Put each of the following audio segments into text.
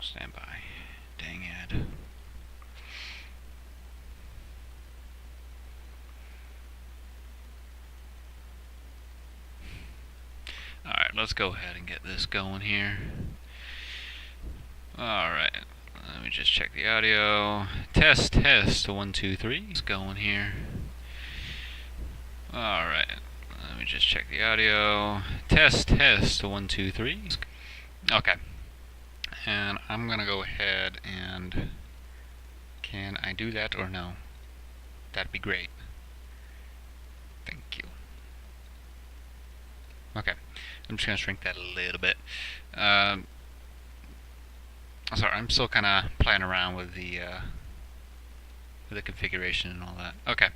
Stand by. Dang it. Alright, let's go ahead and get this going here. Alright, let me just check the audio. Test, 1, 2, 3. It's going here. Alright, let me just check the audio. Test, 1, 2, 3. Okay. And I'm gonna go ahead and... Can I do that or no? That'd be great. Thank you. Okay. I'm just gonna shrink that a little bit. Sorry, I'm still kind of playing around with the configuration and all that. Okay.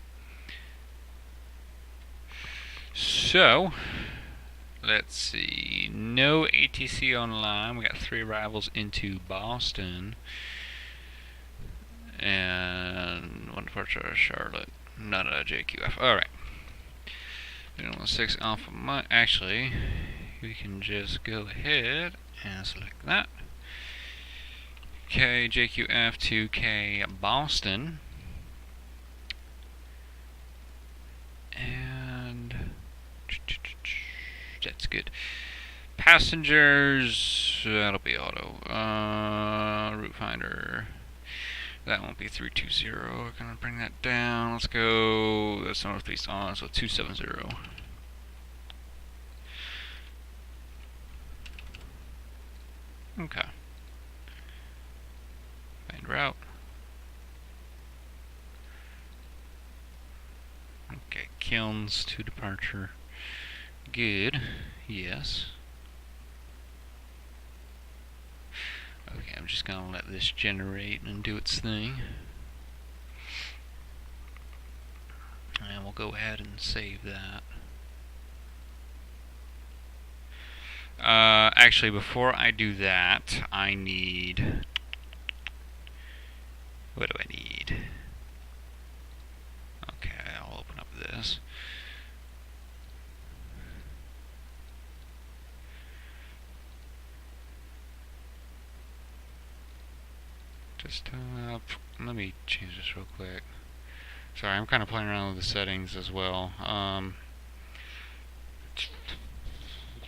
So, let's see. No ATC online. We got 3 arrivals into Boston, and 1 departure out of Charlotte. Not a JQF. All right. N016 Alpha. Actually, we can just go ahead and select that. KJQF-K Boston. And that's good. Passengers, that'll be auto. Route finder. That won't be 320. We're gonna bring that down. Let's go. That's northeast on, so 270. Okay. Find route. Okay, Kilns to departure. Good. Yes. Okay, I'm just gonna let this generate and do its thing. And we'll go ahead and save that. Actually, before I do that, I need... What do I need? Okay, I'll open up this. Just, let me change this real quick. Sorry, I'm kind of playing around with the settings as well.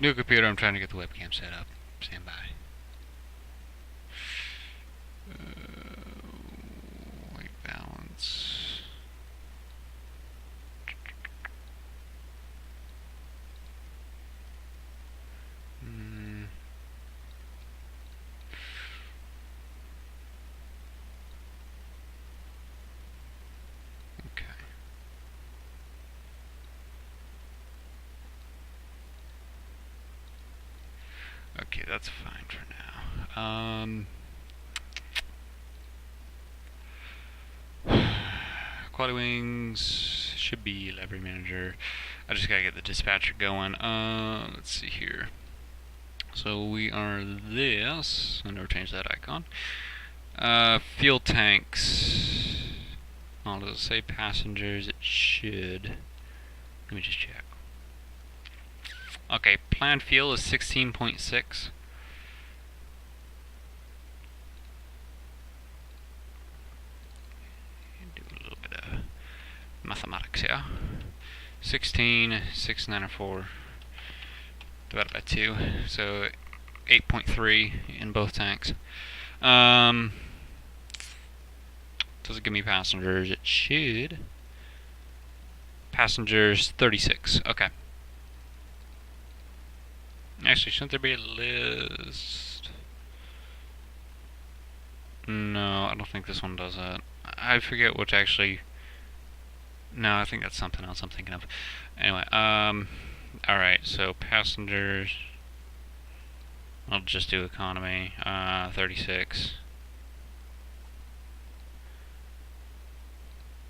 New computer, I'm trying to get the webcam set up. Stand by. White balance. Okay, that's fine for now. QualityWings should be library manager. I just gotta get the dispatcher going. Let's see here. So we are this. I never changed that icon. Fuel tanks. Oh, does it say passengers? It should. Let me just check. Okay, planned fuel is 16.6. Do a little bit of mathematics here. 16,694 divided by 2, so 8.3 in both tanks. Does it give me passengers? It should. Passengers 36. Okay. Actually, shouldn't there be a list? No, I don't think this one does that. I forget which actually... No, I think that's something else I'm thinking of. Anyway, alright, so passengers... I'll just do economy, 36.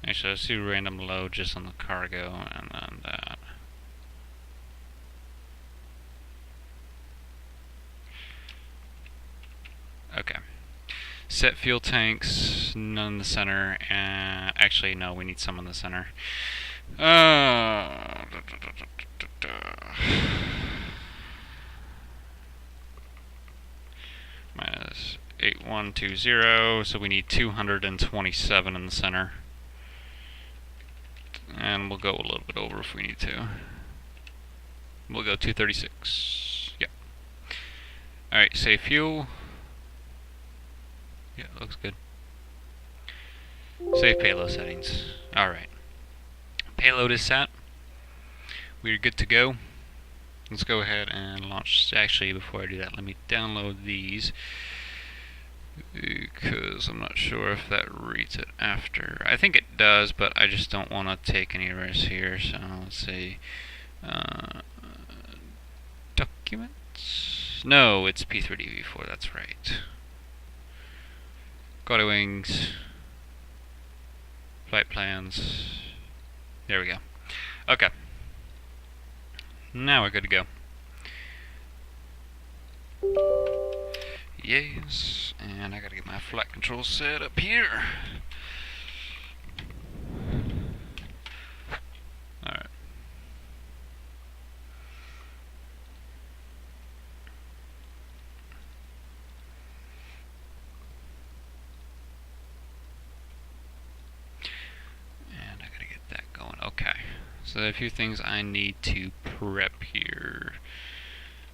Actually, let's do random load just on the cargo, and then that. Okay. Set fuel tanks, none in the center, and actually no, we need some in the center. Minus 81 120, so we need 227 in the center. And we'll go a little bit over if we need to. We'll go 236. Yep. Alright, save fuel. Yeah, looks good. Save payload settings. Alright. Payload is set. We're good to go. Let's go ahead and launch. Actually, before I do that, let me download these, because I'm not sure if that reads it after. I think it does, but I just don't want to take any risks here. So let's see. Documents? No, it's P3D v4, that's right. QualityWings. Flight plans. There we go. Okay. Now we're good to go. Yes, and I gotta get my flight control set up here. Alright. And I gotta get that going. Okay. So there are a few things I need to prep here.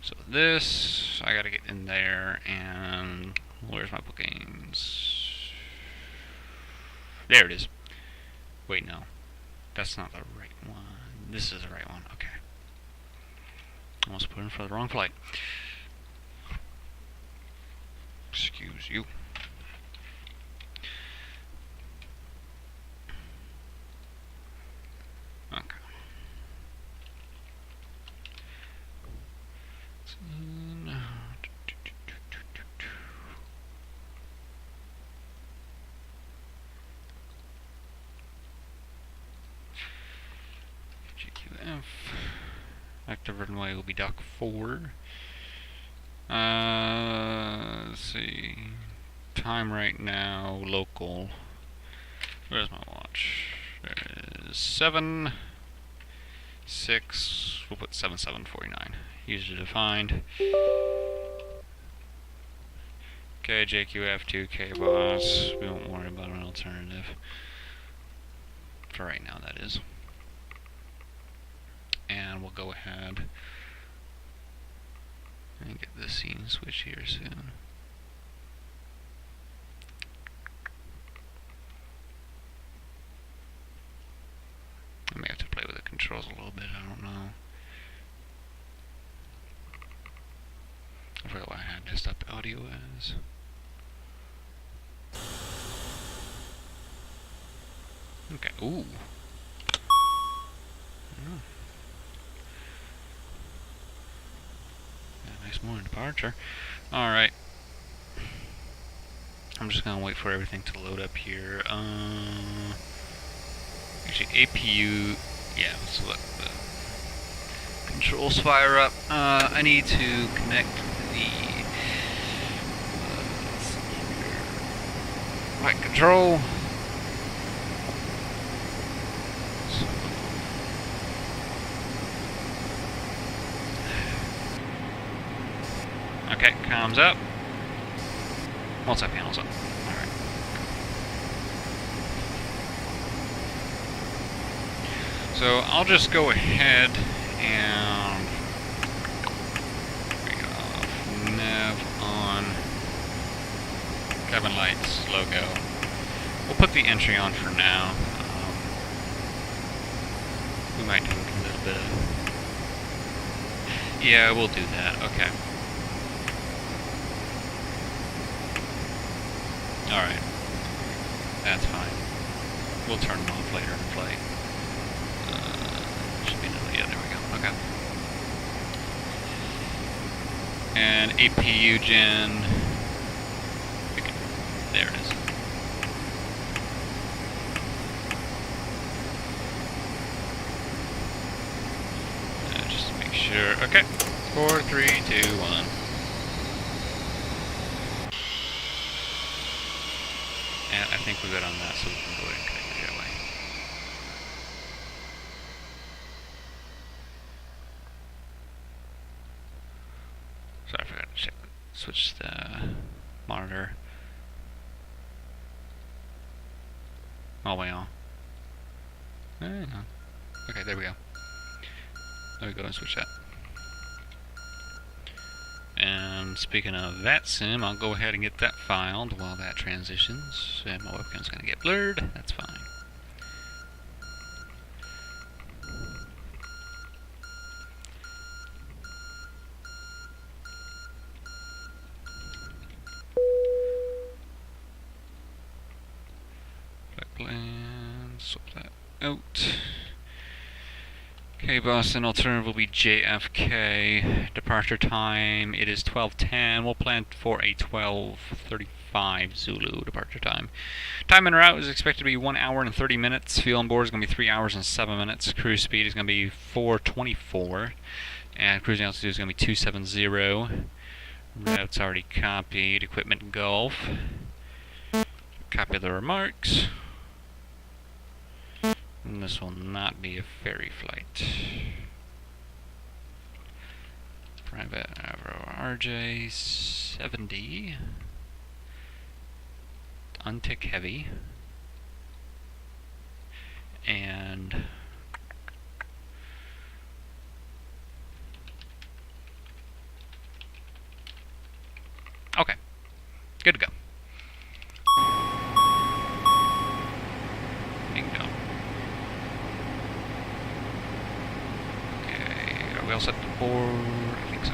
So this, I gotta get in there, and where's my bookings? There it is. Wait, no. That's not the right one. This is the right one. Okay. Almost put in for the wrong flight. Excuse you. Okay. KJQF. Active runway will be dock 4. Let's see. Time right now, local. Where's my watch? There it is. 7, 6. We'll put 7749. User defined. KJQF-KBOS. We won't worry about an alternative. For right now, that is. And we'll go ahead and get this scene switch here soon. I may have to play with the controls a little bit, I don't know. I forgot what I had to stop the audio as. Okay, ooh. Oh. Yeah, nice morning departure. Alright. I'm just gonna wait for everything to load up here. Actually, APU, yeah, let's let the controls fire up. I need to connect the flight control. Okay, comms up. Multi-panels up. Alright. So I'll just go ahead and bring off nav on, cabin lights, logo. We'll put the entry on for now. We might do a little bit of... Yeah, we'll do that. Okay. Alright. That's fine. We'll turn them off later in flight. Should be another... Yeah, there we go. Okay. And APU gen... There it is. Just to make sure. Okay. 4, 3, 2, 1. And I think we're good on that, so we can go ahead and connect the jetway. Sorry, I forgot to check. Switch the monitor. all the way on. Okay, there we go. There we go, and switch that. And speaking of VATSIM, I'll go ahead and get that filed while that transitions. And my webcam's going to get blurred. That's fine. Flight plan, swap that out. KBOS and alternative will be JFK. Departure time, it is 12:10. We'll plan for a 12:35 Zulu departure time. Time en route is expected to be 1 hour and 30 minutes. Fuel on board is going to be 3 hours and 7 minutes. Cruise speed is going to be 424. And cruising altitude is going to be 270. Route's already copied. Equipment Gulf. Copy the remarks. And this will not be a ferry flight. Private Avro RJ-70. Untick heavy. And okay. Good to go. Bingo. Are we all set to board? I think so.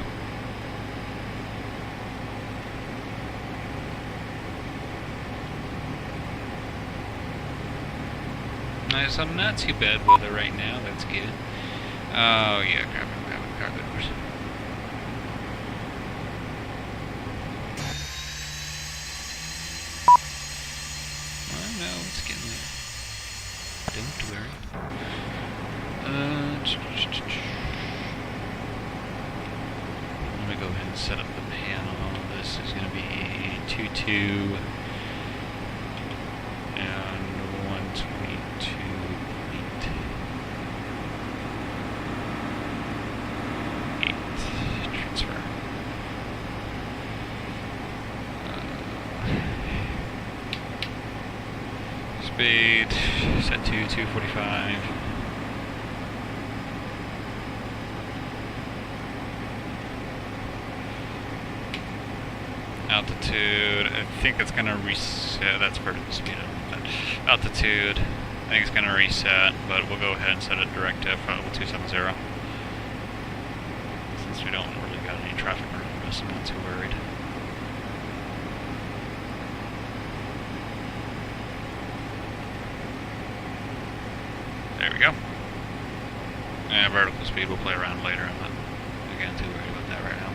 Nice, so not too bad weather right now, that's good. Oh yeah, grab cargo doors. Oh no, it's getting there. Don't worry. I'm going to go ahead and set up the panel. This is going to be 22 and 122.8 transfer. Speed set to 245. Altitude, I think it's going to reset. That's vertical speed. Altitude, I think it's going to reset, but we'll go ahead and set it direct to 270. Since we don't really got any traffic around us, I'm not too worried. There we go. And vertical speed we'll play around later. I'm not, again, too worried about that right now.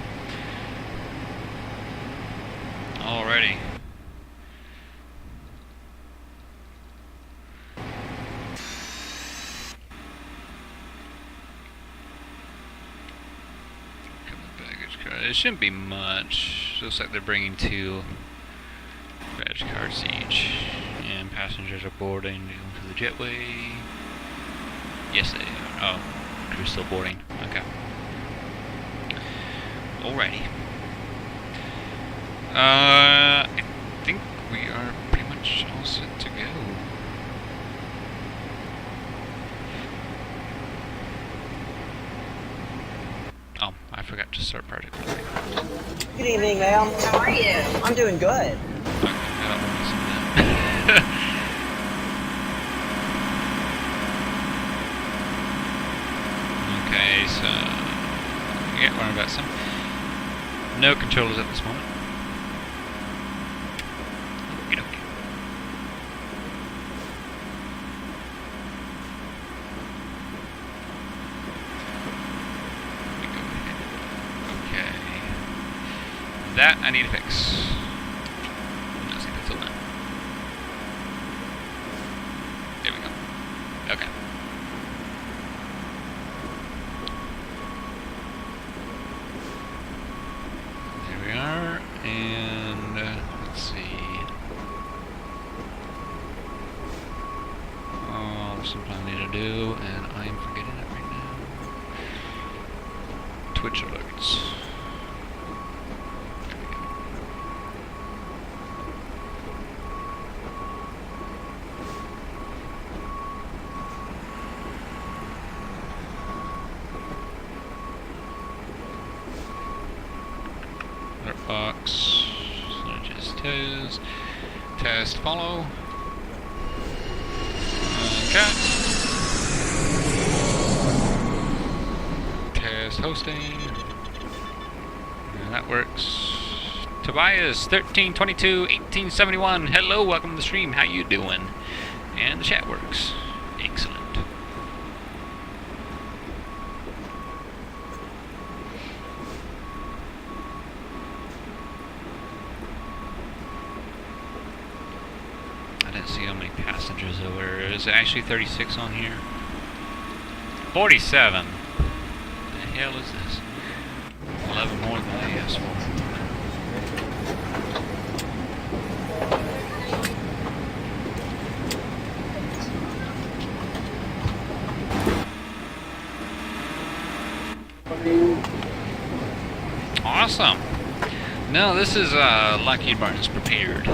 Alrighty. Baggage card. It shouldn't be much. Looks like they're bringing 2 badge cards each. And passengers are boarding to the jetway. Yes, they are. Oh, crew's still boarding. Okay. Alrighty. I think we are pretty much all set to go. Oh, I forgot to start project. Good evening, ma'am. How are you? I'm doing good. Okay, so yeah, we're about some. No controllers at this moment. That I need to fix. Let's get the tool now. There we go. Okay. There we are, and let's see. Oh, there's something I need to do, and I am forgetting it right now. Twitch alerts. box. So just test follow. Okay. Test hosting. And that works. Tobias 1322-1871. Hello, welcome to the stream. How you doing? And the chat works. Excellent. I didn't see how many passengers there were. Is it actually 36 on here? 47. What the hell is this? 11 more than I asked for. Awesome. No, this is Lockheed Martin's Prepared.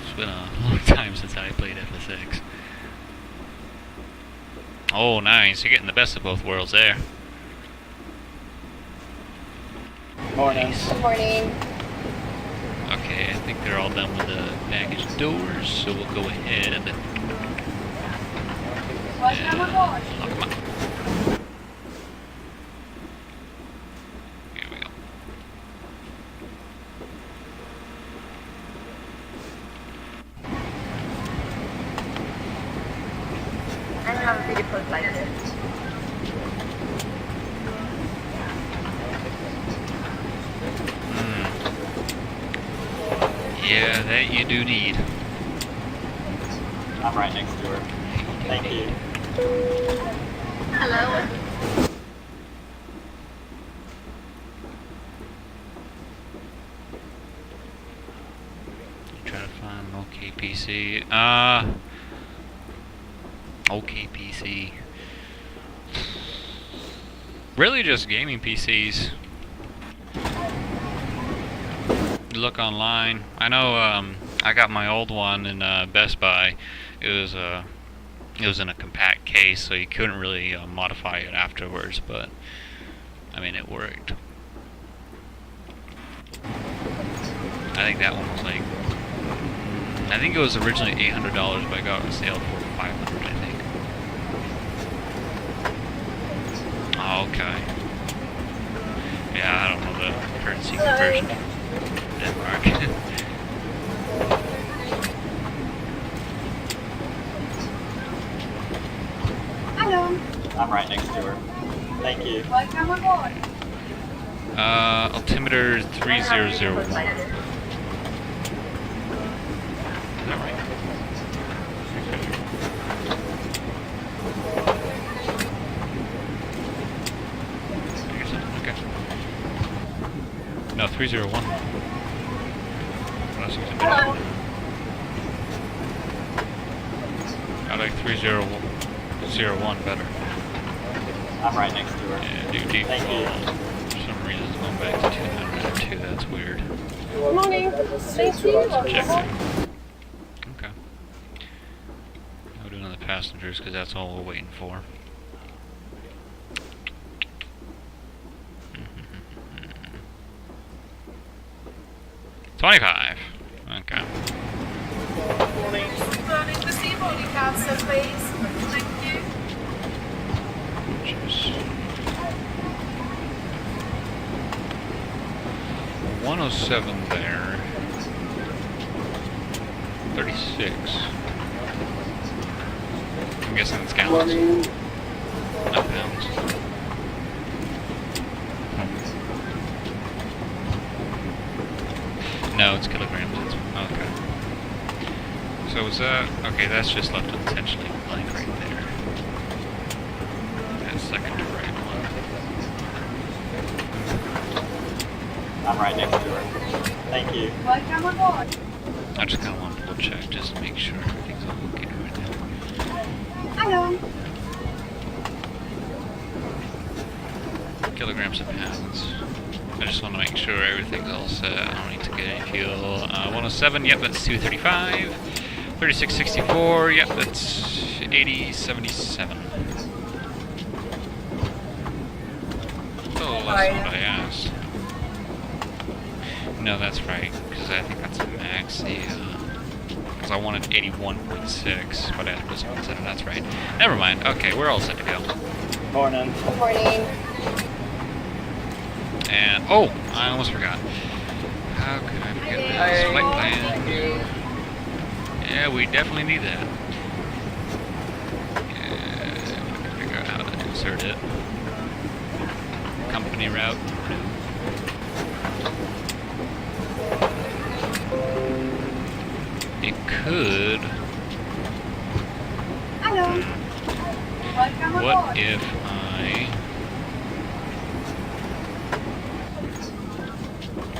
It's been a long time since I played FSX. Oh, nice. You're getting the best of both worlds there. Morning. Nice. Good morning. Okay, I think they're all done with the package doors, so we'll go ahead and lock them up. Here we go. I have a video post like this. Yeah, that you do need. I'm right next to her. Thank you. Hello. Try to find an OK PC. OK PC. Really just gaming PCs. Look online. I know I got my old one in Best Buy. It was in a compact case, so you couldn't really modify it afterwards, but I mean it worked. I think that one was like, I think it was originally $800, but I got it on sale for $500, I think. Okay. Yeah, I don't know the currency conversion. Denmark. Hello. I'm right next to her. Thank you. Welcome aboard. Altimeter 3001. Is that right? I guess so. Okay. No, 301. Hello. I like 3001 better. I'm right next to her. Yeah, do default. Thank you. For some reason it's going back to 202. That's weird. Good morning. Thank you. Check. Okay. Now we're doing the passengers because that's all we're waiting for. 25. Okay. Morning. Running the sea boarding council, please. Thank you. Just 107 there. 36. I'm guessing it's gallons. Not pounds. No, it's kilograms. It's, okay. So is that... Okay, that's just left intentionally blank right there. That second to right one. I'm right next to her. Thank you. Welcome aboard. I just kind of want to double check just to make sure everything's all okay right now. Hello. Kilograms and pounds. I just want to make sure everything's all set. I don't need to get any fuel. 107, yep, that's 235. 3664, yep, that's 8077. So little less than what I asked. No, that's right, because I think that's the max. Because I wanted 81.6, but I had to put something in. That's right. Never mind. Okay, we're all set to go. Morning. Good morning. And oh, I almost forgot. How could I forget this? Flight plan. Yeah, we definitely need that. Yeah, if we can figure out how to insert it. Company route. It could. Hello. Welcome What aboard. if I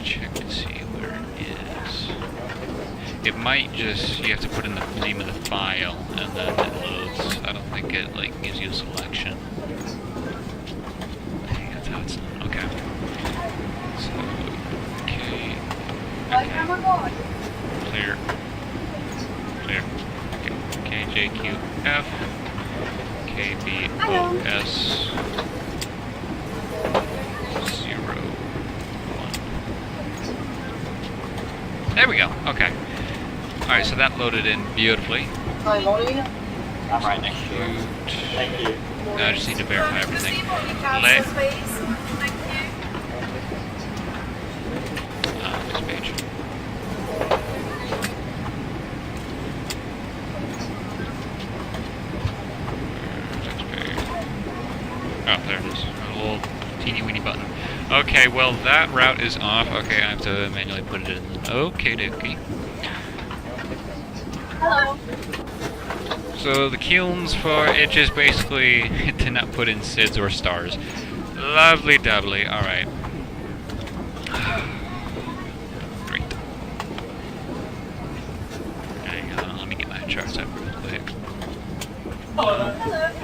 check to see where it is? It might just, you have to put in the name of the file and then it loads. I don't think it like gives you a selection. I think that's how it's done. Okay. So, okay. Welcome aboard. Clear. Clear. Okay. KJQF-KBOS 01. There we go. Okay. Alright, so that loaded in beautifully. Hi, morning. I'm right next to her. Thank you. I just need to verify everything. The body Let- capsule, please. Thank you. This page. Next page. Oh, there it is. A little teeny weeny button. Okay, well that route is off. Okay, I have to manually put it in. Okay, dokie. Hello. So the kilns for it just basically to not put in SIDS or stars. Lovely doubly. Alright. Great. Hang on, let me get my charts up real quick.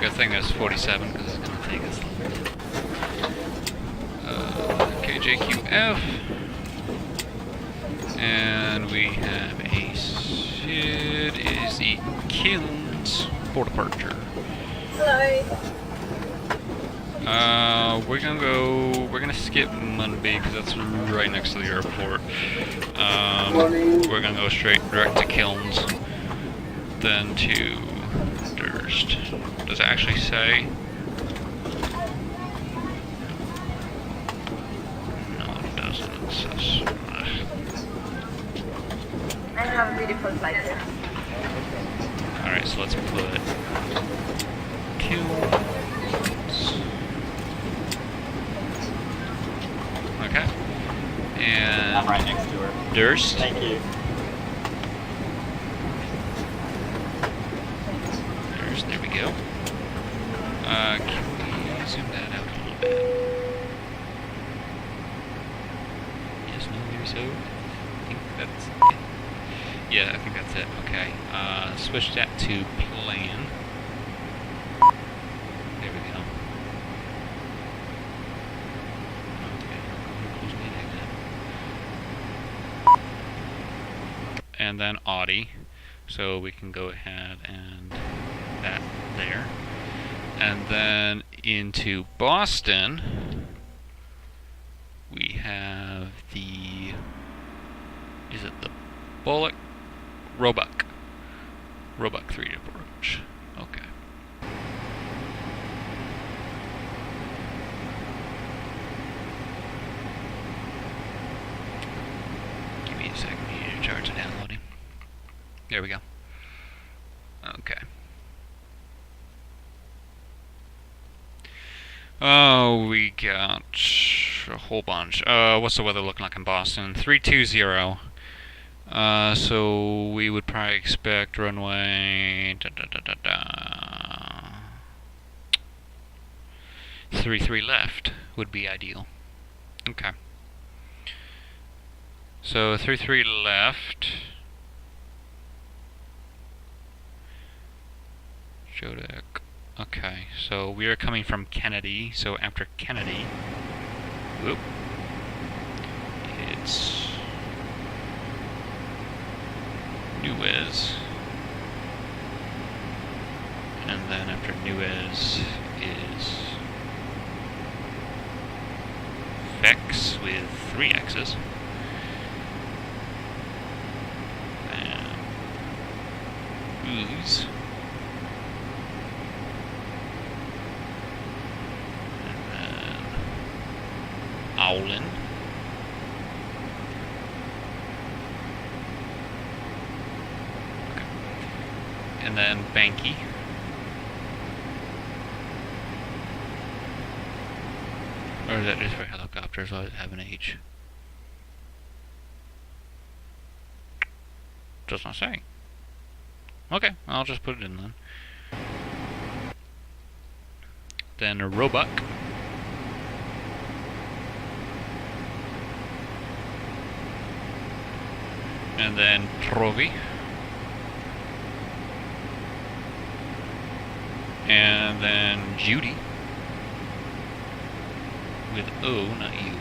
Good thing there's 47 because it's going to take us a little bit. KJQF. And we have a SID is the kilns for departure. Hello. We're gonna skip Munby because that's right next to the airport. We're gonna go direct to Kilns, then to Durst. Does it actually say? No, it doesn't. It says, I have a beautiful flight here. alright, so let's put Kilns. Okay. And I'm right next to her. Durst. Thank you. There we go. Can we zoom that out a little bit? Yes, no, maybe so. I think that's it. Yeah, I think that's it. Okay. Switch that to plan. There we go. Okay. Close the exit. And then Audi. So we can go ahead and that there. And then into Boston, we have the, is it the Bullock? Roebuck 3 approach. Okay. Give me a second, I need to charge it downloading. There we go. Okay. Oh, we got a whole bunch. What's the weather looking like in Boston? 320. So we would probably expect runway 33 left would be ideal. Okay. So 33 left. Jodek. Okay, so we are coming from Kennedy, so after Kennedy, whoop, it's Nuez, and then after Nuez is Vex with 3 X's. And Ooze. And then Owlin. Okay. And then Banky. Or is that just for helicopters? Why does it have an H? Does not say. Okay, I'll just put it in then. Then a Roebuck. And then Trovi. And then Judy. With O, not U.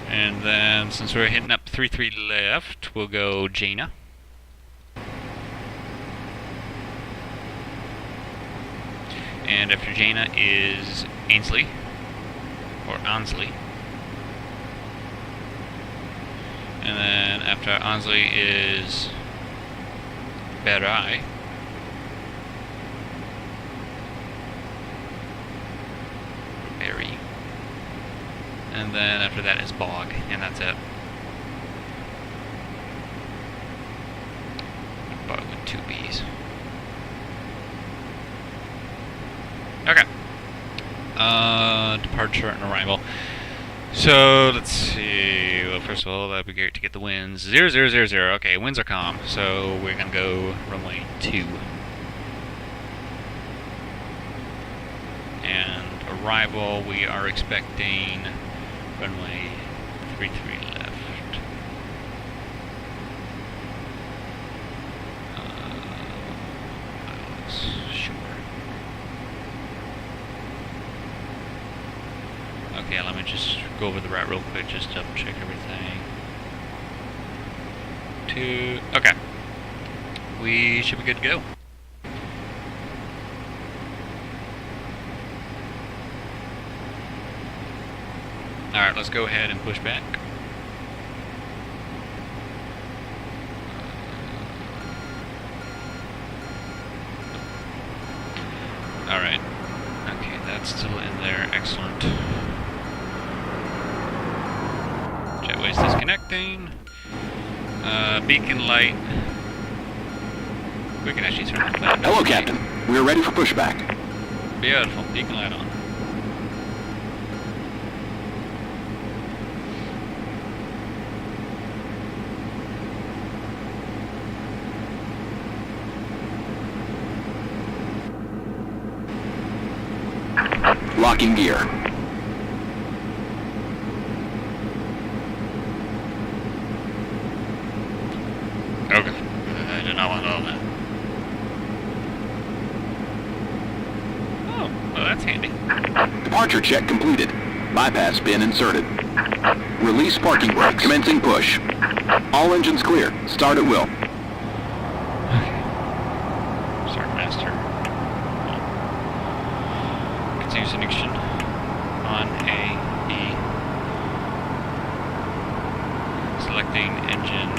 And then, since we're hitting up 3-3 left, we'll go Jaina. And after Jaina is Ainsley, or Ansley. And then after Ansley is Berai. Berry. And then after that is Bog, and that's it. Bog with 2 B's. Okay. Departure and arrival. So, let's see. Well, first of all, that'd be great to get the winds. 0000. Okay, winds are calm. So, we're gonna go runway 2. And arrival, we are expecting runway 33 left. Sure. Okay, let me just go over the route real quick, just double check everything. 2. Okay. We should be good to go. Alright, let's go ahead and push back. Alright. Okay, that's still in there. Excellent. Jetway's disconnecting. Beacon light. We can actually turn on that. Hello, Captain. We are ready for pushback. Beautiful. Beacon light on. Locking gear. Okay. I did not want all that. Oh, well that's handy. Departure check completed. Bypass pin inserted. Release parking brakes. Commencing push. All engines clear. Start at will. Start master. Continuous ignition on A, E. Selecting engine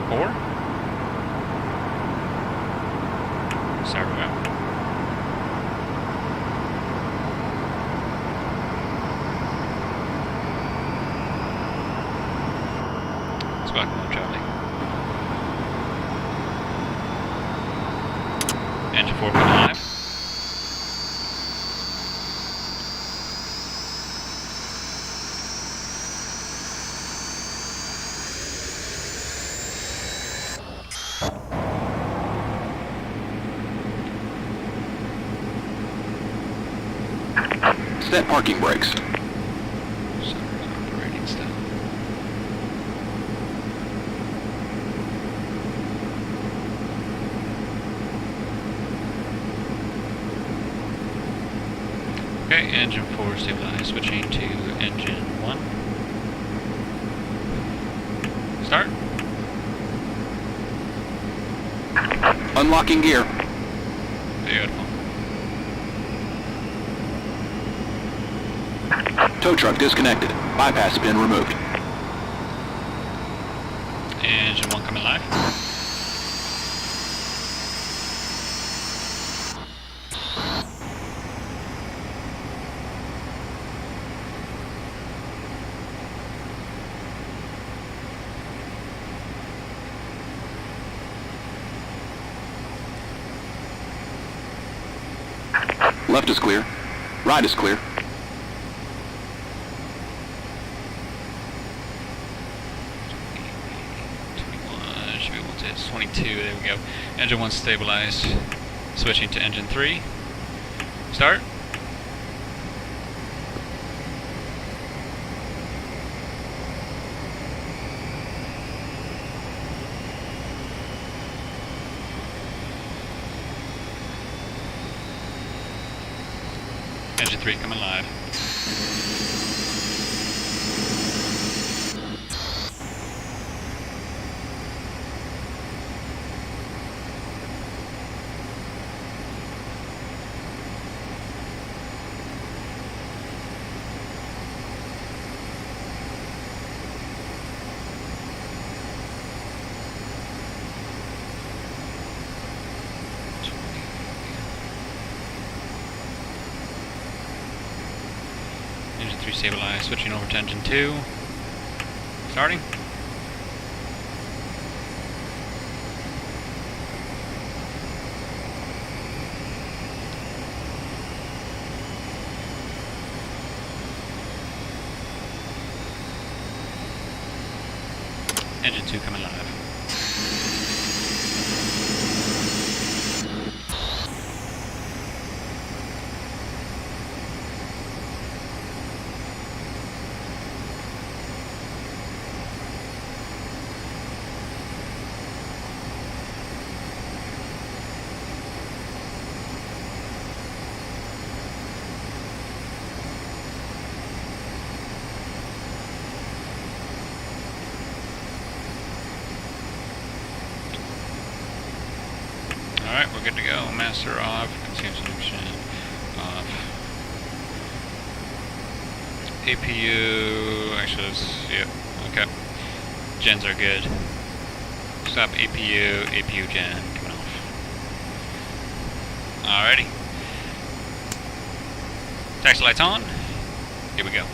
4. Start route. Squawk 1 Charlie. Engine 4 live. Set parking brakes. Operating style. Okay, engine 4 stabilized. Switching to engine 1. Start. Unlocking gear. Beautiful. Tow truck disconnected. Bypass pin removed. Engine 1 coming live. Left is clear. Right is clear. Should be 22, there we go. Engine 1 stabilized. Switching to engine 3. Start. Engine 3 coming live. Engine 3 stabilized, switching over to engine 2. Starting. Engine 2 coming live. Alright, we're good to go. Master off, continuous connection off. APU, actually, yep, okay. Gens are good. Stop APU gen coming off. Alrighty. Taxi lights on. Here we go.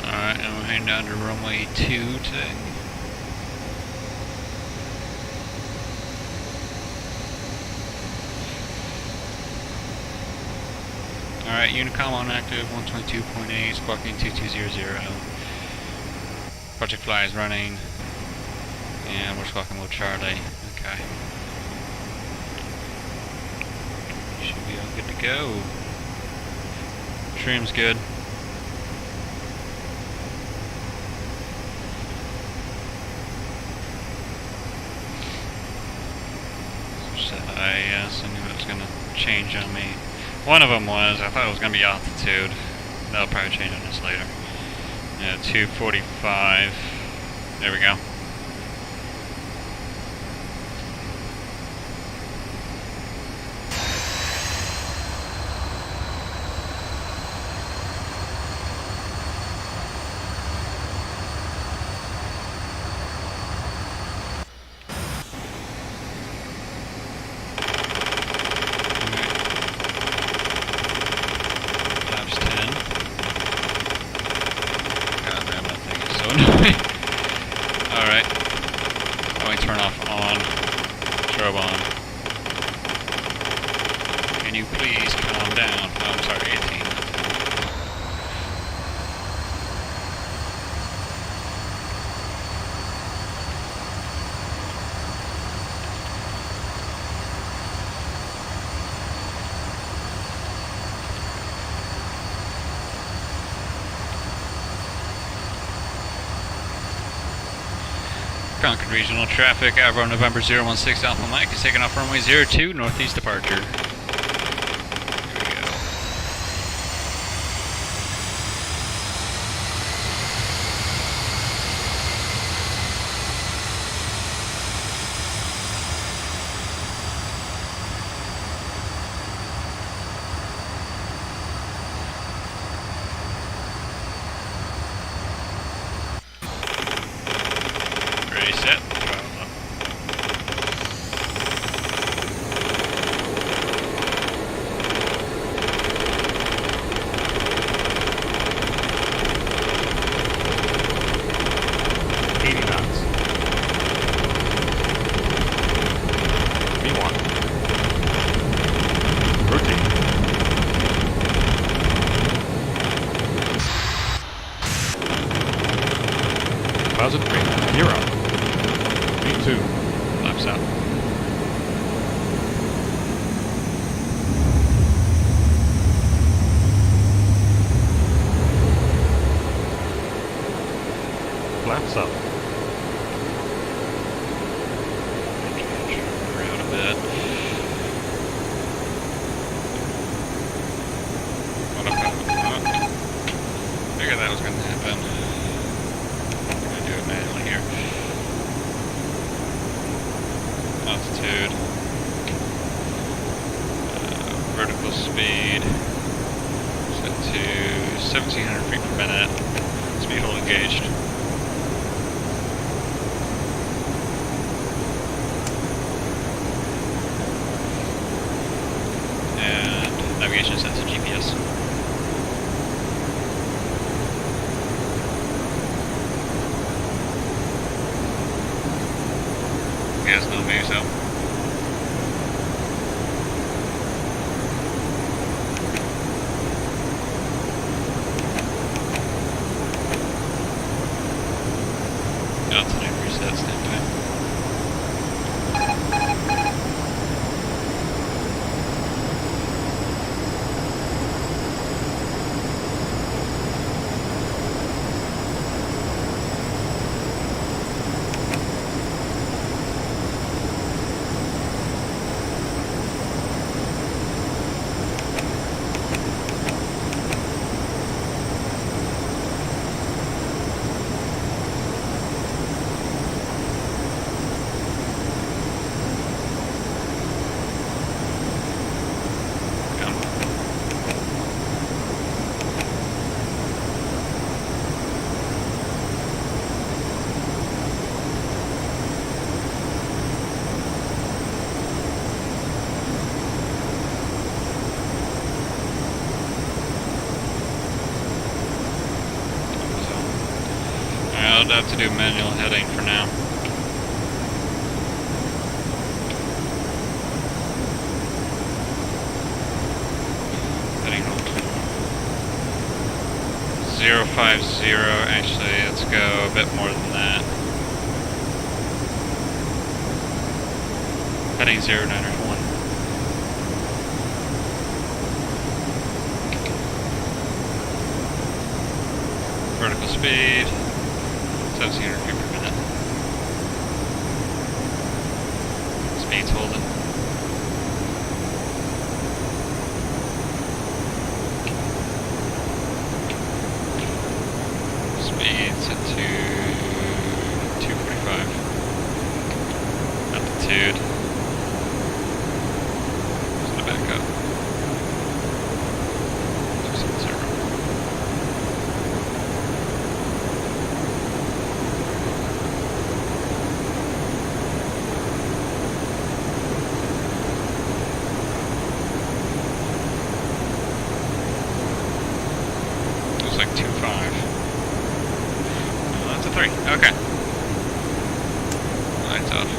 Alright, and we're heading down to runway 2 today. Alright, Unicom on active, 122.8, sparking 2200. Project Fly is running. And we're sparking with Charlie. Okay. Should be all good to go. Trim's good. Yes, I knew it was going to change on me. One of them was, I thought it was going to be altitude. That'll probably change on us later. Yeah, 245. There we go. Alright. Let me turn off on. Strobe on. Can you please calm down? Oh, I'm sorry, 18. Concord Regional Traffic, Avro November 016 Alpha Mike is taking off runway 02, northeast departure. Here we go. Ready, set, throttle up. Clouds at 3. You're up. V2. Flaps out. Flaps up. Around a bit. What about? Figured that was going to happen. I'm going to do it manually here. Altitude. Vertical speed. Set to 1,700 feet per minute. Speed hold engaged. And navigation set to GPS. Gas middle moves out. Altitude reset, stand by. I'll have to do manual heading for now. Heading hold. 050, actually, let's go a bit more than that. Heading 091. Vertical speed. 1,700 feet per minute. Speed's holding. Speed set to 245. Altitude. Just gonna back up. Set 0. Like 2.5. Oh, that's a 3. Okay. Lights off.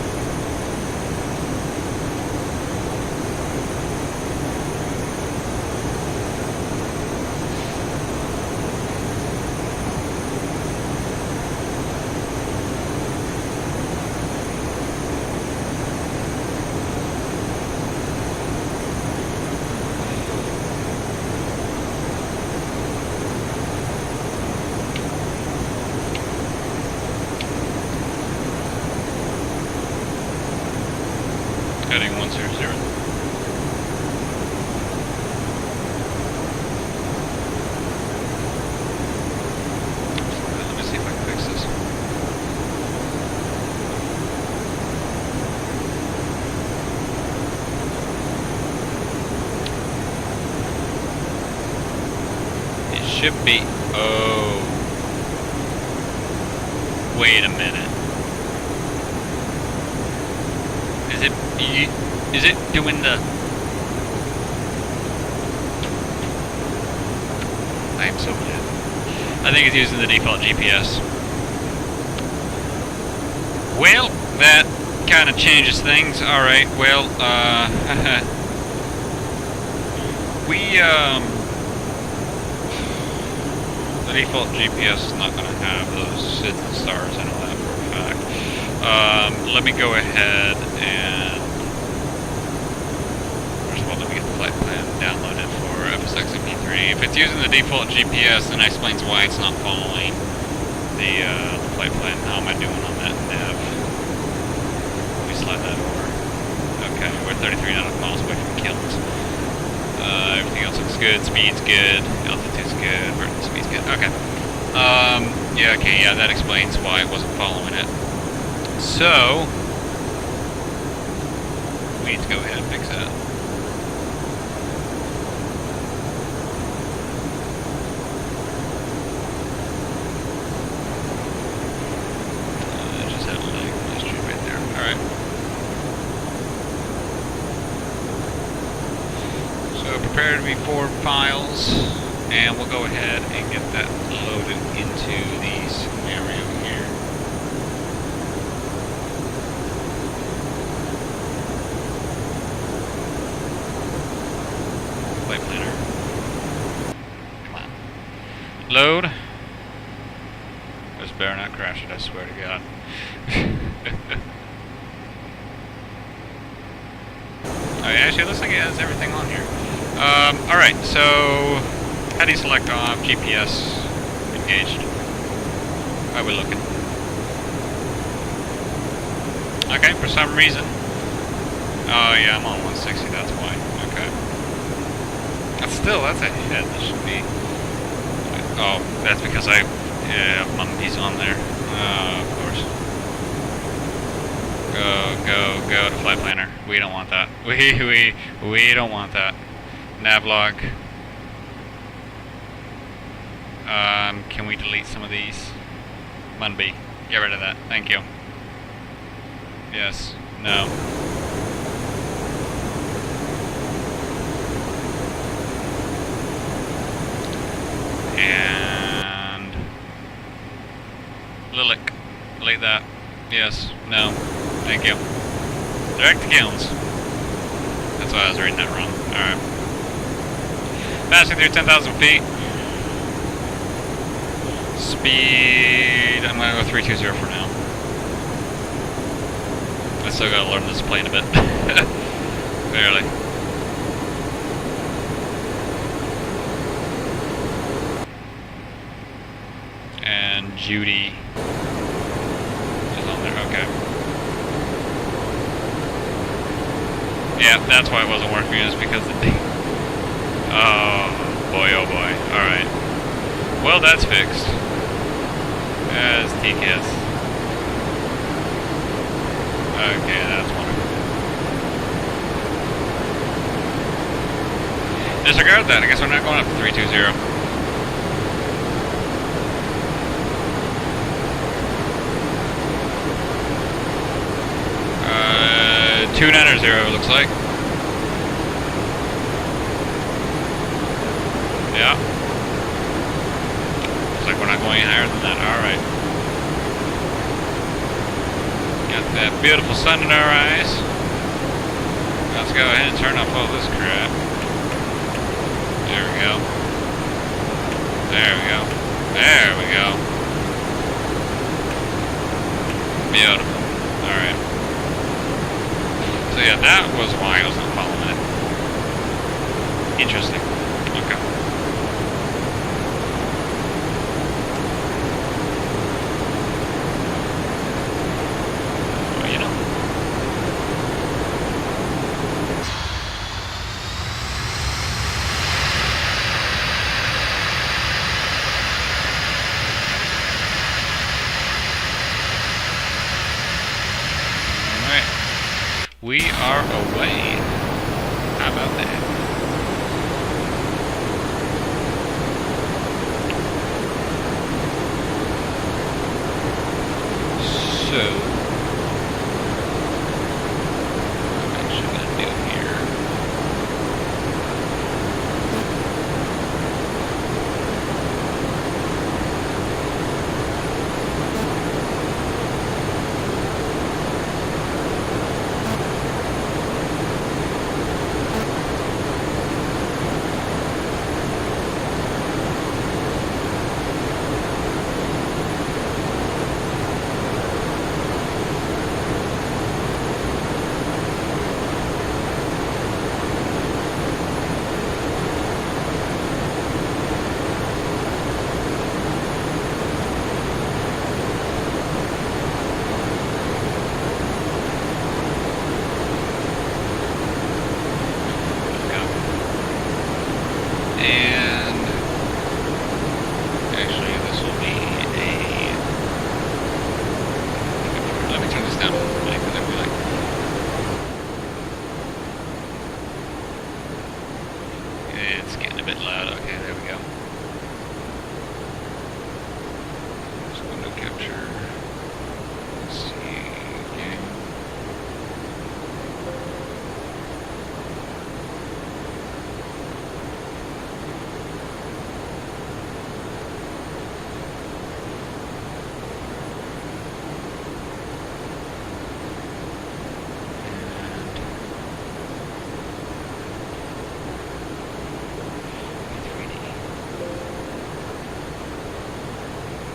Heading 100. Let me see if I can fix this. It should be. Oh. Wait a minute. Is it doing the... I am so mad. I think it's using the default GPS. Well, that kind of changes things. Alright, well, the default GPS is not going to have those SIDs and stars, I know that for a fact. Let me go ahead and... First of all, let me get the flight plan downloaded for FSX and P3. If it's using the default GPS, then that explains why it's not following the flight plan. How am I doing on that nav? Let me slide that over. Okay, we're 33 nautical miles away from kilns. Everything else looks good. Speed's good. Altitude's good. Vertical speed's good. Okay. Yeah, okay, yeah, that explains why it wasn't following it. So, we need to go ahead and fix that. Just had a leg. Just right there. Alright. So, prepare to be 4 files, and we'll go ahead and get that loaded into the scenario here. Flight planner. Come on. Load. This better not crash it, I swear to God. Oh, yeah, actually, it looks like it has everything on here. Alright, so how do you select off GPS engaged? How are we looking? Okay, for some reason. Oh, yeah, I'm on 160, that's why. Okay. That's ahead. That should be. Oh, that's because I have Mumpies on there. Of course. Go to flight planner. We don't want that. We don't want that. Navlog. Can we delete some of these? Munby. Get rid of that. Thank you. Yes. No. And Lilac. Delete that. Yes. No. Thank you. Direct to kilns. That's why I was reading that wrong. Alright. Passing through 10,000 feet. Speed. I'm gonna go 320 for now. I still gotta learn this plane a bit. Barely. And Judy is on there. Okay. Yeah, that's why it wasn't working, is because the date. Oh boy, oh boy. Alright. Well, that's fixed. As TKS. Okay, that's wonderful. Disregard that. I guess we're not going up to 320. 290 looks like. Yeah. Looks like we're not going any higher than that. Alright. Got that beautiful sun in our eyes. Let's go ahead and turn off all this crap. There we go. There we go. There we go. Beautiful. Alright. So yeah, that was why I was not following it. Interesting. Okay. Well, you know. We are away. How about that? So, what I'm actually going to do here. And actually, this will be a. Let me turn this down a little bit because I feel like. It's getting a bit loud. Okay, there we go. Just window capture. Let's see. Okay.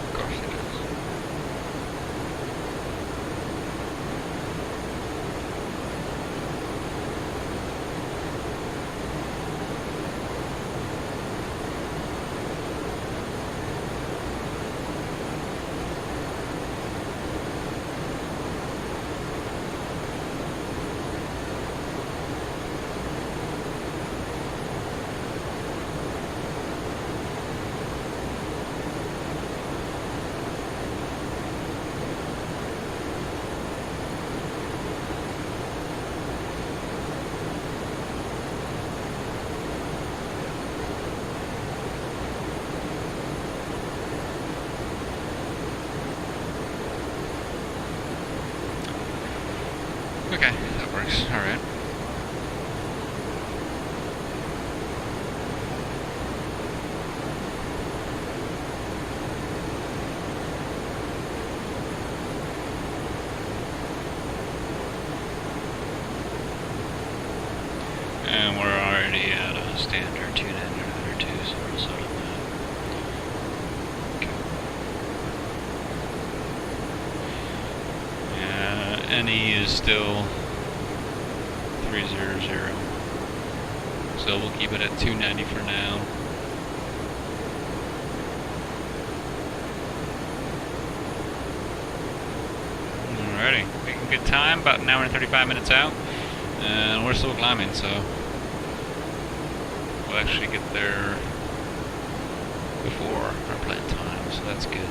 Of course it is. Okay, that works. All right. And we're already at a standard 290 or 2, so we're sort of that. Okay. NE is still 300, so we'll keep it at 290 for now. Alrighty, making good time, about an hour and 35 minutes out, and we're still climbing, so we'll actually get there before our planned time, so that's good.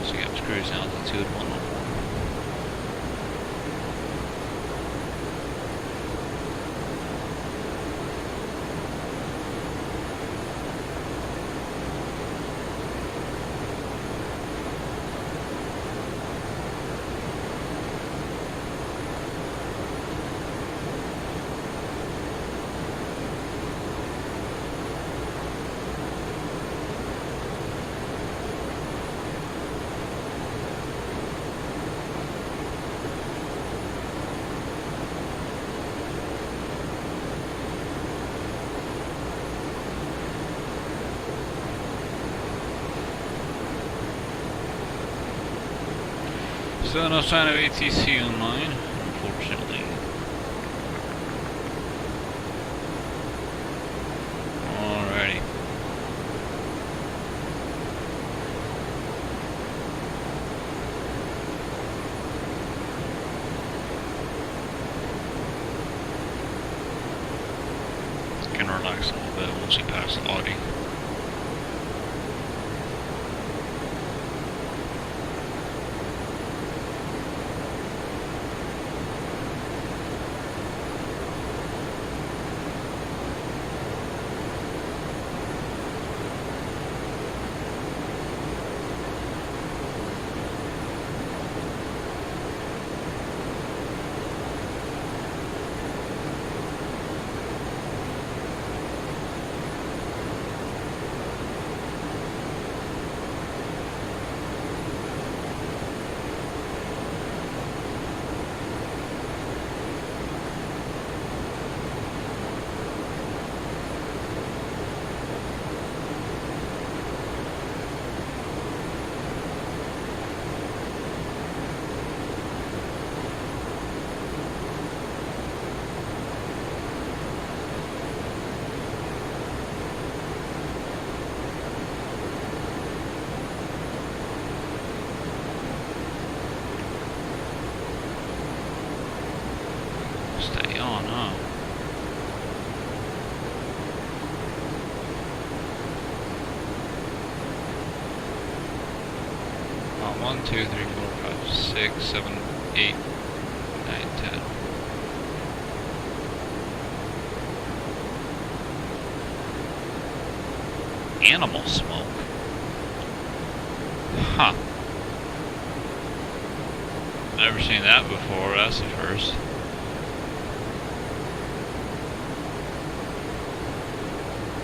So we got cruise altitude 111. So no sign of ATC online, unfortunately. Alrighty. Can relax a little bit once you pass the Audi. Stay on, huh? Oh, 1, 2, 3, 4, 5, 6, 7, 8, 9, 10. Animal smoke. Huh. Never seen that before, that's the first.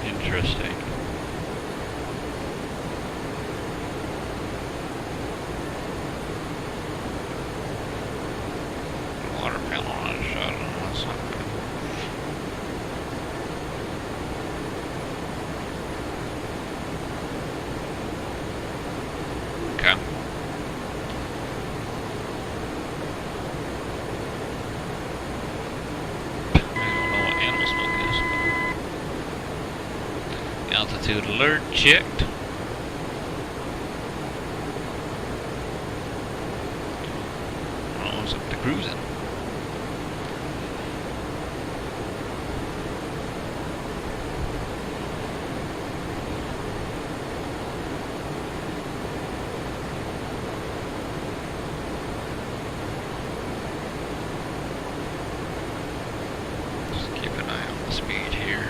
Interesting. Water panel on a shot, that's not good. Okay. Altitude alert checked. Almost up to cruising. Just keep an eye on the speed here.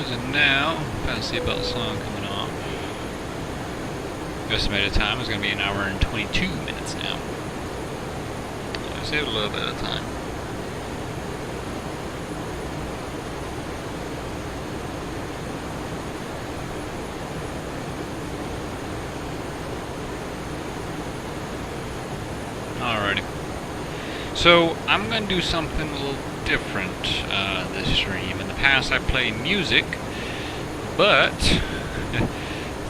And now, fancy seatbelt song coming off. Estimated time is going to be 1 hour and 22 minutes now. So save a little bit of time. Alrighty. So I'm going to do something a little different this stream. In the past I play music, but the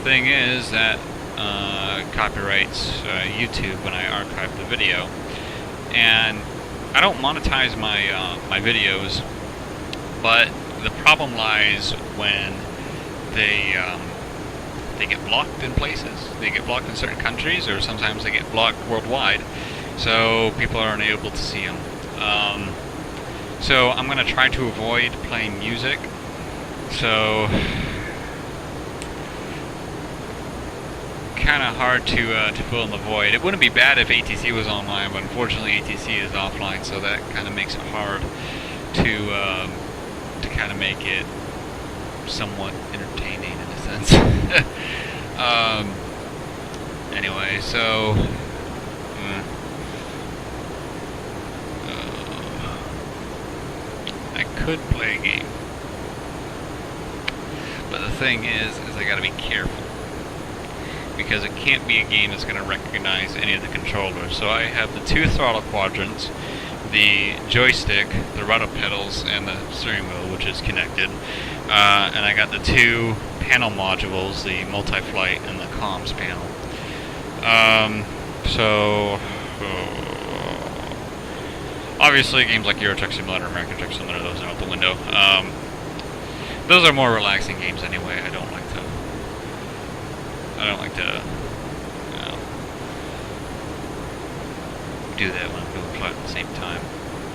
thing is that copyrights YouTube when I archive the video, and I don't monetize my my videos, but the problem lies when they get blocked in places. They get blocked in certain countries, or sometimes they get blocked worldwide, so people aren't able to see them. So I'm going to try to avoid playing music. So kind of hard to fill in the void. It wouldn't be bad if ATC was online, but unfortunately ATC is offline, so that kind of makes it hard to kind of make it somewhat entertaining in a sense. Anyway, so I could play a game, but the thing is I gotta be careful, because it can't be a game that's gonna recognize any of the controllers. So I have the 2 throttle quadrants, the joystick, the rudder pedals, and the steering wheel, which is connected, and I got the 2 panel modules, the multi-flight and the comms panel. Obviously, games like Euro Truck Simulator, American Truck Simulator, those are out the window. Those are more relaxing games anyway. I don't like to, do that when I'm doing flight at the same time.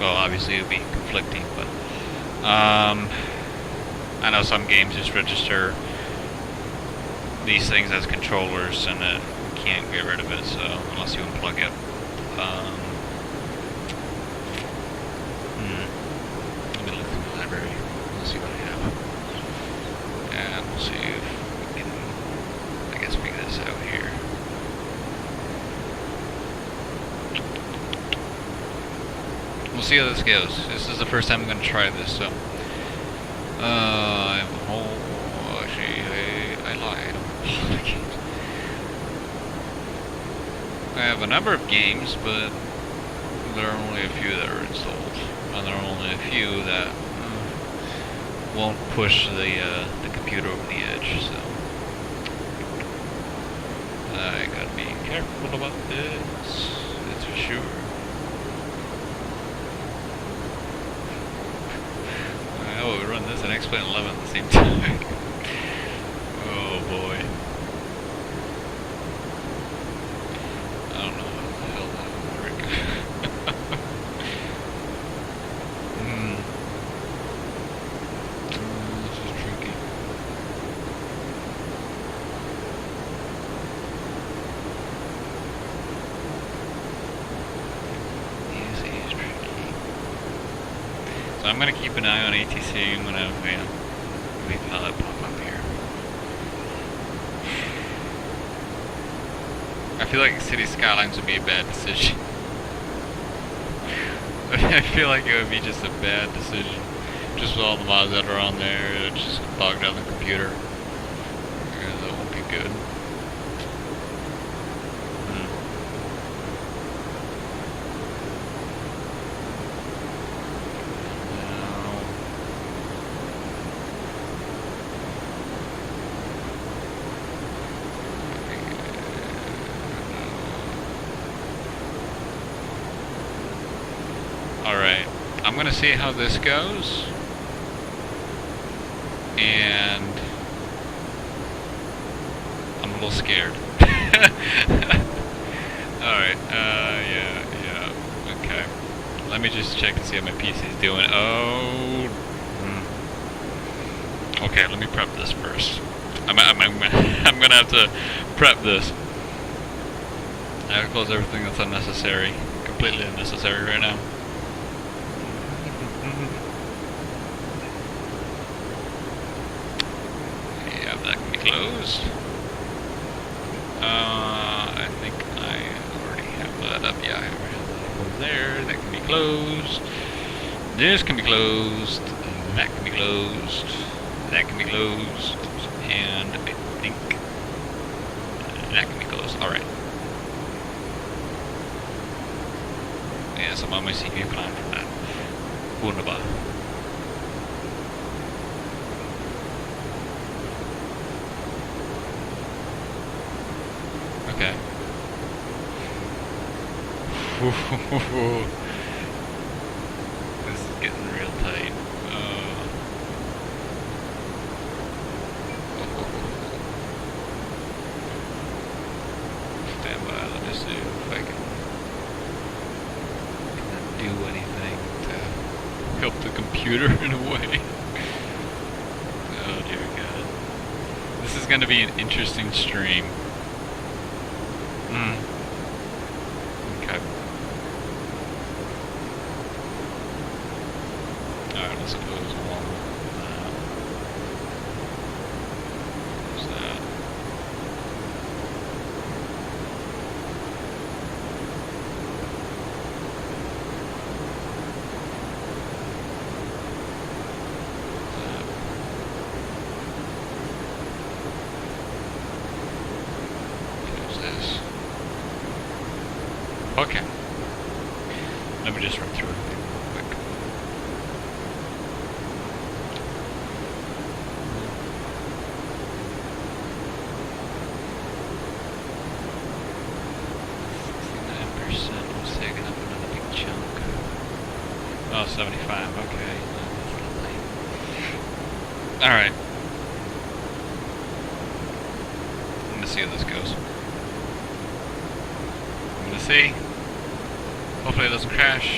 Well, obviously it would be conflicting, but I know some games just register these things as controllers, and it can't get rid of it. So unless you unplug it. Let me look through the library. Let's see what I have. And we'll see if we can, I guess, figure this out here. We'll see how this goes. This is the first time I'm going to try this, so. I have a whole. Actually, I lied. have a number of games, but there are only a few that are installed, and there are only a few that won't push the computer over the edge. So I gotta be careful about this. That's for sure. Oh, we run this and X-Plane 11 at the same time. Oh boy. I don't know how the hell that would work. This is tricky. This is tricky. So I'm gonna keep an eye on ATC when I leave how that pop up here. I feel like City Skylines would be a bad decision. I feel like it would be just a bad decision. Just with all the mods that are on there, it would just bog down the computer. Yeah, that won't be good. Alright, I'm gonna see how this goes, and I'm a little scared. Alright, yeah, okay. Let me just check to see how my PC's doing. Oh, okay, let me prep this first. I'm gonna have to prep this. I have to close everything that's unnecessary, completely unnecessary right now. Yeah, that can be closed. I think I already have that up. Yeah, I already have that over there. That can be closed. This can be closed. That can be closed. That can be closed. And I think that can be closed. Alright. Yes, I'm on my CPU plan for that. Wunderbar. Okay. This is getting real tight. Stand by, let me see if I can do anything to help the computer in a way. Oh dear God. This is going to be an interesting stream. Okay. Alright, let's close along that. Close that. Okay. Let me just run through everything real quick. %. Let's take it up another big chunk. Oh, 75. Okay. Alright. I'm gonna see how this goes. I'm gonna see. Hopefully it doesn't crash.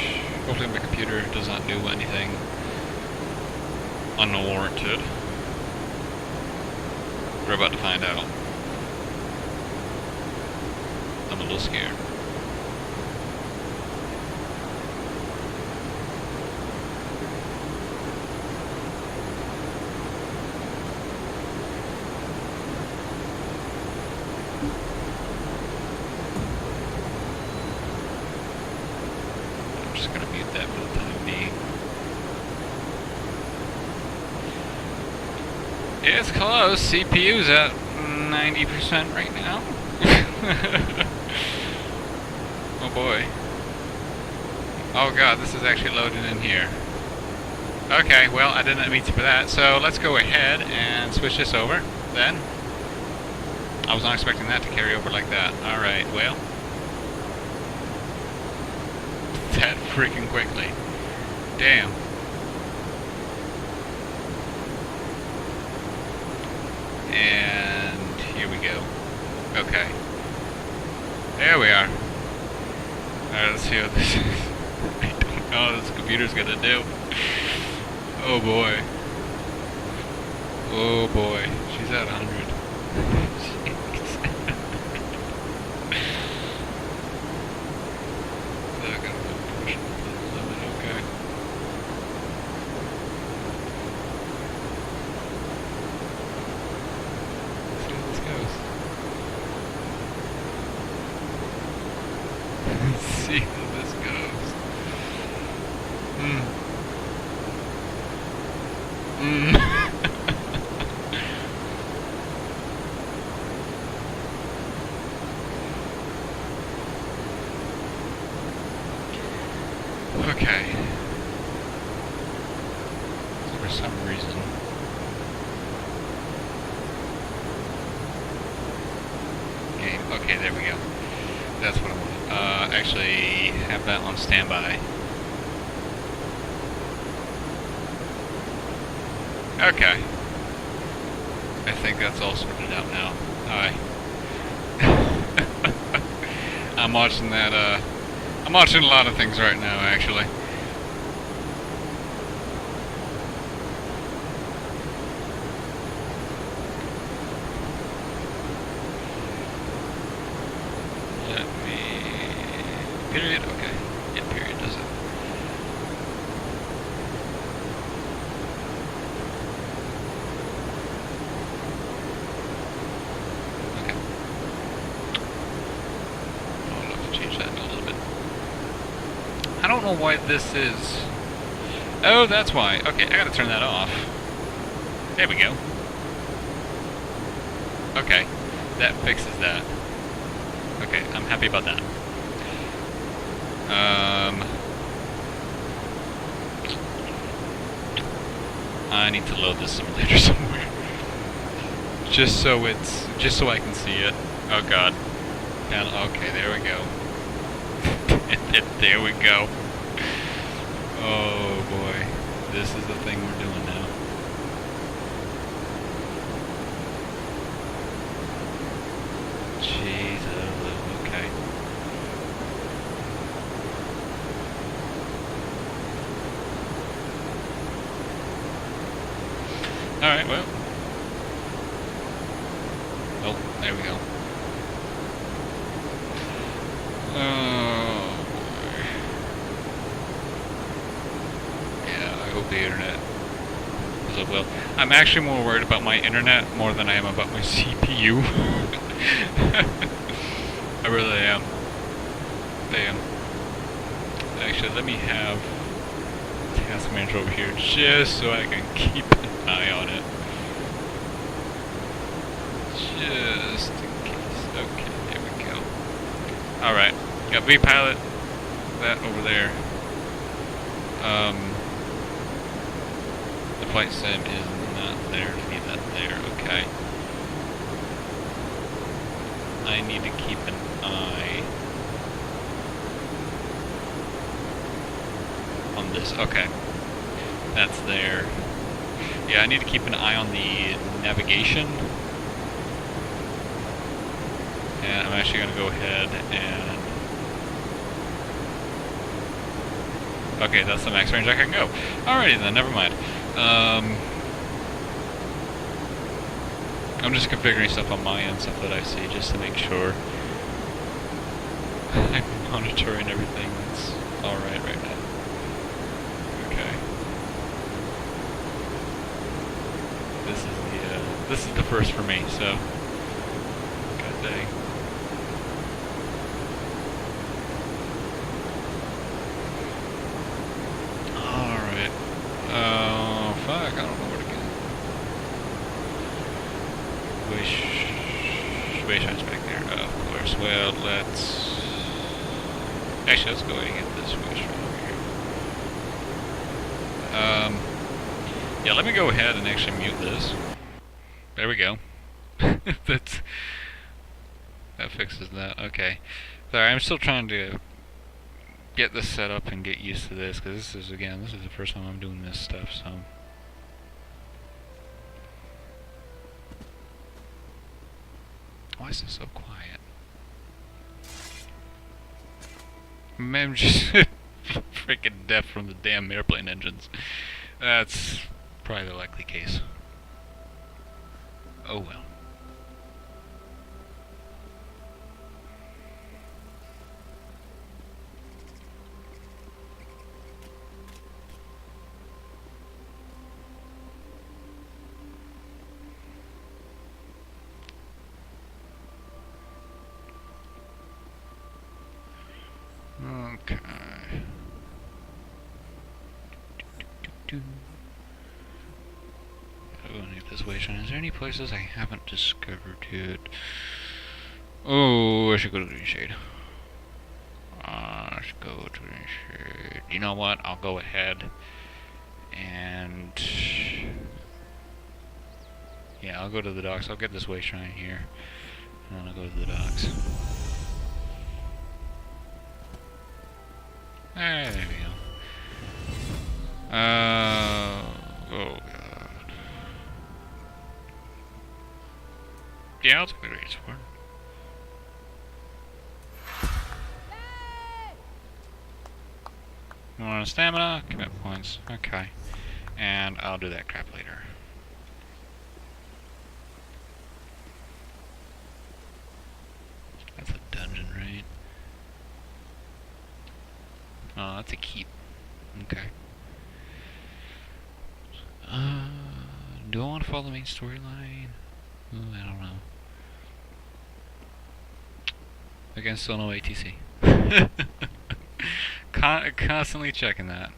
Hopefully my computer does not do anything unwarranted. We're about to find out. I'm a little scared. I'm just gonna mute that for the time being. It's close. CPU's at 90% right now. Oh boy. Oh god, this is actually loading in here. Okay, well, I didn't mean to for that, so let's go ahead and switch this over, then. I was not expecting that to carry over like that. Alright, well. That freaking quickly. Damn. And here we go. Okay. There we are. Alright, let's see what this is. I don't know what this computer's gonna do. Oh boy. Oh boy. She's at 100. Okay. Let's see how this goes. Let's see how this goes. Okay. So for some reason. Game. Okay, there we go. That's what I want. Actually, have that on standby. Okay. I think that's all sorted out now. Alright. I'm watching that, I'm watching a lot of things right now, actually. Let me... Period? Okay. Yeah, period does it. Okay. I'll have to change that in a little bit. I don't know why this is... Oh, that's why. Okay, I gotta turn that off. There we go. Okay, that fixes that. Okay, I'm happy about that. I need to load this simulator somewhere. Just so I can see it. Oh god. Okay, there we go. There we go. Oh boy. This is the thing we're doing now. Jesus. Okay. Alright, well. Oh, there we go. Oh boy. Yeah, I hope the internet is up well. I'm actually more worried about my internet more than I am about my CPU. I really am. Damn. Actually, let me have Task Manager over here just so I can keep an eye on it. Just in case. Okay, there we go. Alright. Got VPilot. That over there. The flight sim is not there. Leave that there. Okay. I need to keep an eye on this. Okay. That's there. Yeah, I need to keep an eye on the navigation. And I'm actually going to go ahead and... Okay, that's the max range I can go. Alrighty then, never mind. I'm just configuring stuff on my end, stuff that I see, just to make sure I'm monitoring everything that's alright right now. Okay. This is the first for me, so god dang. Alright. Oh fuck, I don't know where to go. Way shots back there. Of course. Well, let's Actually, let's go ahead and get this switch right here. Yeah, let me go ahead and actually mute this. There we go. That fixes that. Okay. Sorry, I'm still trying to get this set up and get used to this, because this is the first time I'm doing this stuff, so. Why is this so quiet? Maybe I'm just freaking deaf from the damn airplane engines. That's probably the likely case. Oh well. Okay. I will need this way. Is there any places I haven't discovered yet? Oh, I should go to Green Shade. I should go to Green Shade. You know what? I'll go ahead and yeah, I'll go to the docks. I'll get this way shrine here, and then I'll go to the docks. There we go. Oh god. Yeah, I'll take the great support. You want a stamina? Commit points. Okay. And I'll do that crap later. That's a dungeon, right? Oh, that's a keep. Okay. Do I want to follow the main storyline? Ooh, I don't know. Again, still no ATC. Constantly checking that.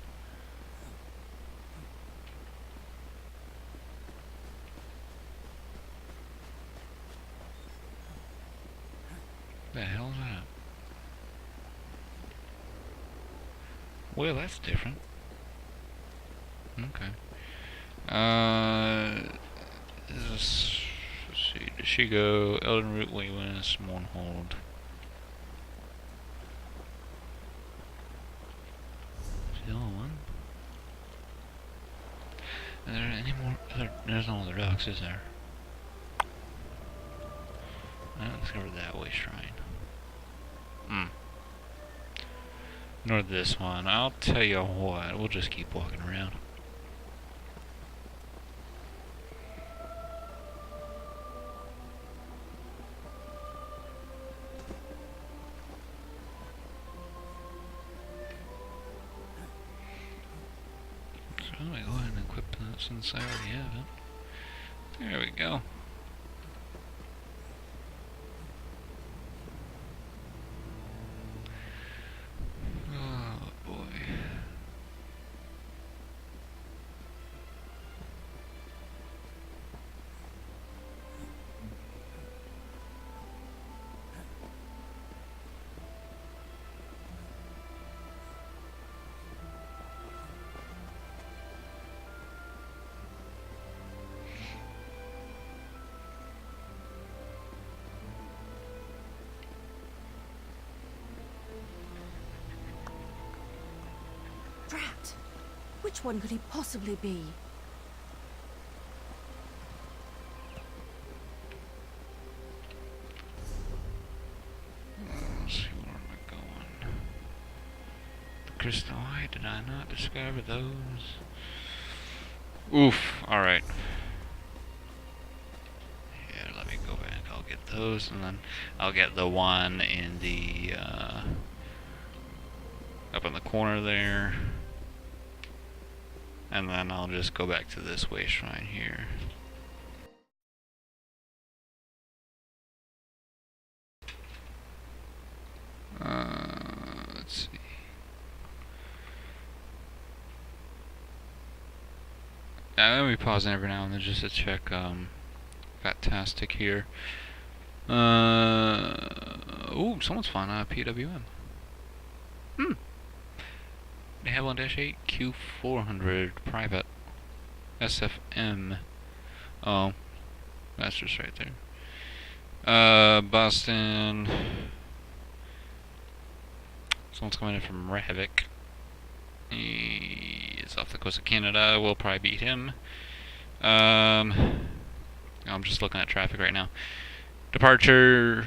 The hell is that? Well, that's different. Okay. Let's see. Does she go Elden Root, Waywiness, Mournhold? Is the only one? Are there any more other? There's no other docks, is there? I haven't discovered that way shrine. Nor this one. I'll tell you what, we'll just keep walking around. So I'm gonna go ahead and equip that since I already have it. There we go. Drat! Which one could he possibly be? Let's see, where am I going? The crystal eye, did I not discover those? Oof, alright. Yeah, let me go back. I'll get those, and then I'll get the one in the, up in the corner there. And then I'll just go back to this way shrine here. Let's see. Let me pause every now and then just to check Fantastic here. Ooh, someone's found a PWM. They have 1-8 Q400 private SFM. Oh, that's just right there. Boston. Someone's coming in from Reykjavik. He is off the coast of Canada. We'll probably beat him. I'm just looking at traffic right now. Departure.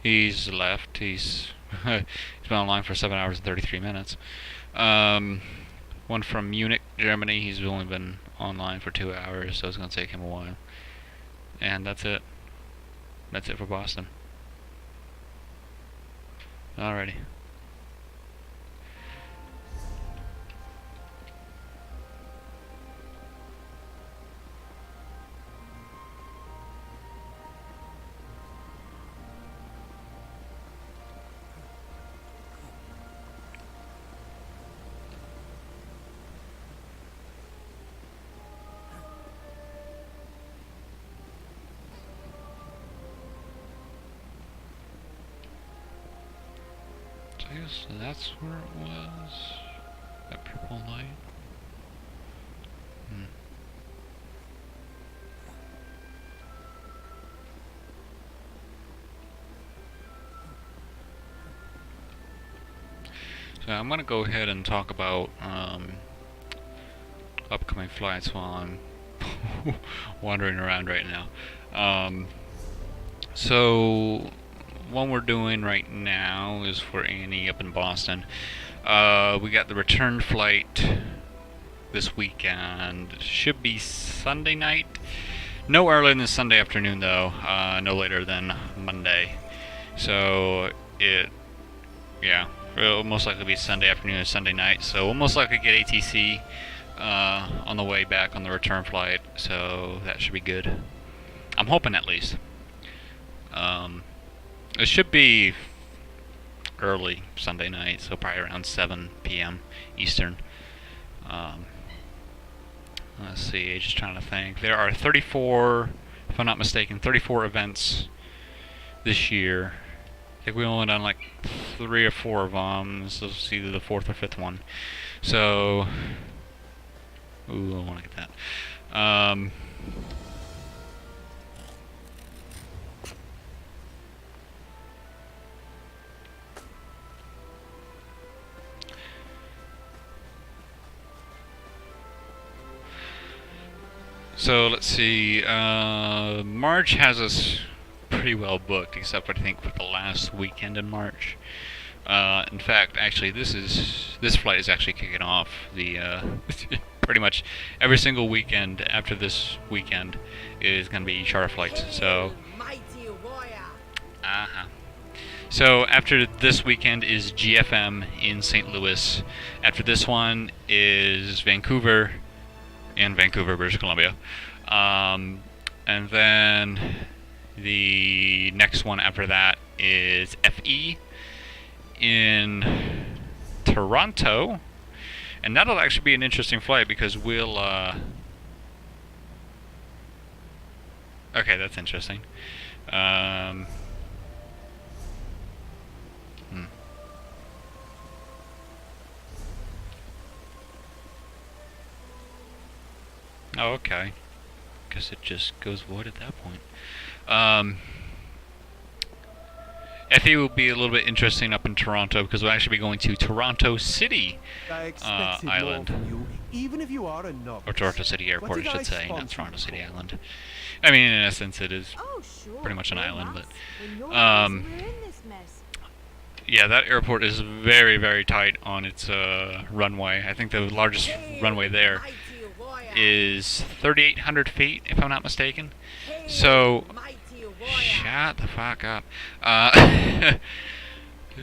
He's left. He's been online for 7 hours and 33 minutes. One from Munich, Germany. He's only been online for 2 hours, so it's going to take him a while. And that's it. That's it for Boston. Alrighty. I guess that's where it was. That purple light. So I'm gonna go ahead and talk about upcoming flights while I'm wandering around right now. So one we're doing right now is for Annie up in Boston. We got the return flight this weekend. Should be Sunday night. No earlier than Sunday afternoon though. No later than Monday. So it'll most likely be Sunday afternoon or Sunday night. So we'll most likely get ATC on the way back on the return flight. So that should be good. I'm hoping at least. It should be early Sunday night, so probably around 7 p.m. Eastern. Let's see, just trying to think. There are 34, if I'm not mistaken, 34 events this year. I think we only done like 3 or 4 of them. This is either the 4th or 5th one. So, ooh, I want to get that. So let's see, March has us pretty well booked, except I think for the last weekend in March. In fact, actually, this flight is actually kicking off the pretty much every single weekend after this weekend is going to be charter flights. So, so after this weekend is GFM in St. Louis. After this one is Vancouver. In Vancouver, British Columbia. And then the next one after that is FE in Toronto. And that'll actually be an interesting flight because we'll... Okay, that's interesting. Oh, okay. Guess it just goes void at that point. FE will be a little bit interesting up in Toronto because we'll actually be going to Toronto City Island. Even if you are a novice. Or Toronto City Airport, I should say, not Toronto City Island. I mean, in essence, it is pretty much an island, but... yeah, that airport is very, very tight on its runway. I think the largest runway there is 3,800 feet, if I'm not mistaken. So, shut the fuck up.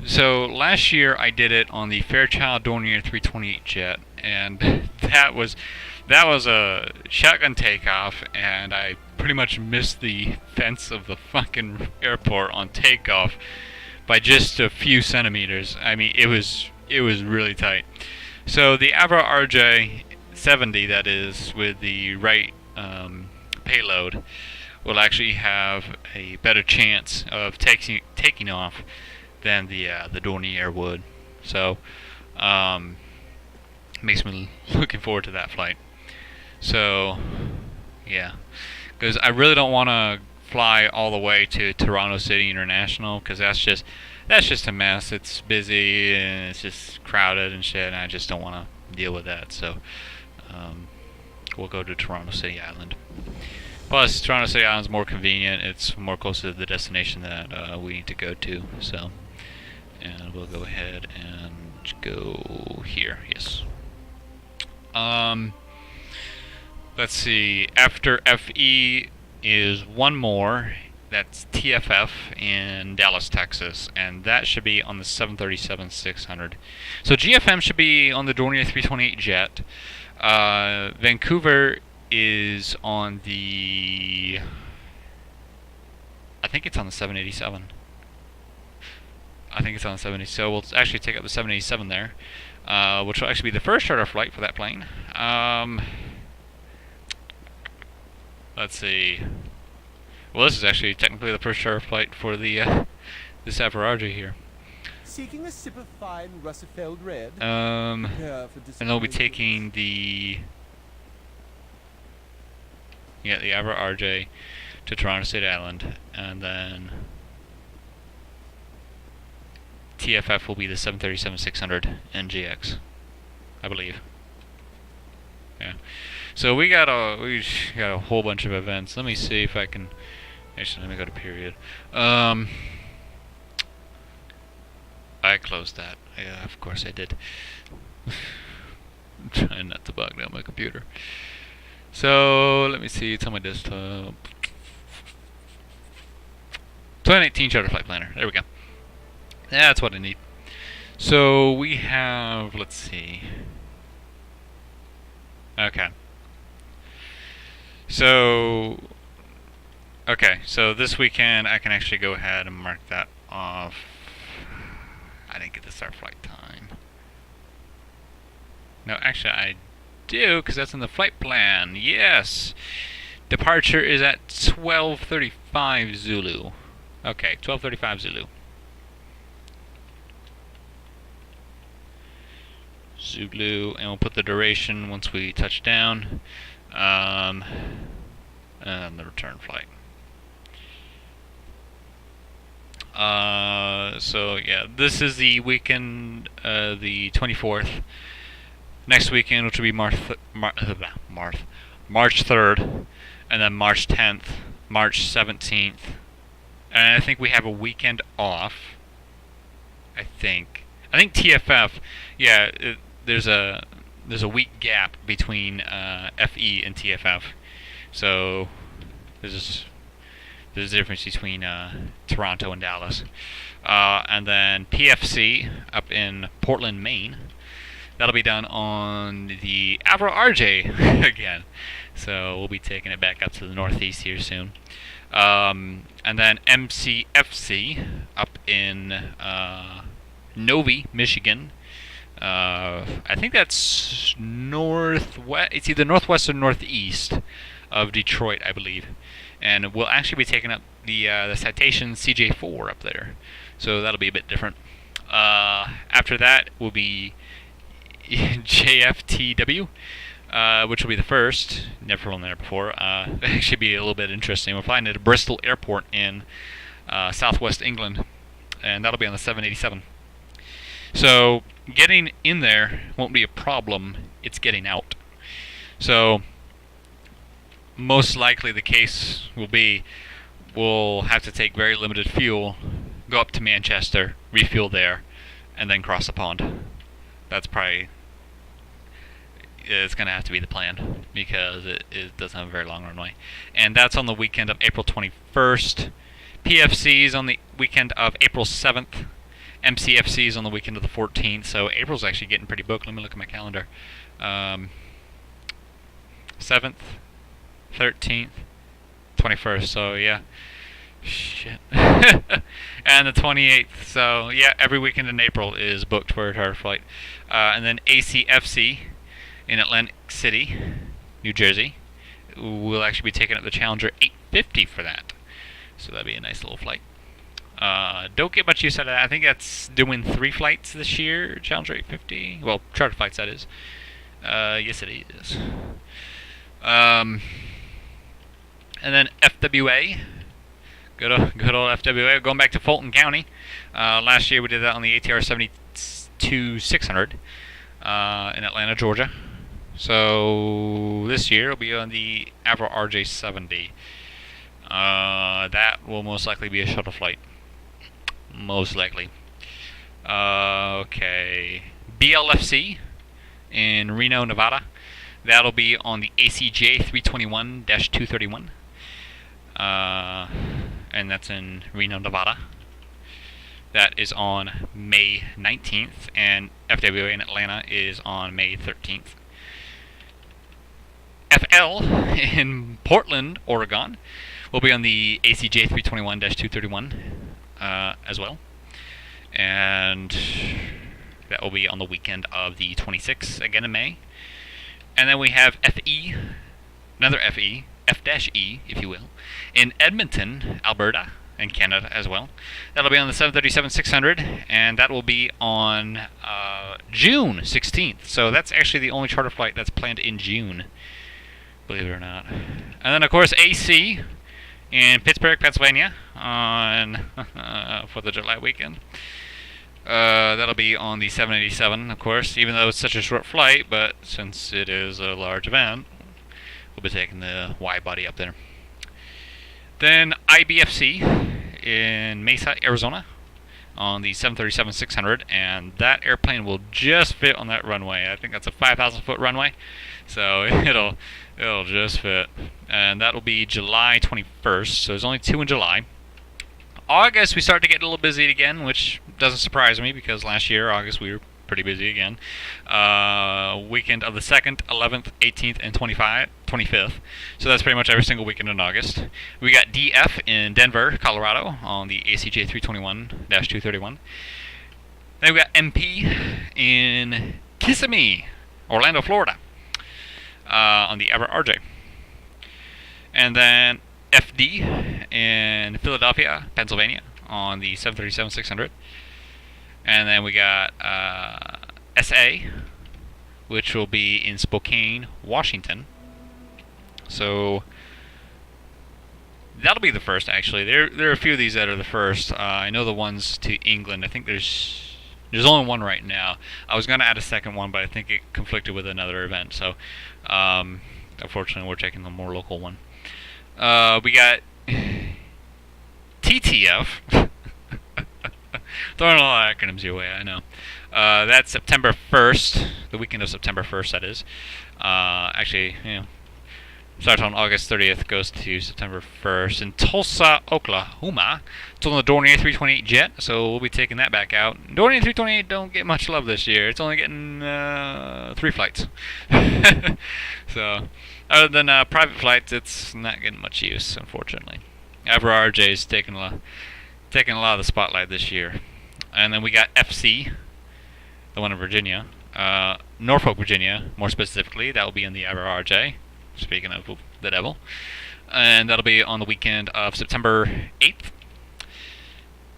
So last year I did it on the Fairchild Dornier 328 jet, and that was a shotgun takeoff, and I pretty much missed the fence of the fucking airport on takeoff by just a few centimeters. I mean, it was really tight. So the Avro RJ-70, that is, with the right payload, will actually have a better chance of taking off than the Dornier would. So, makes me looking forward to that flight. So, yeah, because I really don't want to fly all the way to Toronto City International, because that's just a mess. It's busy and it's just crowded and shit, and I just don't want to deal with that. So, we'll go to Toronto City Island. Plus, Toronto City Island is more convenient. It's more close to the destination that we need to go to. So, and we'll go ahead and go here. Yes. Let's see. After FE is one more. That's TFF in Dallas, Texas, and that should be on the 737-600. So GFM should be on the Dornier 328 jet. Vancouver is on the, I think it's on the 787. I think it's on the 787. So we'll actually take up the 787 there, which will actually be the first charter flight for that plane. Let's see. Well, this is actually technically the first charter flight for the this Avro RJ here. Seeking a sip of fine Russifeld red. And they'll be taking the the Avro RJ to Toronto State Island, and then TFF will be the 737-600 NGX, I believe. Yeah. So we got a whole bunch of events. Let me see if I can. Actually, let me go to period. I closed that. Yeah, of course I did. I'm trying not to bog down my computer. So let me see. It's on my desktop. 2019 Charter Flight Planner. There we go. That's what I need. So we have. Let's see. Okay. So. Okay, so this weekend I can actually go ahead and mark that off. I didn't get the start flight time. No, actually I do, because that's in the flight plan. Yes! Departure is at 12:35 Zulu. Okay, 12:35 Zulu. Zulu, and we'll put the duration once we touch down. And the return flight. So yeah, this is the weekend, the 24th. Next weekend, which will be March 3rd, and then March 10th, March 17th, and I think we have a weekend off. I think TFF. Yeah, there's a week gap between FE and TFF, so there's a difference between Toronto and Dallas. And then PFC up in Portland, Maine. That'll be done on the Avro RJ again. So we'll be taking it back up to the northeast here soon. And then MCFC up in Novi, Michigan. I think that's northwest. It's either northwest or northeast of Detroit, I believe. And we'll actually be taking up the Citation CJ4 up there, so that'll be a bit different. After that will be JFTW, which will be the first. Never flown there before. It should be a little bit interesting. We're flying at Bristol Airport in southwest England, and that'll be on the 787. So getting in there won't be a problem. It's getting out. So most likely the case will be we'll have to take very limited fuel, go up to Manchester, refuel there, and then cross the pond. That's probably, it's going to have to be the plan, because it doesn't have a very long runway. And that's on the weekend of April 21st. PFC's on the weekend of April 7th. MCFC's on the weekend of the 14th. So April's actually getting pretty booked. Let me look at my calendar. 7th. 13th, 21st, so yeah, shit. And the 28th, so yeah, every weekend in April is booked for a charter flight. And then ACFC in Atlantic City, New Jersey. We'll actually be taking up the Challenger 850 for that, so that'd be a nice little flight. Don't get much use out of that. I think that's doing 3 flights this year, Challenger 850. Well, charter flights, that is. Yes, it is. And then FWA. Good old FWA. Going back to Fulton County. Last year we did that on the ATR 72-600 in Atlanta, Georgia. So this year it'll be on the Avro RJ-70. That will most likely be a shuttle flight. Most likely. Okay. BLFC in Reno, Nevada. That'll be on the ACJ 321-231. And that's in Reno, Nevada. That is on May 19th, and FWA in Atlanta is on May 13th. FL in Portland, Oregon will be on the ACJ 321-231 as well. And that will be on the weekend of the 26th, again in May. And then we have FE, another FE, F-E, if you will, in Edmonton, Alberta, in Canada as well. That'll be on the 737-600, and that will be on June 16th. So that's actually the only charter flight that's planned in June, believe it or not. And then, of course, AC in Pittsburgh, Pennsylvania, on 4th of July weekend. That'll be on the 787, of course, even though it's such a short flight, but since it is a large event, we'll be taking the wide body up there. Then IBFC in Mesa, Arizona on the 737-600, and that airplane will just fit on that runway. I think that's a 5,000-foot runway, so it'll just fit. And that'll be July 21st, so there's only 2 in July. August, we start to get a little busy again, which doesn't surprise me because last year, August, we were pretty busy again. Weekend of the 2nd, 11th, 18th, and 25th. So that's pretty much every single weekend in August. We got DF in Denver, Colorado on the ACJ 321-231. Then we got MP in Kissimmee, Orlando, Florida on the Avro RJ. And then FD in Philadelphia, Pennsylvania on the 737-600. And then we got SA, which will be in Spokane, Washington. So that'll be the first, actually. There are a few of these that are the first. I know the ones to England. I think there's only one right now. I was going to add a second one, but I think it conflicted with another event. So unfortunately, we're taking the more local one. We got TTF. Throwing a lot of acronyms your way, I know. That's September 1st, the weekend of September 1st, that is. Actually, starts on August 30th, goes to September 1st in Tulsa, Oklahoma. It's on the Dornier 328 jet, so we'll be taking that back out. Dornier 328 don't get much love this year. It's only getting 3 flights. So, other than private flights, it's not getting much use, unfortunately. Avro RJ is taking a lot of the spotlight this year. And then we got FC, the one in Virginia, Norfolk, Virginia, more specifically. That will be in the Avro RJ, speaking of the devil. And that'll be on the weekend of September 8th.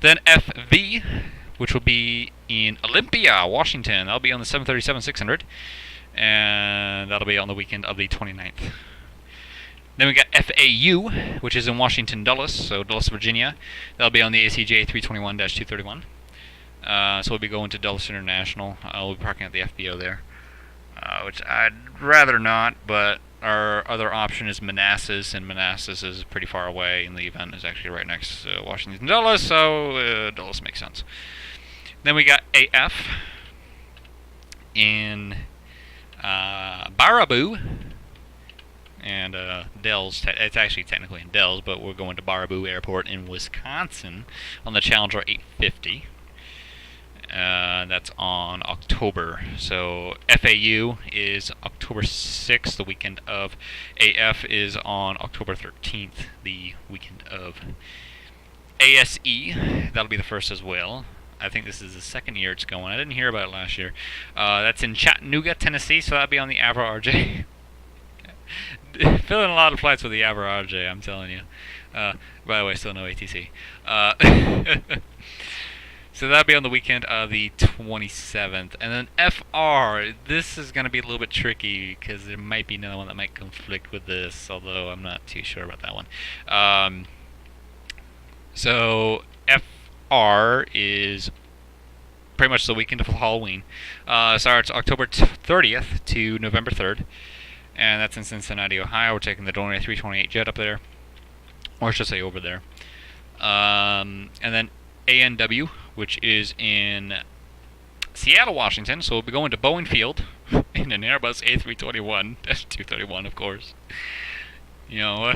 Then FV, which will be in Olympia, Washington. That'll be on the 737-600. And that'll be on the weekend of the 29th. Then we got FAU, which is in Washington, Dulles, so Dulles, Virginia. That'll be on the ACJ 321-231. So we'll be going to Dulles International. We'll be parking at the FBO there, which I'd rather not, but our other option is Manassas, and Manassas is pretty far away, and the event is actually right next to Washington, Dulles, so Dulles makes sense. Then we got AF in Baraboo. And Dells, it's actually technically in Dells, but we're going to Baraboo Airport in Wisconsin on the Challenger 850. That's on October. So FAU is October 6th, the weekend of. AF is on October 13th, the weekend of. ASE, that'll be the first as well. I think this is the second year it's going. I didn't hear about it last year. That's in Chattanooga, Tennessee, so that'll be on the Avro RJ. filling a lot of flights with the Avro RJ, I'm telling you. By the way, still no ATC. So that'll be on the weekend of the 27th. And then FR, this is going to be a little bit tricky because there might be another one that might conflict with this, although I'm not too sure about that one. So FR is pretty much the weekend of Halloween. Starts October 30th to November 3rd. And that's in Cincinnati, Ohio. We're taking the Dornier 328 jet up there. Or I should say over there. And then ANW, which is in Seattle, Washington. So we'll be going to Boeing Field in an Airbus A321-231, of course. You know,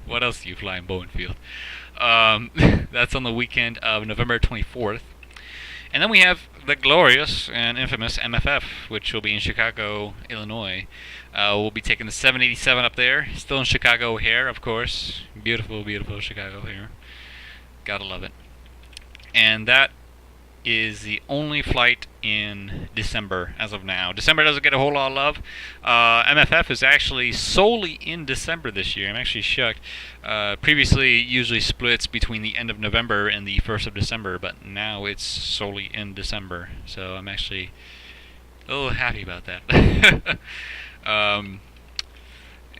what else do you fly in Boeing Field? That's on the weekend of November 24th. And then we have the glorious and infamous MFF, which will be in Chicago, Illinois. We'll be taking the 787 up there. Still in Chicago O'Hare, of course. Beautiful, beautiful Chicago O'Hare. Gotta love it. And that is the only flight in December as of now. December doesn't get a whole lot of love. MFF is actually solely in December this year. I'm actually shocked. Previously, it usually splits between the end of November and the 1st of December, but now it's solely in December. So I'm actually a little happy about that.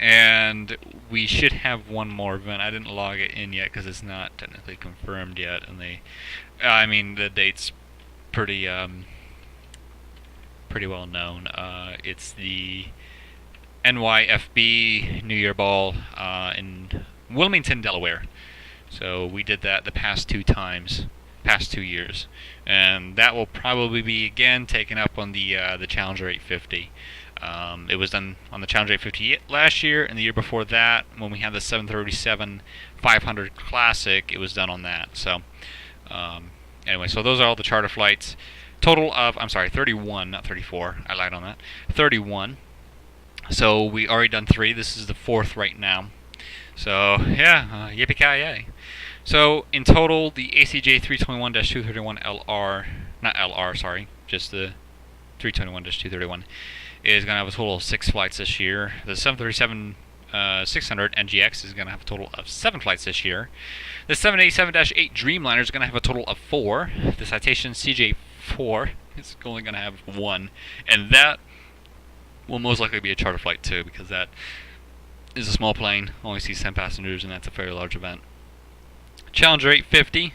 And we should have one more event. I didn't log it in yet because it's not technically confirmed yet, and I mean the date's pretty well known. It's the NYFB New Year Ball in Wilmington, Delaware. So we did that the past 2 years, and that will probably be again taken up on the Challenger 850. It was done on the Challenger 850 last year, and the year before that, when we had the 737-500 Classic, it was done on that. So, anyway, so those are all the charter flights. Total of, 31, not 34. I lied on that. 31. So we already done 3. This is the 4th right now. So, yeah, yippee-ki-yay. So, in total, the ACJ 321-231 LR, not LR, sorry, just the 321-231, is going to have a total of 6 flights this year. The 737-600 NGX is going to have a total of 7 flights this year. The 787-8 Dreamliner is going to have a total of 4. The Citation CJ4 is only going to have 1. And that will most likely be a charter flight too, because that is a small plane, only seats 10 passengers, and that's a very large event. Challenger 850.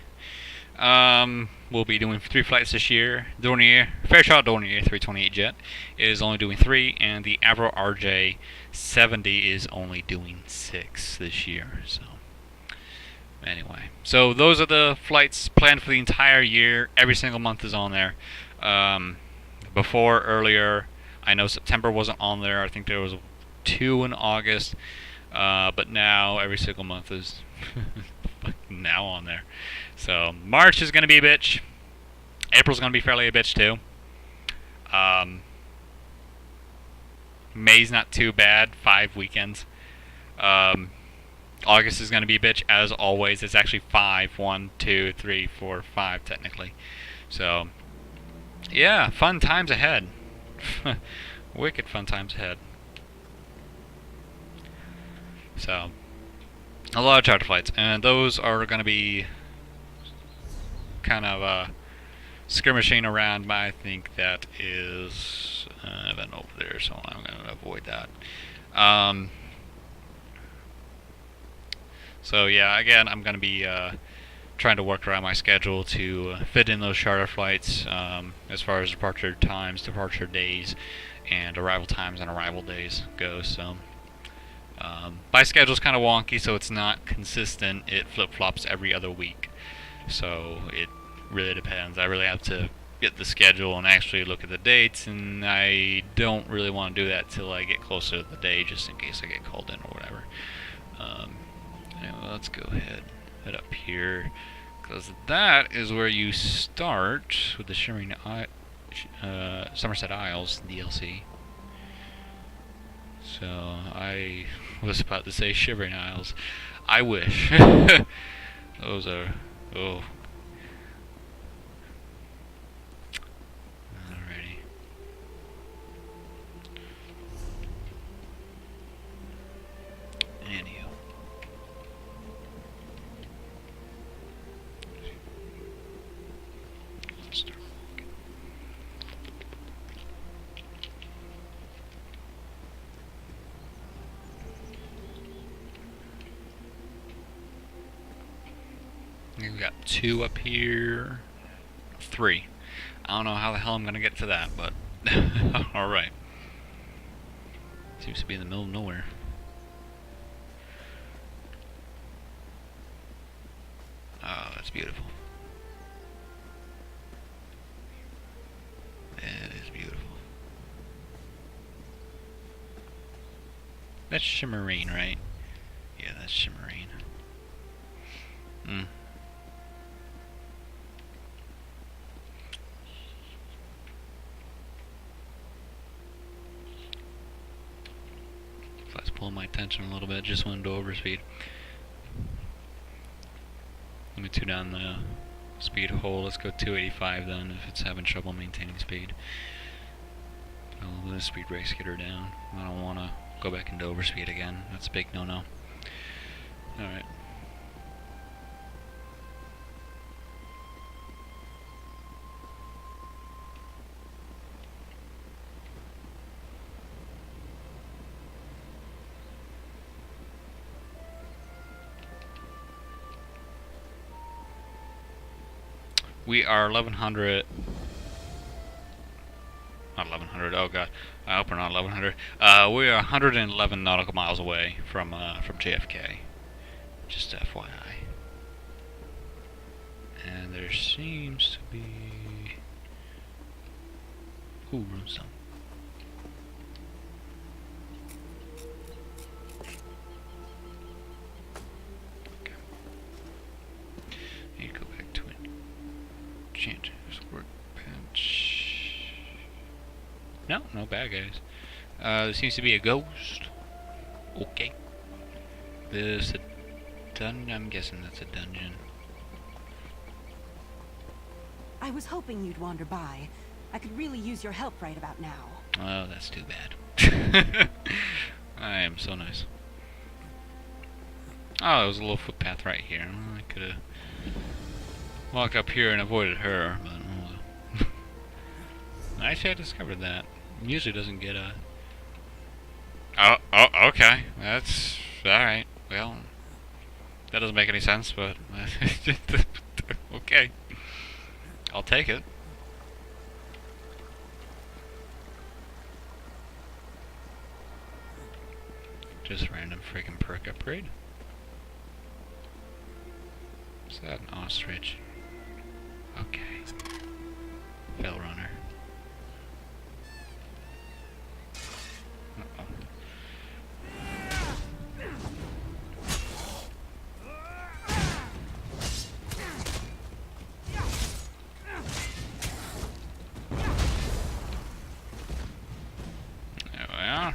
We'll be doing 3 flights this year. Fairchild Dornier 328 jet is only doing 3, and the Avro RJ-70 is only doing 6 this year. So, anyway, so those are the flights planned for the entire year. Every single month is on there. Earlier, I know September wasn't on there. I think there was 2 in August, but now every single month is now on there. So March is going to be a bitch. April's going to be fairly a bitch too. May's not too bad, 5 weekends. August is going to be a bitch as always. It's actually 5, 1, 2, 3, 4, 5 technically. So yeah, fun times ahead. Wicked fun times ahead. So a lot of charter flights, and those are going to be kind of skirmishing around. I think that is an event over there, so I'm going to avoid that. So yeah, again, I'm going to be trying to work around my schedule to fit in those charter flights as far as departure times, departure days, and arrival times and arrival days go. So my schedule's kind of wonky, so it's not consistent. It flip-flops every other week. So it really depends. I really have to get the schedule and actually look at the dates, and I don't really want to do that till I get closer to the day, just in case I get called in or whatever. Anyway, let's go ahead, head up here, because that is where you start with the Somerset Isles DLC. So I was about to say Shivering Isles. I wish. Those are, oh. Alrighty. start walking. We've got 2 up here. 3. I don't know how the hell I'm gonna get to that, but alright. Seems to be in the middle of nowhere. Oh, that's beautiful. That is beautiful. That's shimmerine, right? Yeah, that's shimmerine. That's pulling my attention a little bit. Just went into overspeed. Let me tune down the speed hole. Let's go 285 then if it's having trouble maintaining speed. I'll let the speed brakes get her down. I don't want to go back into overspeed again. That's a big no-no. Alright. We are 1100. Not 1100. Oh god, I hope we're not 1100. We are 111 nautical miles away from JFK. Just FYI. And there seems to be. Ooh, room some. Need to go back to it. Change workbench. No, no bad guys. There seems to be a ghost. Okay. There's a dungeon. I'm guessing that's a dungeon. I was hoping you'd wander by. I could really use your help right about now. Oh, that's too bad. I am so nice. Oh, there was a little footpath right here. I could have walked up here and avoided her, but oh well. Actually, I discovered that. It usually doesn't get a... Oh, okay. That's... alright. Well, that doesn't make any sense, but... okay. I'll take it. Just random freaking perk upgrade. Is that an ostrich? Okay. Fell runner. Uh-oh. There we are.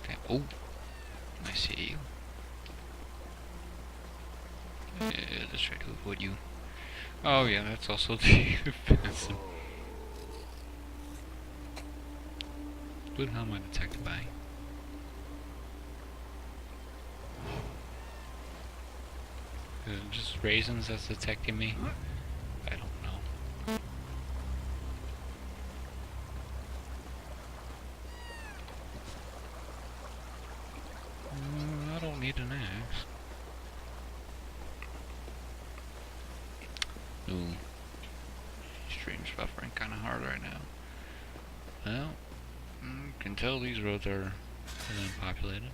Okay. Oh. I see you. Let's try to avoid you. Oh yeah, that's also the VATSIM. Who the hell am I detected by? Is it just raisins that's detecting me? I don't know. I don't need an axe. Ooh. Stream's buffering kinda hard right now. Well, can tell these roads are unpopulated.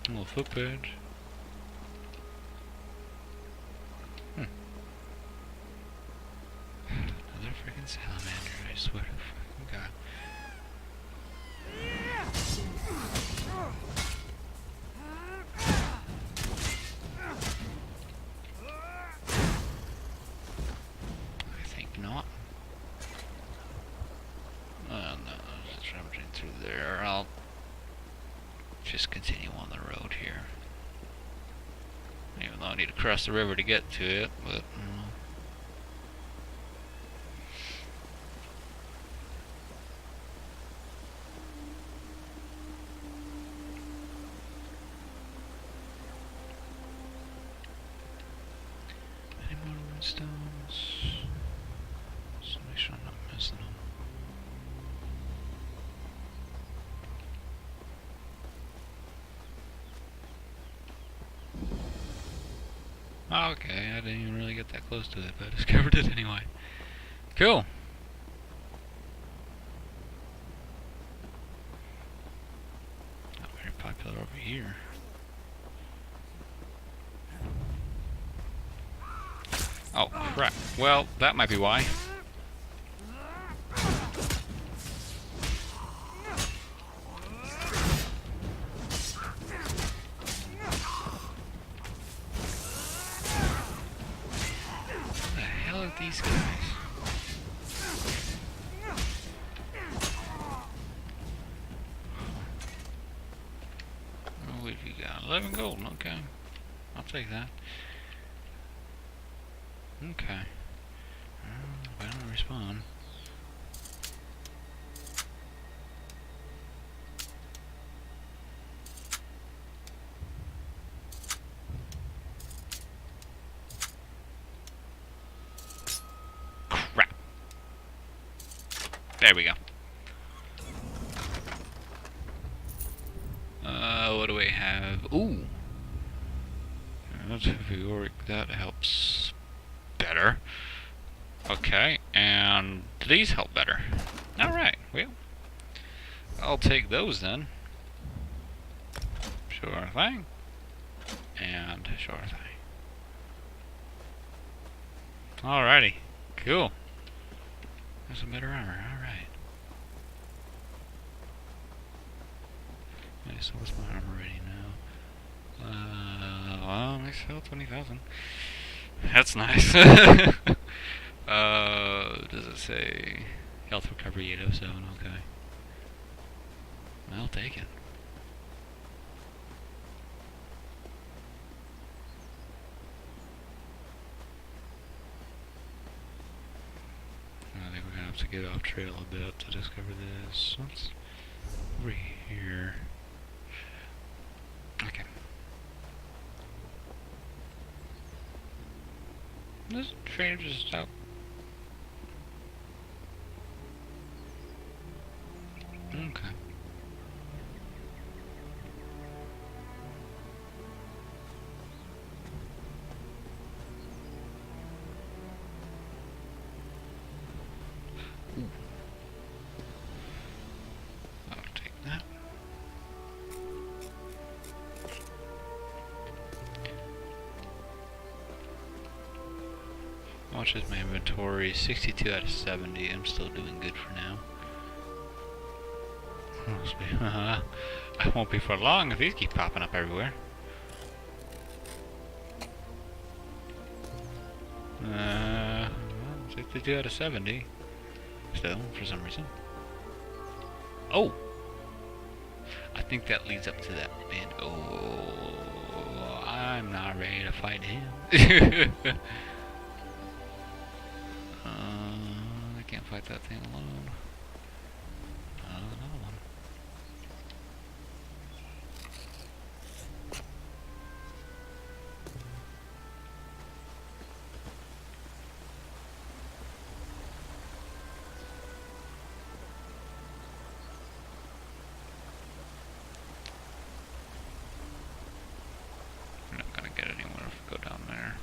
A little footbridge. Another freaking salamander, I swear to fucking God. I think not. just continue on the road here. Even though I need to cross the river to get to it, but... Any more stones? Just make sure I'm not missing them. Okay, I didn't even really get that close to it, but I discovered it anyway. Cool. Not very popular over here. Oh, crap. Well, that might be why. These guys. Oh, what have you got? 11 gold. Okay, I'll take that. Okay. I don't respawn. There we go. What do we have? Ooh! That's heavy. That helps better. Okay, and these help better. Alright, well. I'll take those then. Sure thing. And sure thing. Alrighty, cool. There's some better armor, alright. Okay, so what's my armor rating now? Well, max health 20,000. That's nice. Does it say health recovery 807? Okay. I'll take it. I think we're gonna have to get off trail a bit to discover this. What's over here? Okay. This train just stopped. Okay. I'll take that. How much is my inventory? 62 out of 70. I'm still doing good for now. I won't be for long if these keep popping up everywhere. 62 out of 70. Still, for some reason. Oh! I think that leads up to that man. Oh, I'm not ready to fight him. I can't fight that thing alone. Another one. I'm not gonna get anywhere if we go down there.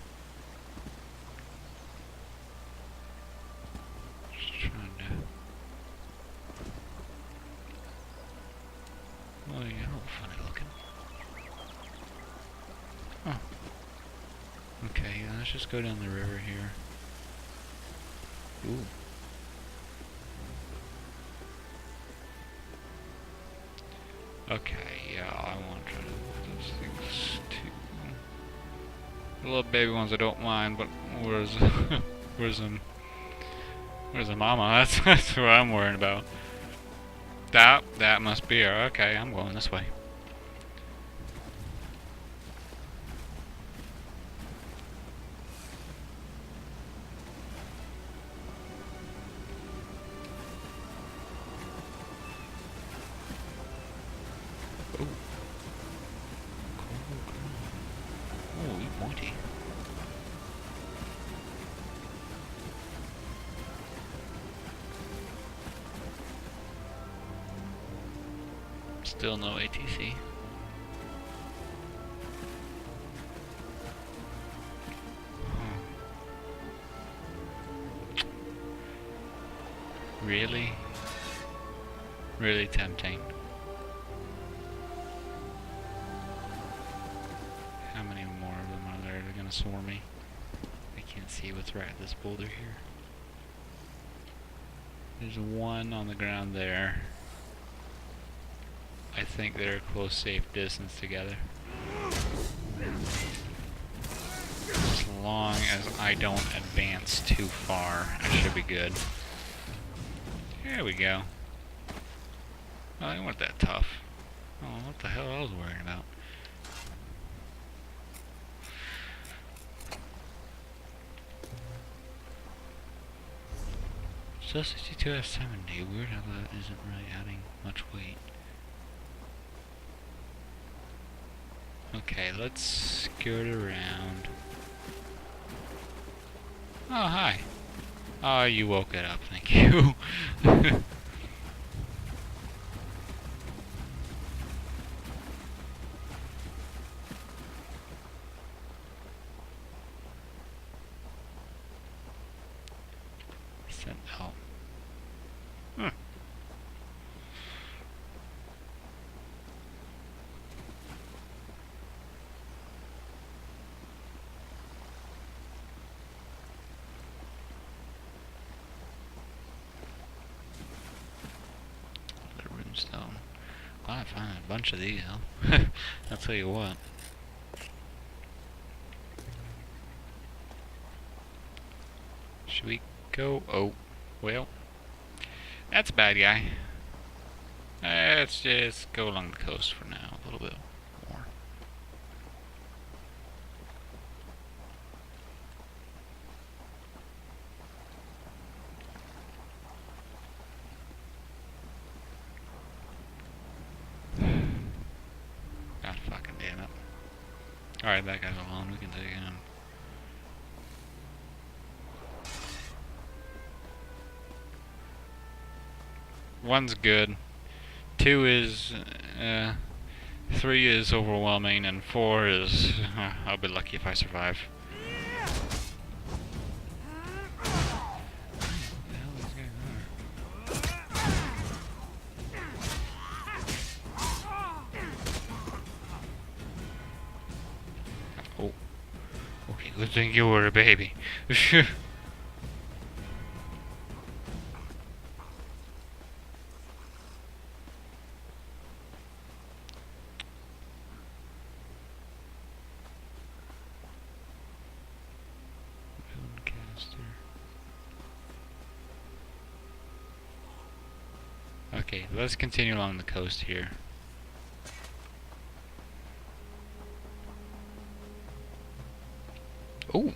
Just trying to... Oh, you're all funny looking. Huh. Okay, let's just go down the river here. Ooh. Okay, yeah, I want to try to move those things too. The little baby ones I don't mind, but where's the mama? That's what I'm worried about. That must be her. Okay, I'm going this way. pointy. Still no ATC. Really? Really tempting. How many more of them are there that are gonna swarm me? I can't see what's right at this boulder here. There's one on the ground there. I think they're a close, safe distance together. As long as I don't advance too far, I should be good. There we go. Well, they weren't that tough. Oh, what the hell I was worrying about. Still 62F-70. Weird how that isn't really adding much weight. Okay, let's skirt around. Oh, hi. Oh, you woke it up, thank you. Sent out. Hmm. Stone. Glad I found a bunch of these, huh? I'll tell you what. Should we go? Oh, well. That's a bad guy. Let's just go along the coast for now, a little bit more. God fucking damn it. Alright, that guy's alone. We can take him. One's good. 2 is... 3 is overwhelming, and 4 is... I'll be lucky if I survive. Oh. Okay, good thing you were a baby. Okay, let's continue along the coast here. Oh!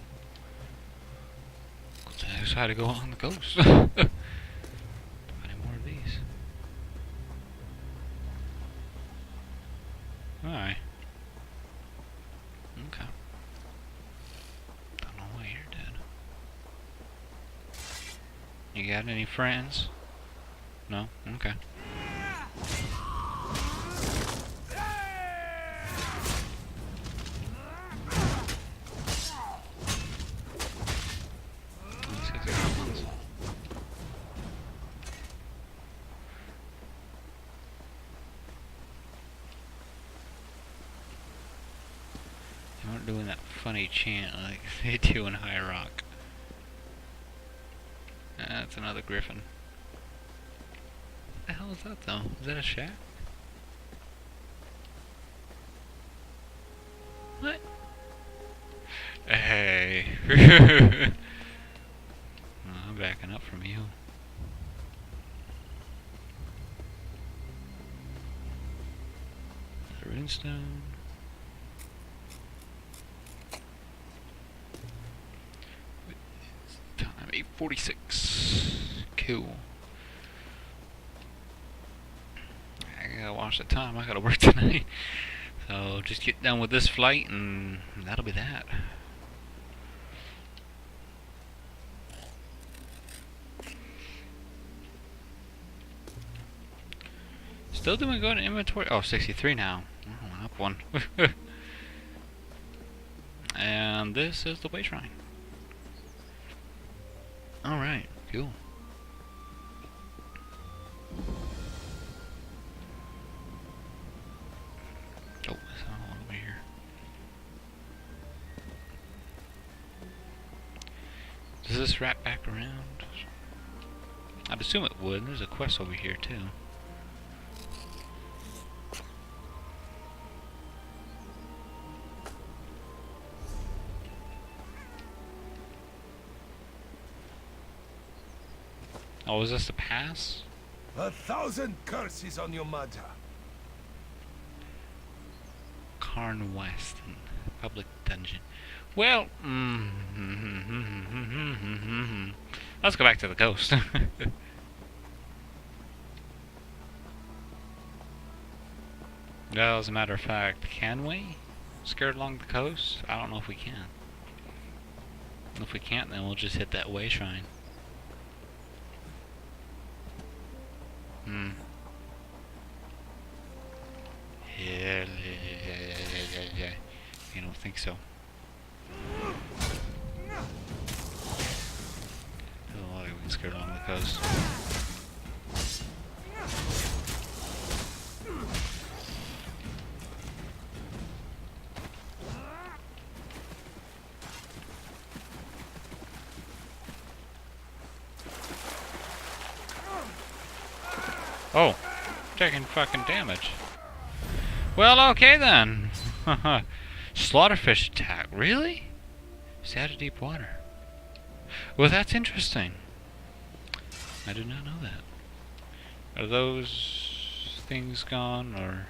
I decided to go along the coast. Any more of these? Alright. Okay. Don't know why you're dead. You got any friends? No? Okay. They aren't doing that funny chant like they do in High Rock. That's another griffin. What the hell is that though? Is that a shack? What? Hey. I'm backing up from you. The runestone. Time 8:46. Cool. I gotta watch the time. I gotta work tonight. So just get done with this flight and that'll be that. Still doing good in inventory. Oh, 63 now. Oh, up one. And this is the way shrine. Alright, cool. Oh, that's not all over here. Does this wrap back around? I'd assume it would. There's a quest over here too. Oh, is this the pass? 1,000 curses on your mother. Carn Weston, public dungeon. Well, let's go back to the coast. Well, as a matter of fact, can we skirt along the coast? I don't know if we can. If we can't, then we'll just hit that way shrine. Yeah. I don't think so. Oh, we can skirt along the coast. Oh, taking fucking damage. Well, okay then. Slaughterfish attack, really? It's out of deep water. Well, that's interesting. I did not know that. Are those things gone, or?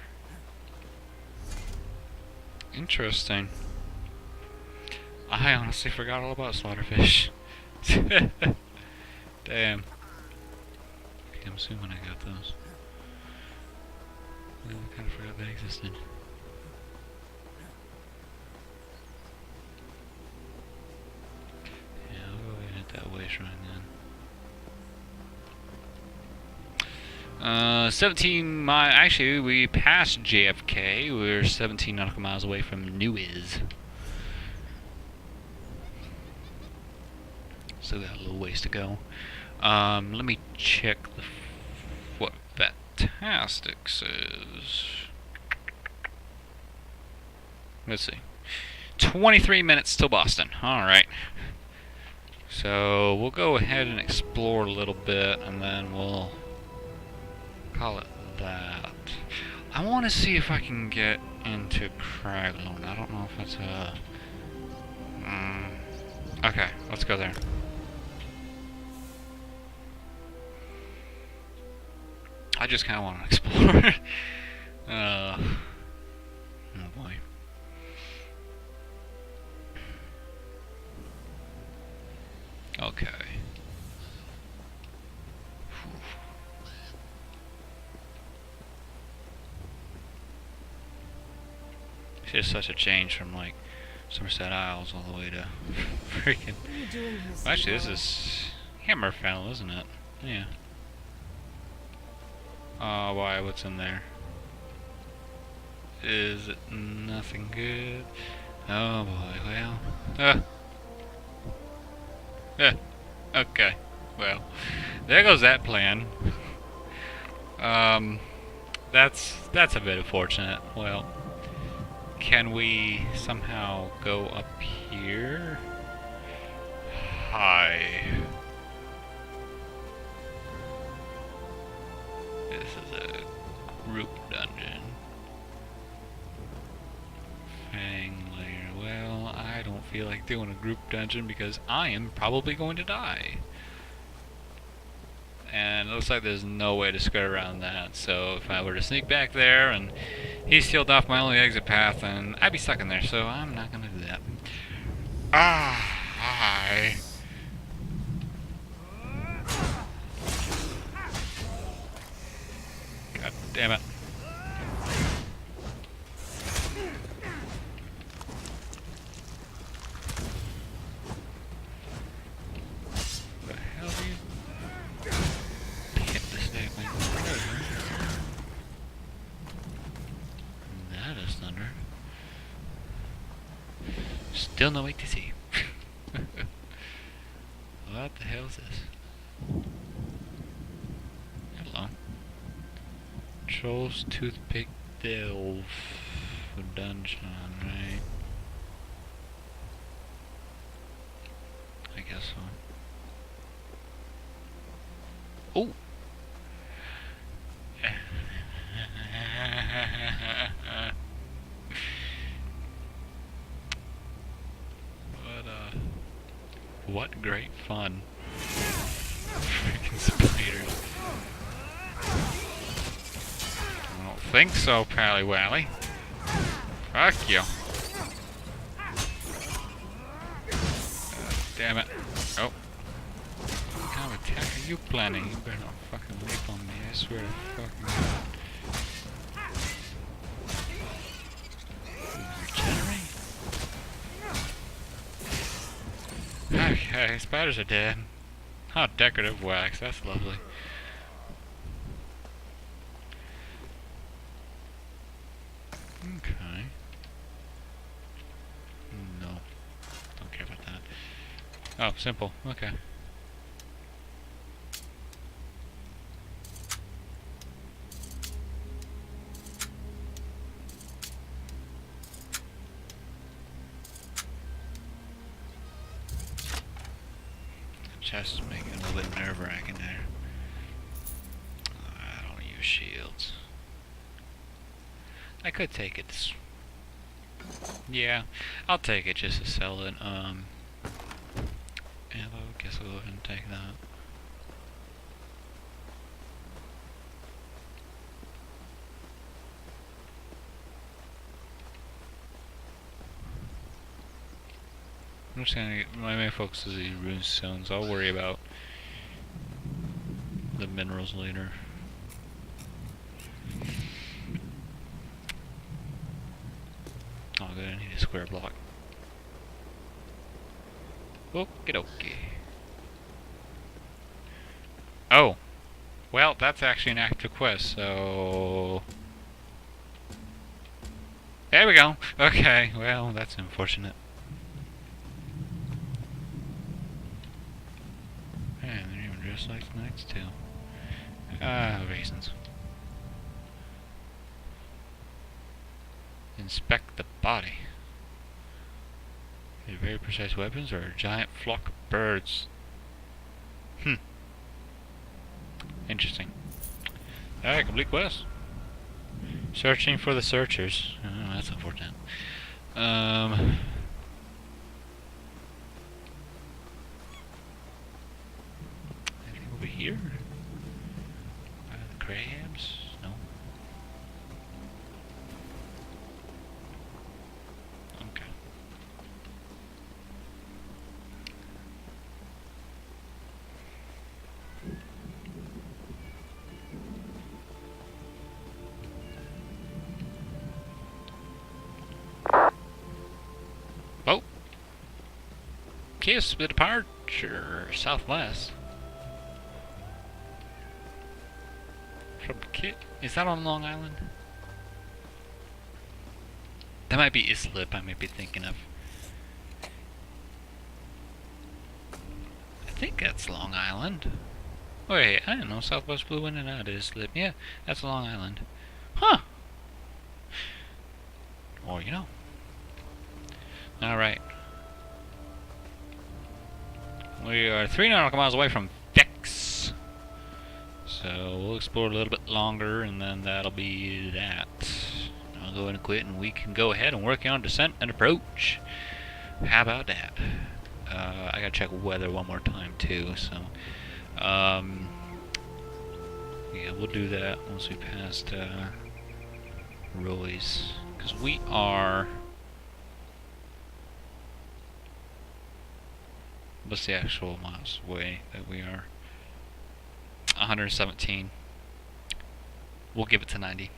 Interesting. I honestly forgot all about slaughterfish. Damn. Okay, I'm assuming I got those. I kind of forgot they existed. Yeah, I'll go ahead and hit that way shrine then. 17 miles. Actually, we passed JFK. We're 17 nautical miles away from Newiz. Still got a little ways to go. Let me check what Fantastic says. Let's see. 23 minutes till Boston. Alright. So we'll go ahead and explore a little bit and then we'll call it that. I want to see if I can get into Craglorn. I don't know if that's a... Okay, let's go there. I just kind of want to explore. Oh boy. Okay. It's just such a change from like Somerset Isles all the way to freaking. Well, actually, this is Hammerfell, isn't it? Yeah. Oh, why? What's in there? Is it nothing good? Oh boy, well. Okay. Well, there goes that plan. That's a bit unfortunate. Well, can we somehow go up here? Hi. This is a group dungeon. Fang layer. Well, I don't feel like doing a group dungeon because I am probably going to die. And it looks like there's no way to skirt around that. So if I were to sneak back there and he sealed off my only exit path, then I'd be stuck in there. So I'm not going to do that. Hi. God damn it. Still no way to see. What the hell is this? Hello. Trolls toothpick delve dungeon, right? I guess so. Oh! What great fun. Freaking spiders. I don't think so, Pally Wally. Fuck you. Damn it. Oh. What kind of attack are you planning? You better not fucking leap on me, I swear to fucking God. Regenerate? Okay, spiders are dead. Oh, decorative wax, that's lovely. Okay. No. Don't care about that. Oh, simple. Okay. Chest is making it a little bit nerve-wracking there. I don't use shields. I could take it. Yeah, I'll take it just to sell it. Yeah, I guess I'll go ahead and take that. I'm just gonna get, my main focus is these rune stones. I'll worry about the minerals later. Oh good, I need a square block. Okie dokie. Oh! Well, that's actually an active quest, so... There we go! Okay, well, that's unfortunate. Man, they're even dressed like the next two. Reasons. Inspect the body. They're very precise weapons or a giant flock of birds. Interesting. Alright, complete quest. Searching for the searchers. Oh, that's unfortunate. Anything over here? The crabs? No. Okay. Oh! Kiss the departure southwest. From Kit. Is that on Long Island? That might be Islip I might be thinking of. I think that's Long Island. Oh wait, I don't know. Southwest flew in and out of Islip. Yeah, that's Long Island. Huh. Or you know. Alright. We are 3 nautical miles away from Vex. So we'll explore a little bit longer and then that'll be that. I'll go ahead and quit and we can go ahead and work on descent and approach. How about that? I gotta check weather one more time too, so yeah, we'll do that once we passed Roy's. Because we are... What's the actual miles away that we are? 117. We'll give it to 90.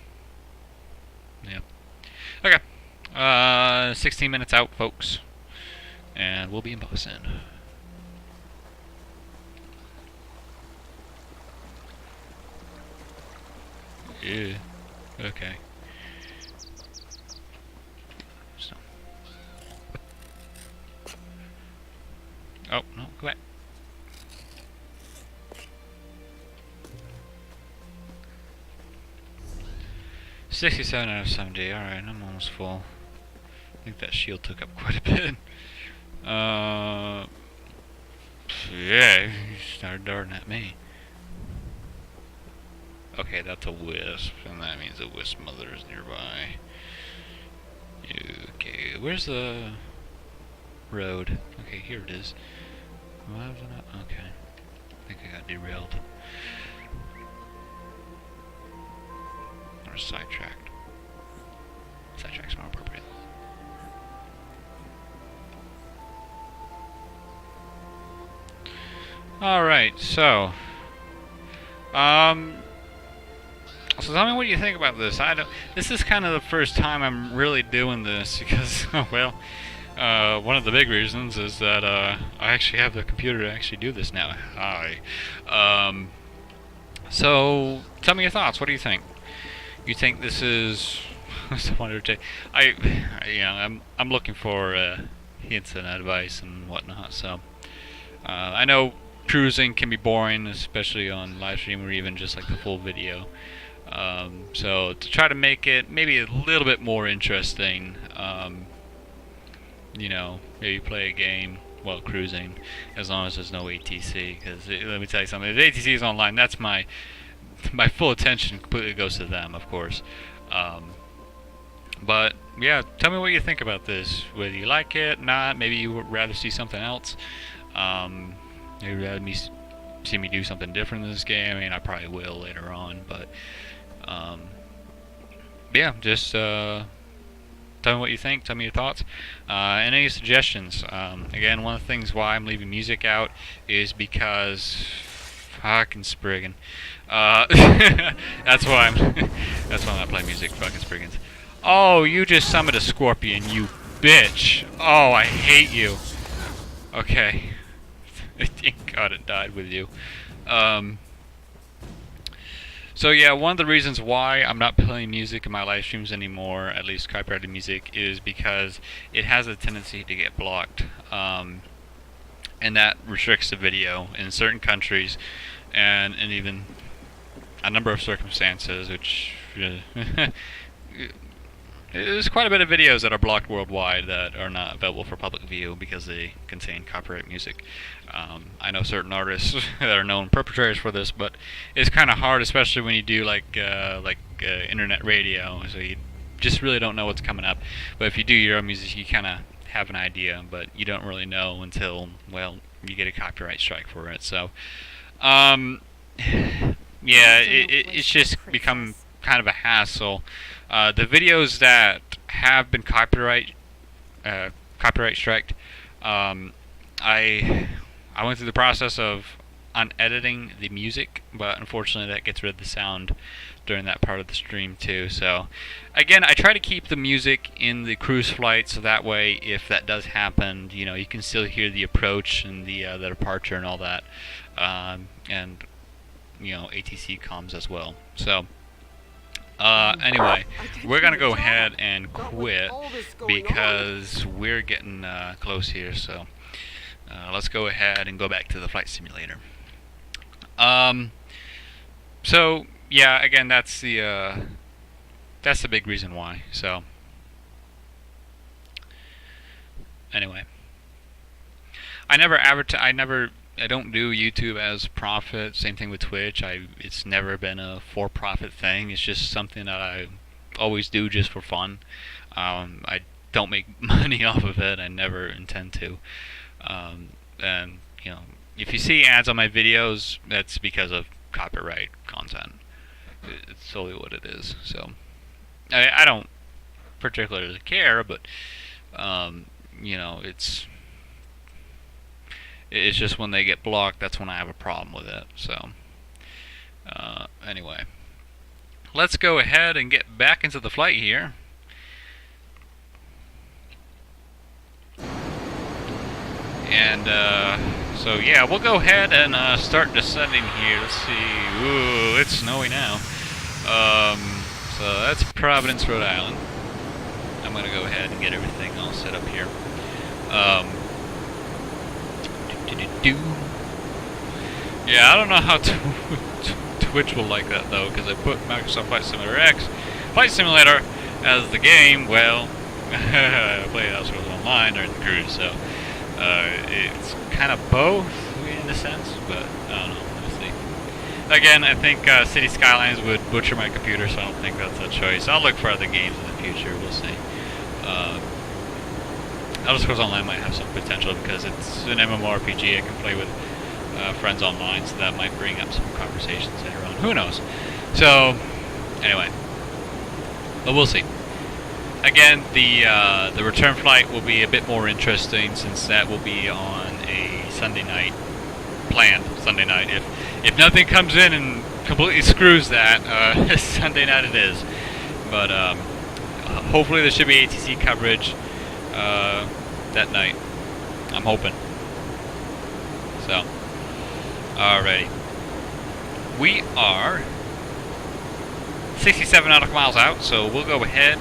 Yep. Okay. 16 minutes out, folks. And we'll be in Boston. Yeah. Okay. So. Oh, no, go back. $67 out of 70. Alright, I'm almost full. I think that shield took up quite a bit. Yeah, he started darting at me. Okay, that's a wisp, and that means a wisp mother is nearby. Okay, where's the road? Okay, here it is. Why was it not? Okay. I think I got derailed. Or sidetracked. Sidetrack's more appropriate. Alright, so so tell me what you think about this. This is kind of the first time I'm really doing this because, well, one of the big reasons is that I actually have the computer to actually do this now. So tell me your thoughts. What do you think? You think this is? I'm looking for hints and advice and whatnot. So I know cruising can be boring, especially on live stream or even just like the full video. So to try to make it maybe a little bit more interesting, you know, maybe play a game while cruising, as long as there's no ATC. Because let me tell you something, if ATC is online, that's my full attention completely goes to them, of course. But yeah, tell me what you think about this. Whether you like it, not. Maybe you would rather see something else. Maybe rather see me do something different in this game. I mean, I probably will later on, but yeah, just tell me what you think. Tell me your thoughts and any suggestions. Again, one of the things why I'm leaving music out is because fucking Spriggin. That's why I'm not playing music. Fucking Spriggins. Oh, you just summoned a scorpion, you bitch. Oh, I hate you. Okay. Thank God it died with you. So yeah, one of the reasons why I'm not playing music in my live streams anymore, at least copyrighted music, is because it has a tendency to get blocked. And that restricts the video in certain countries and even a number of circumstances, which there's quite a bit of videos that are blocked worldwide that are not available for public view because they contain copyright music. I know certain artists that are known perpetrators for this, but it's kind of hard, especially when you do like internet radio, so you just really don't know what's coming up. But if you do your own music, you kind of have an idea, but you don't really know until, well, you get a copyright strike for it. So, yeah, it's just become kind of a hassle. The videos that have been copyright striked, I went through the process of unediting the music, but unfortunately that gets rid of the sound during that part of the stream too. So again, I try to keep the music in the cruise flight, so that way if that does happen, you know, you can still hear the approach and the departure and all that, and you know, ATC comms as well. So anyway, we're gonna go ahead and quit because we're getting close here. So let's go ahead and go back to the flight simulator. So yeah, again, that's the big reason why. So anyway, I don't do YouTube as profit. Same thing with Twitch. It's never been a for-profit thing. It's just something that I always do just for fun. I don't make money off of it. I never intend to. And you know, if you see ads on my videos, that's because of copyright content. It's solely what it is. So I don't particularly care, but you know, it's just when they get blocked, that's when I have a problem with it. So anyway, let's go ahead and get back into the flight here. And so yeah, we'll go ahead and start descending here. Let's see. Ooh, it's snowy now. So that's Providence, Rhode Island. I'm gonna go ahead and get everything all set up here. Do-do-do. Yeah, I don't know how Twitch will like that though, because I put Microsoft Flight Simulator X, Flight Simulator as the game. Well, I play it also online during the cruise, so it's kind of both in a sense, but I don't know. We'll see. Again, I think City Skylines would butcher my computer, so I don't think that's a choice. I'll look for other games in the future. We'll see. Elder Scrolls Online might have some potential because it's an MMORPG I can play with friends online, so that might bring up some conversations later on. Who knows? So, anyway, but we'll see. Again, the return flight will be a bit more interesting since that will be on a Sunday night, planned Sunday night. If nothing comes in and completely screws that, Sunday night it is. But hopefully there should be ATC coverage that night. I'm hoping. So, alrighty. We are 67 nautical miles out, so we'll go ahead,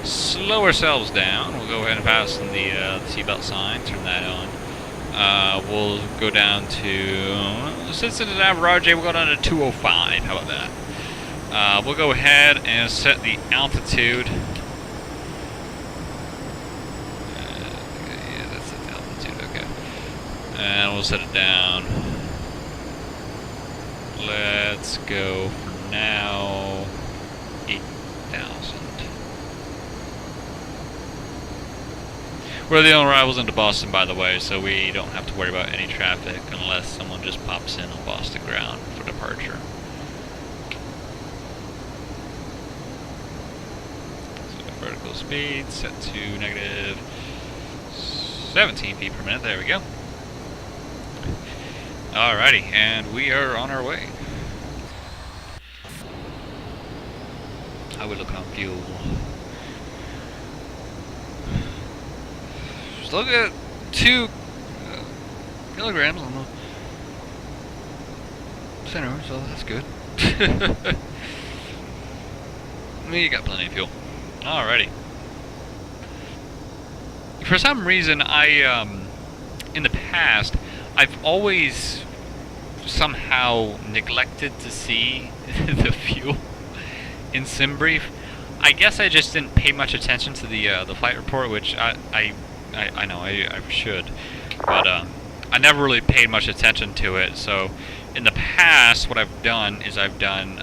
slow ourselves down. We'll go ahead and pass in the seatbelt sign, turn that on. We'll go down to, since it is Avro RJ, we'll go down to 205. How about that? We'll go ahead and set the altitude. Yeah, that's the altitude, okay. And we'll set it down. Let's go for now 8,000. We're the only arrivals into Boston, by the way, so we don't have to worry about any traffic unless someone just pops in on Boston ground for departure. So vertical speed set to negative 17 feet per minute. There we go. Alrighty, and we are on our way. How we look on fuel? Just look at 2 kilograms on the center, so that's good. You got plenty of fuel. Alrighty. For some reason, in the past, I've always somehow neglected to see the fuel in SimBrief. I guess I just didn't pay much attention to the flight report, which I know I should, but I never really paid much attention to it. So in the past, what I've done is I've done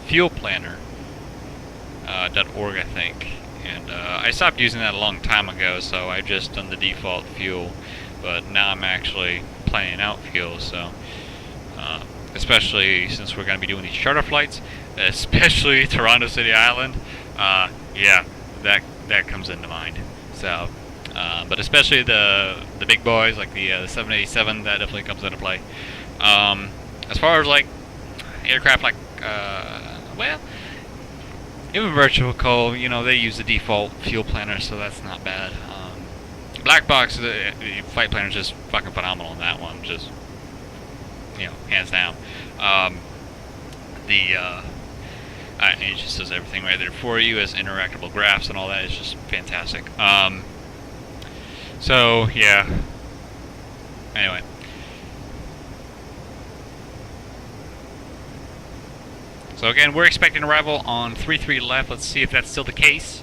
fuelplanner.org, I think, and I stopped using that a long time ago. So I've just done the default fuel. But now I'm actually planning out fuel, so especially since we're going to be doing these charter flights, especially Toronto City Island, yeah, that comes into mind. So, but especially the big boys like the 787, that definitely comes into play. As far as like aircraft like, well, even Virtual Coal, you know, they use the default fuel planner, so that's not bad. Black Box, the flight planner is just fucking phenomenal in that one, just, you know, hands down. It just does everything right there for you as interactable graphs and all that. It's just fantastic. So, yeah. Anyway. So again, we're expecting arrival on 3-3 left. Let's see if that's still the case.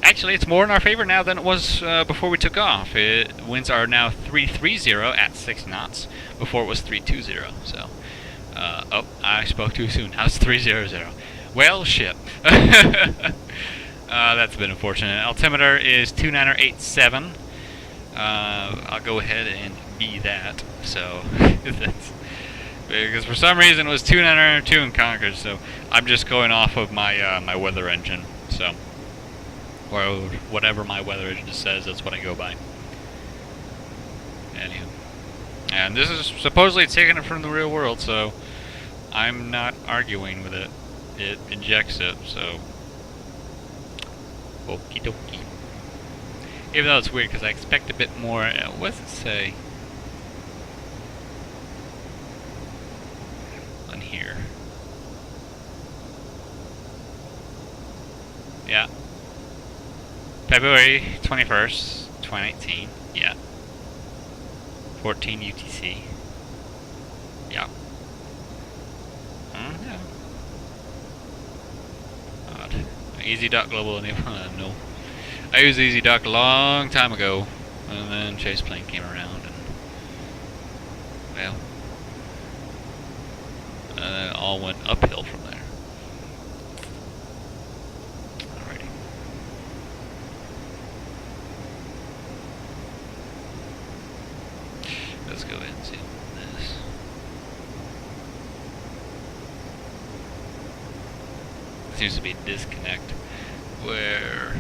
Actually, it's more in our favor now than it was before we took off. Winds are now 330 at 6 knots. Before it was 320. So, oh, I spoke too soon. Now it's 300. Well, shit. That's been unfortunate. Altimeter is 2987. I'll go ahead and be that. So, that's, because for some reason it was 2902 in Concord. So I'm just going off of my my weather engine. So. Or whatever my weather engine says, that's what I go by. Anywho. And this is supposedly taking it from the real world, so I'm not arguing with it. It injects it, so okie dokie. Even though it's weird, because I expect a bit more. What does it say on here? Yeah. February 21st, 2018. Yeah. 14 UTC. Yeah. Yeah. Odd. Easy Dock Global no. I used Easy Dock a long time ago, and then Chase Plane came around, and well, it all went uphill from there. Alrighty. Let's go ahead and see this. Seems to be a disconnect where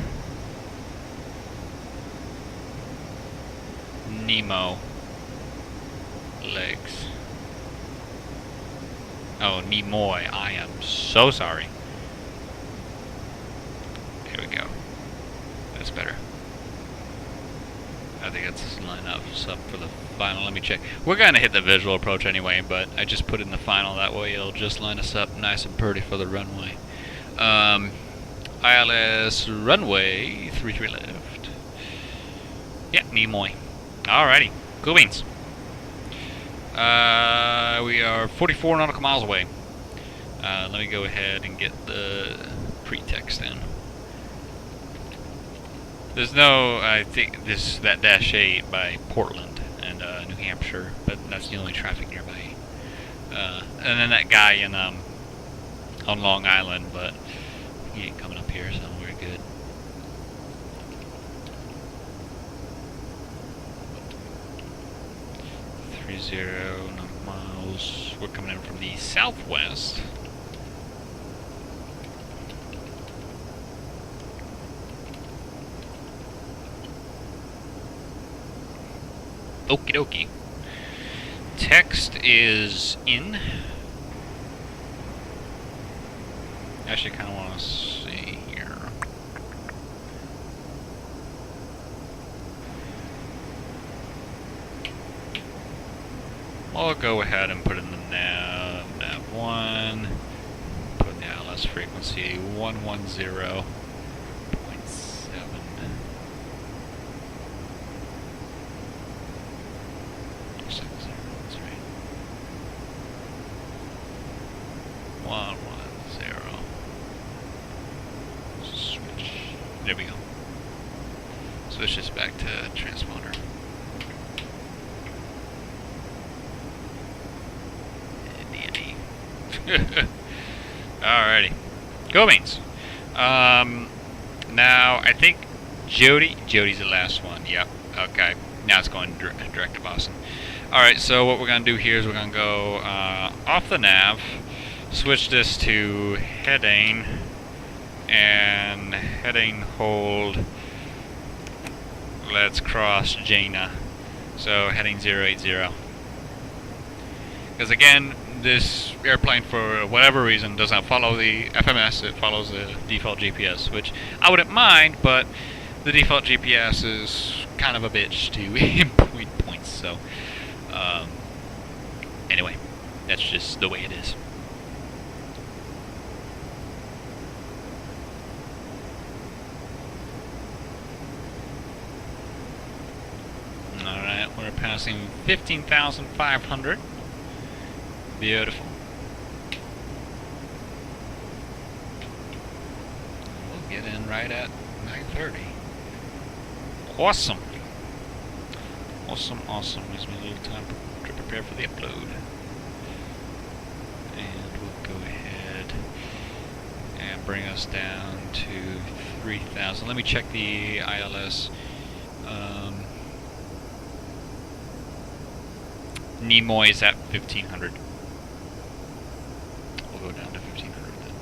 Nemo legs. Oh, Nimoy. I am so sorry. Here we go. That's better. I think that's line up for the final. Let me check. We're gonna hit the visual approach anyway, but I just put it in the final. That way it'll just line us up nice and pretty for the runway. ILS runway 33 left. Yeah, Nimoy. Alrighty, cool beans. We are 44 nautical miles away. Let me go ahead and get the pretext in. There's no, I think that Dash 8 by Portland and New Hampshire, but that's the only traffic nearby. And then that guy in on Long Island, but he ain't coming up here, so we're good. miles. We're coming in from the southwest. Okie dokie. Text is in. Actually, kind of want to see here. I'll go ahead and put in the nav 1. Put in the ILS frequency 110.7. That's right. 110. Switch. There we go. Switch this back to transponder. Alrighty. Go beans. Now, I think Jody's the last one. Yep. Okay. Now it's going direct to Boston. Alright, so what we're going to do here is we're going to go off the nav, switch this to heading, and heading hold. Let's cross Jaina. So heading 080. Because again, this airplane, for whatever reason, does not follow the FMS. It follows the default GPS, which I wouldn't mind, but the default GPS is kind of a bitch to point points. So, anyway, that's just the way it is. Alright, we're passing 15,500. Beautiful. We'll get in right at 9:30. Awesome. Awesome, awesome. Gives me a little time to prepare for the upload. And we'll go ahead and bring us down to 3,000. Let me check the ILS. Nimoy is at 1,500. We'll go down to 1,500 then.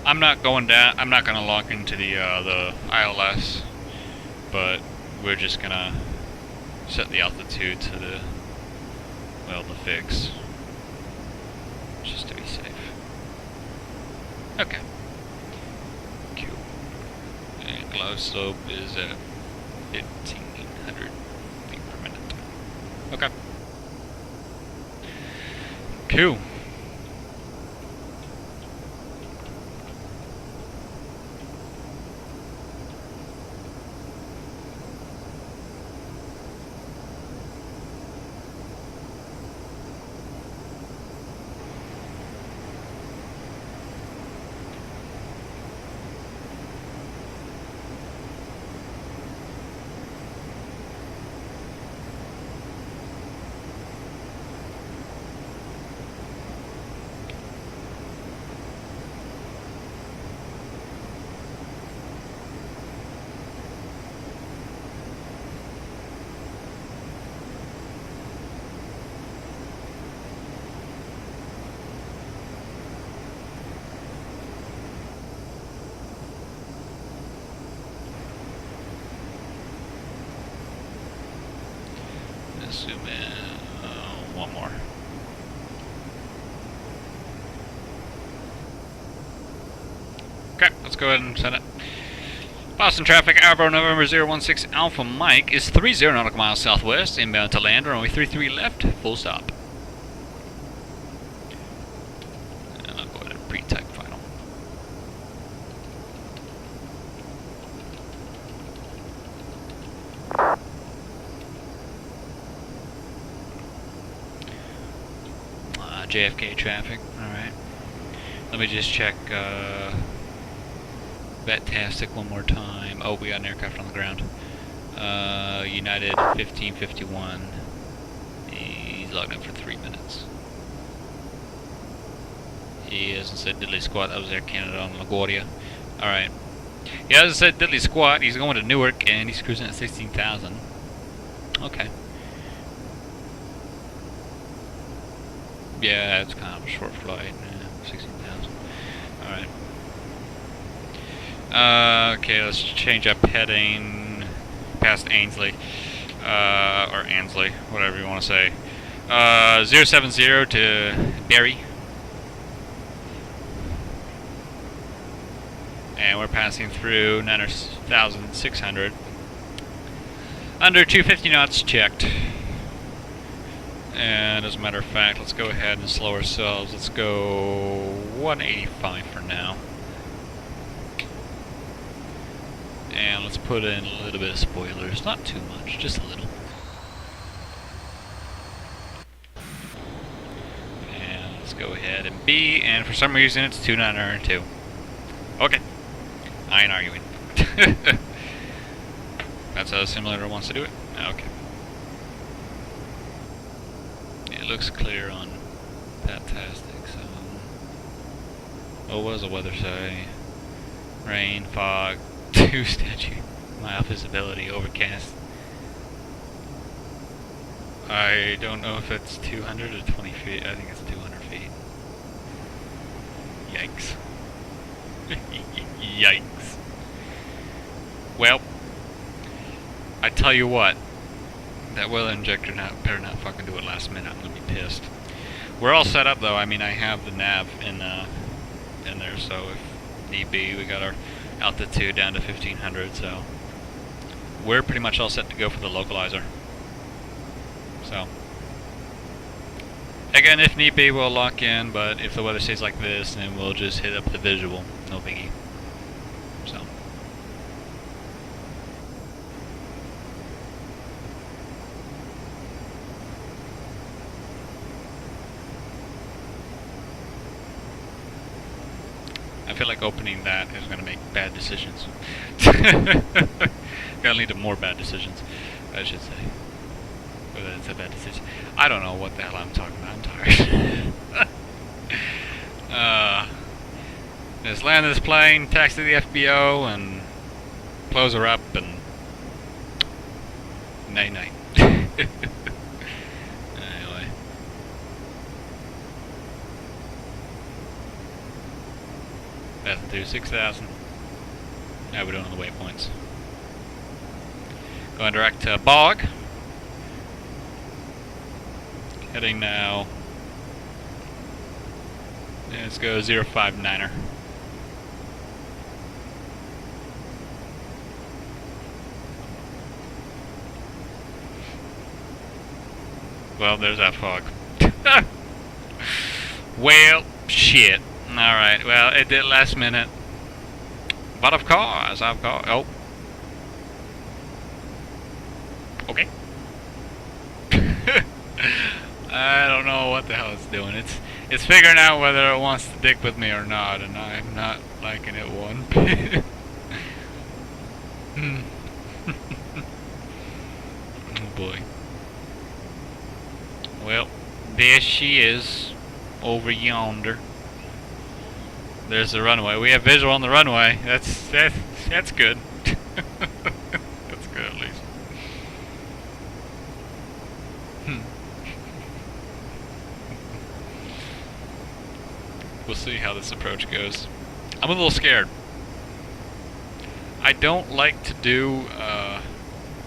I'm not going down. I'm not going to lock into the ILS, but we're just gonna set the altitude to the fix, just to be safe. Okay. Cool. And glide slope is at 1,500 feet per minute. Okay. Cool. zoom in. One more. Okay, let's go ahead and set it. Boston traffic, Avro November 016 Alpha Mike is 30 nautical miles southwest, inbound to land, runway 33 left, full stop. And I'll go ahead and pre-type final. JFK traffic, alright. Let me just check VATSIM one more time. Oh, we got an aircraft on the ground. United 1551. He's logged in for 3 minutes. He hasn't said diddly squat. That was Air Canada on LaGuardia. Alright. He hasn't said diddly squat. He's going to Newark and he's cruising at 16,000. Okay. Yeah, it's kind of a short flight. 16,000. Alright. Okay, let's change up heading past Ainsley. Or Ansley, whatever you want to say. 070 to Barrie. And we're passing through 9,600. Under 250 knots checked. And as a matter of fact, let's go ahead and slow ourselves. Let's go 185 for now. And let's put in a little bit of spoilers. Not too much, just a little. And let's go ahead and B. And for some reason, it's 2902. Okay. I ain't arguing. That's how the simulator wants to do it? Okay. It looks clear on Fantastic, so... Oh, what does the weather say? Rain, fog, 2 statue, mild visibility, overcast. I don't know if it's 200 or 20 feet. I think it's 200 feet. Yikes. Yikes. Well, I tell you what, that weather injector better not fucking do it last minute. I'm gonna be pissed. We're all set up though. I mean, I have the nav in there, so if need be, we got our altitude down to 1500. So we're pretty much all set to go for the localizer. So again, if need be, we'll lock in. But if the weather stays like this, then we'll just hit up the visual. No biggie. So. I feel like opening that is going to make bad decisions. Going to lead to more bad decisions, I should say. Whether it's a bad decision. I don't know what the hell I'm talking about. I'm tired. Just land this plane, taxi the FBO, and close her up, and night-night. Anyway. That's to do 6,000. Now we're doing the waypoints. Going direct to Bog. Heading now. Let's go 059er. Well, there's that fog. Well, shit. Alright, well, it did last minute. But of course, oh. Okay. I don't know what the hell it's doing. It's figuring out whether it wants to dick with me or not, and I'm not liking it one bit. Oh boy. Well, there she is, over yonder. There's the runway. We have visual on the runway. That's good. That's good at least. We'll see how this approach goes. I'm a little scared. I don't like to do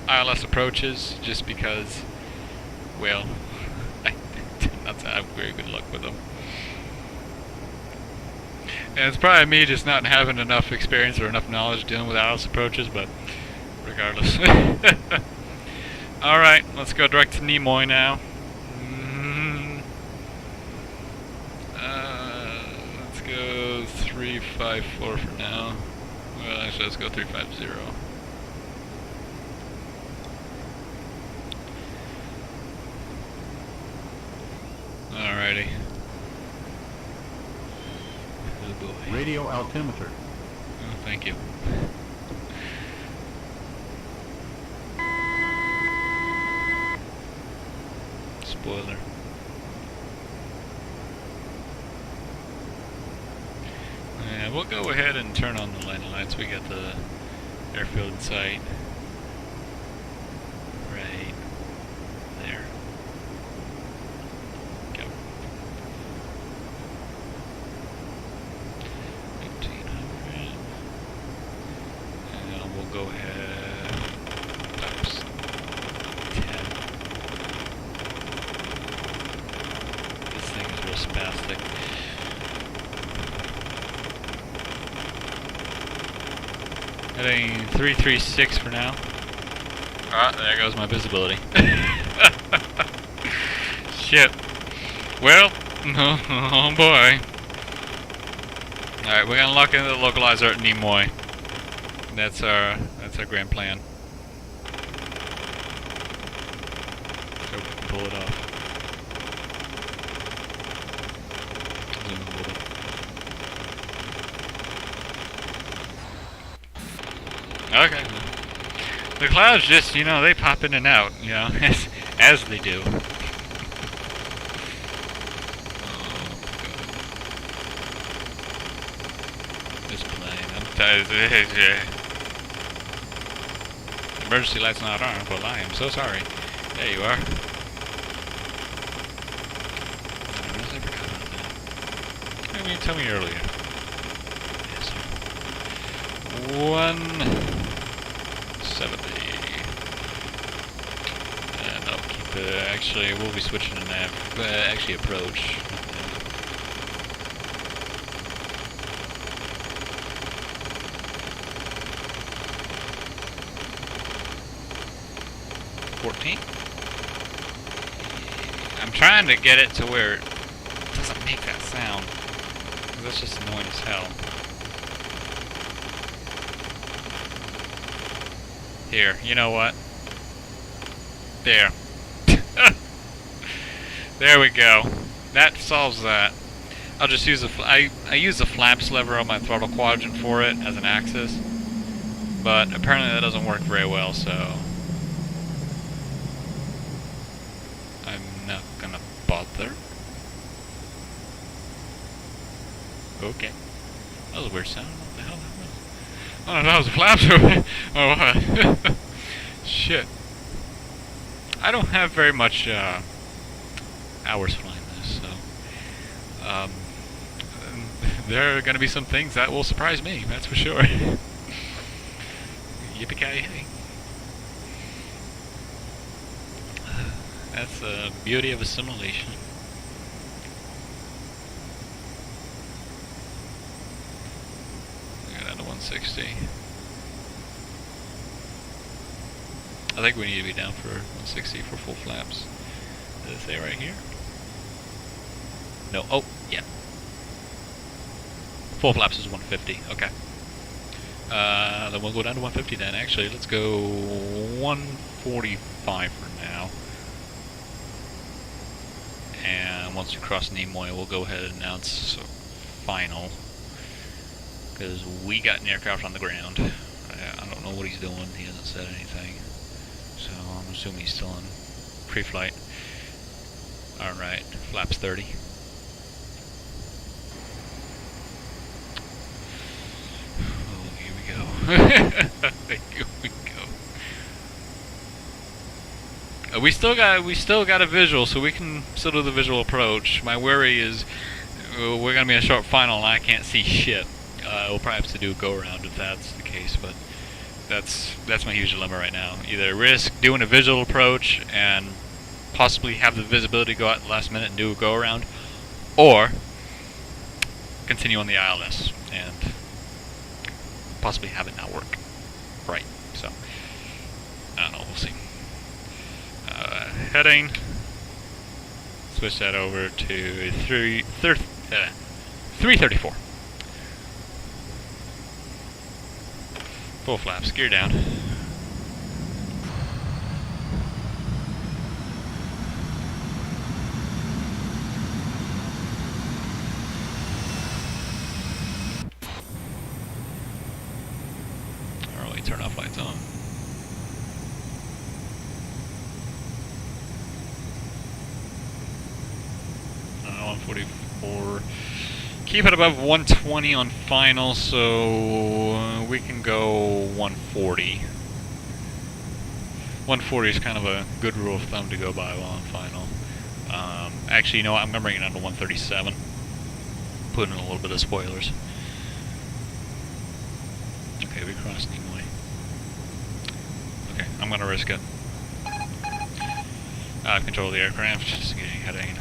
ILS approaches just because well, I did not have very good luck with them. And it's probably me just not having enough experience or enough knowledge dealing with Alice approaches, but regardless. Alright, let's go direct to Nimoy now. Let's go 354 for now. Well, actually, let's go 350. Alrighty. Oh boy. Radio altimeter. Oh, thank you. Spoiler. Yeah, we'll go ahead and turn on the landing lights. We got the airfield in sight. Right there. Go. 1500. And we'll go ahead. Oops. 10. This thing is real spastic. Heading 336 for now. Ah, there goes my visibility. Shit. Well, oh boy. Alright, we're gonna lock into the localizer at Nimoy. That's our grand plan. So we can pull it off. Zoom in a little bit. Okay. The clouds just, you know, they pop in and out, you know, as they do. This plane, I'm tired. Emergency light's not on, but I am so sorry. There you are. I mean, tell me earlier. Yes, sir. 170. And I'll keep actually, we'll be switching to nav. Actually, approach. 14. I'm trying to get it to where it doesn't make that sound. That's just annoying as hell. Here, you know what? There. There we go. That solves that. I'll just use the I use the flaps lever on my throttle quadrant for it as an axis, but apparently that doesn't work very well, so I'm not gonna bother. Okay. That was a weird sound. What the hell that was? Oh, that was the flaps over. Oh, shit. I don't have very much hours flying this, so there are going to be some things that will surprise me, that's for sure. Yippee-ki-yay. That's the beauty of a simulation. Get down to 160. I think we need to be down for 160 for full flaps. Does it say right here? No. Oh, yeah. Full flaps is 150. Okay. Then we'll go down to 150 then. Actually, let's go 145 for now. And once we cross Nimoy, we'll go ahead and announce final. Because we got an aircraft on the ground. I don't know what he's doing. He hasn't said anything. So I'm assuming he's still in pre-flight. Alright, flaps 30. Oh, here we go. Here we go. We still got a visual, so we can still do the visual approach. My worry is we're gonna be in a short final and I can't see shit. We'll probably have to do a go around if that's the case, but that's my huge dilemma right now. Either risk doing a visual approach and possibly have the visibility go out at the last minute and do a go around, or continue on the ILS and possibly have it not work. Right. So I don't know. We'll see. Heading. Switch that over to 334. Full flaps, gear down. Early turn off lights on. Uh, 144. Keep it above 120 on final, so we can go 140. 140 is kind of a good rule of thumb to go by while on final. Actually, you know what? I'm going to bring it down to 137. Put in a little bit of spoilers. Okay, we crossed Nimoy. Okay, I'm going to risk it. I have control of the aircraft, just getting heading.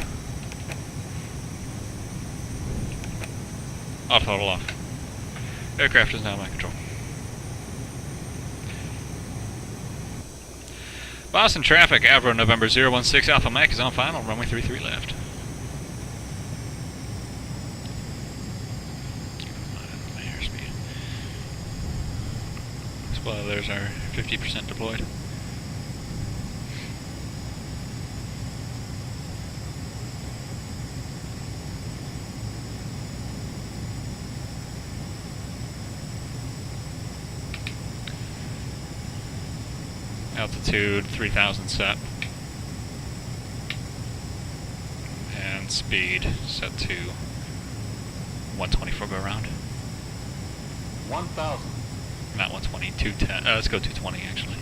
Off, throttle off. Aircraft is now in my control. Boston traffic, Avro November 016 Alpha Mike is on final, runway 33 left. My airspeed. Spoilers are 50% deployed. Altitude 3000 set. And speed set to 120 for go around. 1,000. Not 120, 210. Let's go 220 actually.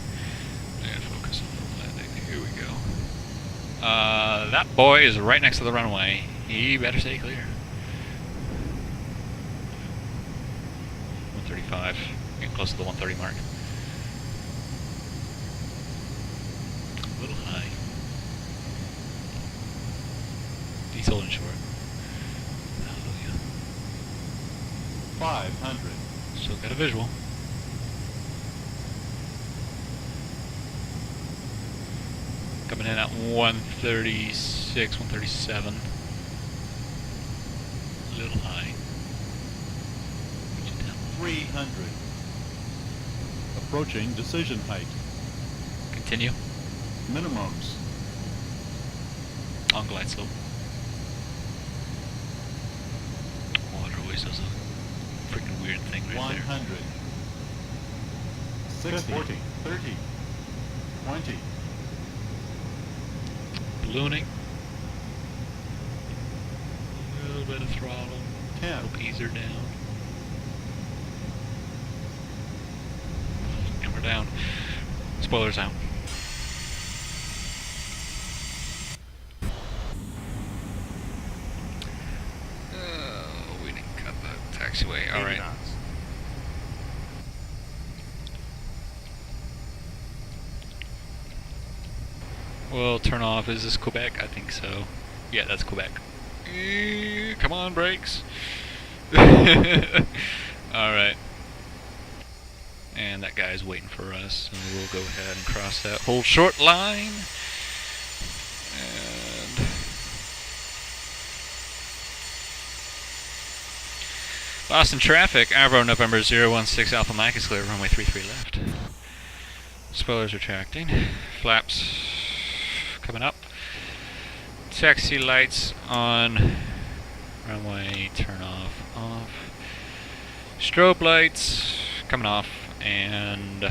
Yeah, focus on the landing. Here we go. That boy is right next to the runway. He better stay clear. 135. Getting close to the 130 mark. A little high. Diesel and short. Hallelujah. 500. Still got a visual. Coming in at 136, 137. A little high. 300. Approaching decision height. Continue. Minimums. On glide slope. Water always does a freaking weird thing right 100. 60. 40. 30. 20. there. Ballooning. A little bit of throttle. 10. Little easer down. And we're down. Spoilers out. We didn't cut the taxiway. Alright. We'll turn off. Is this Quebec? I think so. Yeah, that's Quebec. Come on, brakes. Alright. And that guy's waiting for us, and we'll go ahead and cross that whole short line. And Boston traffic, Avro November 016 Alpha Mike is clear, runway 33 left. Spoilers retracting. Flaps coming up. Taxi lights on. Runway turn off, off. Strobe lights coming off, and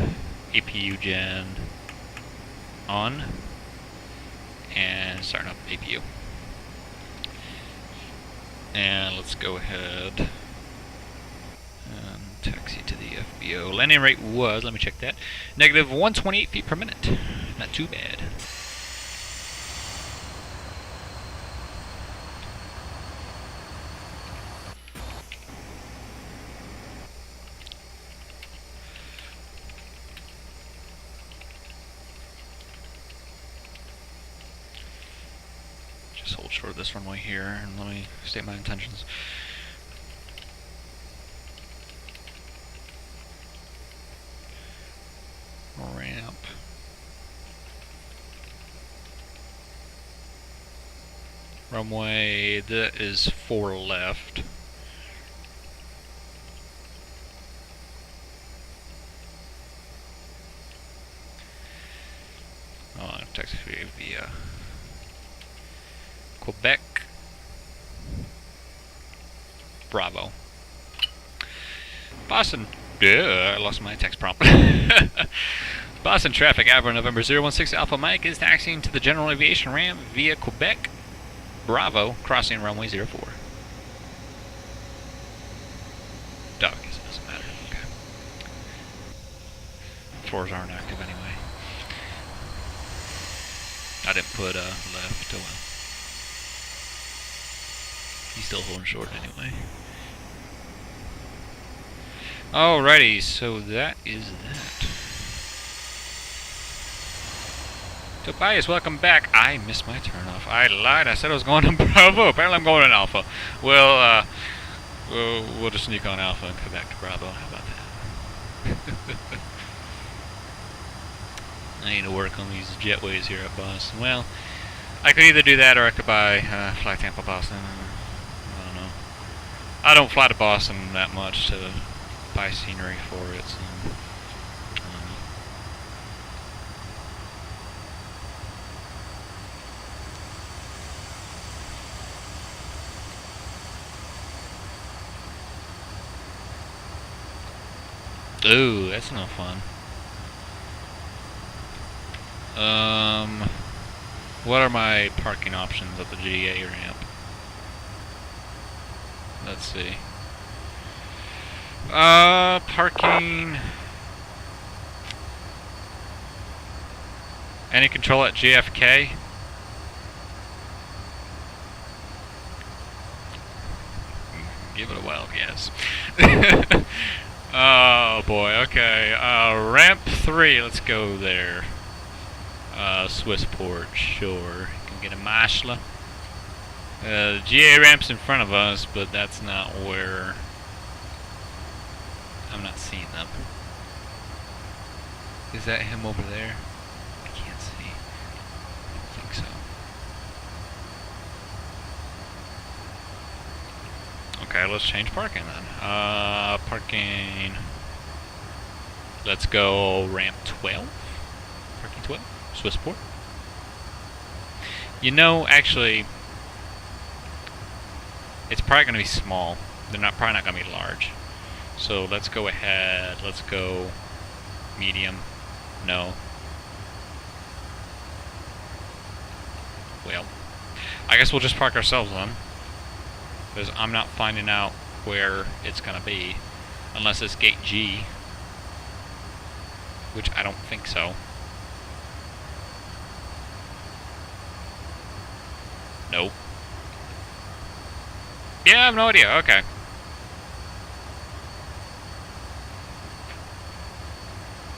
APU gen on. And starting up APU. And let's go ahead and taxi to the FBO. Landing rate was, let me check that, negative 128 feet per minute. Not too bad. Just hold short of this runway here, and let me state my intentions. Ramp. Runway, that is 4 left. Oh, technically via Quebec. Bravo. Boston. I lost my text prompt. Boston traffic, Avro November 016 Alpha Mike is taxiing to the general aviation ramp via Quebec. Bravo, crossing runway 04. Dog, I guess it doesn't matter. Okay. 4s aren't active anyway. I didn't put left. Oh well. He's still holding short anyway. Alrighty, so that is that. Tobias, welcome back. I missed my turnoff. I lied. I said I was going to Bravo. Apparently I'm going to Alpha. Well, we'll just sneak on Alpha and come back to Bravo. How about that? I need to work on these jetways here at Boston. Well, I could either do that or I could buy fly Tampa Boston. I don't know. I don't fly to Boston that much to buy scenery for it. So. Ooh, that's no fun. What are my parking options at the GA ramp? Let's see. Parking. Any control at JFK? Give it a wild guess. Oh boy, okay. Ramp 3, let's go there. Swissport, sure. Can get a Mashla. The GA ramp's in front of us, but that's not where. I'm not seeing them. Is that him over there? I can't see. I don't think so. Okay, let's change parking then. Parking. Let's go ramp 12. Parking 12. Swissport. You know, actually, it's probably going to be small. They're probably not going to be large. So let's go ahead. Let's go medium. No. Well, I guess we'll just park ourselves then. Because I'm not finding out where it's going to be. Unless it's gate G. Which I don't think so. Nope. Yeah, I have no idea. Okay.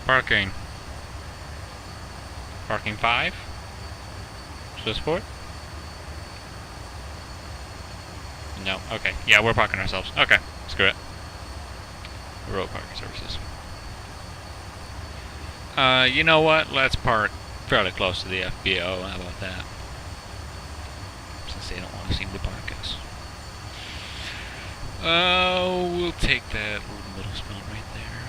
Parking. Parking 5? Swissport? No. Okay. Yeah, we're parking ourselves. Okay. Screw it. Road parking services. You know what? Let's park fairly close to the FBO. How about that? Since they don't want to seem to park us. We'll take that little middle spot right there.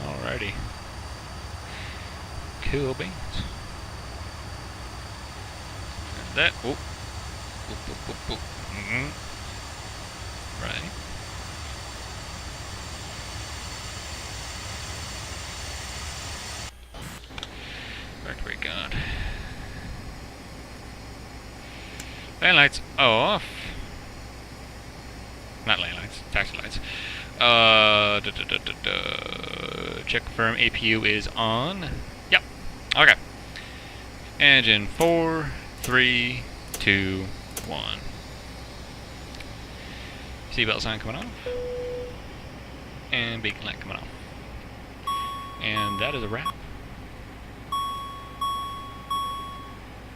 Alrighty. Cool beans. And that. Oh. Right. Factory gun. Lane lights off. Not lane lights, taxi lights. Check confirm APU is on. Yep. Okay. Engine 4, 3, 2, 1. Seatbelt sign coming off. And beacon light coming off. And that is a wrap.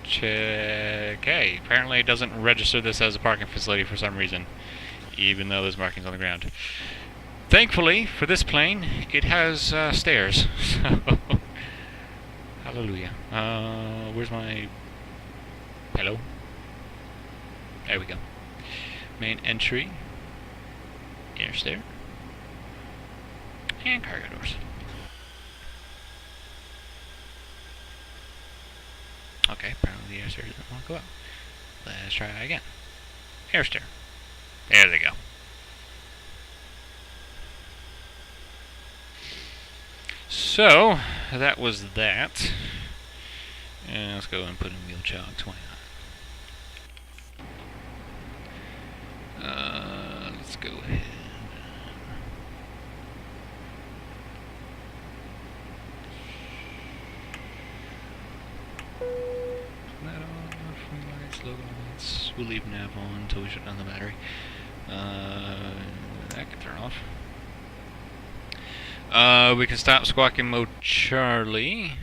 Check. Hey, apparently it doesn't register this as a parking facility for some reason, even though there's markings on the ground. Thankfully, for this plane, it has stairs. So, hallelujah. Where's my... Hello? There we go. Main entry. Air stair. And cargo doors. Okay, apparently the air stair doesn't want to go out. Let's try again. Air stair. There they go. So, that was that. And let's go and put in wheel jog 29. Let's go ahead. That off, ring lights, logo lights. We'll leave nav on until we shut down the battery. That can turn off. We can stop squawking mode Charlie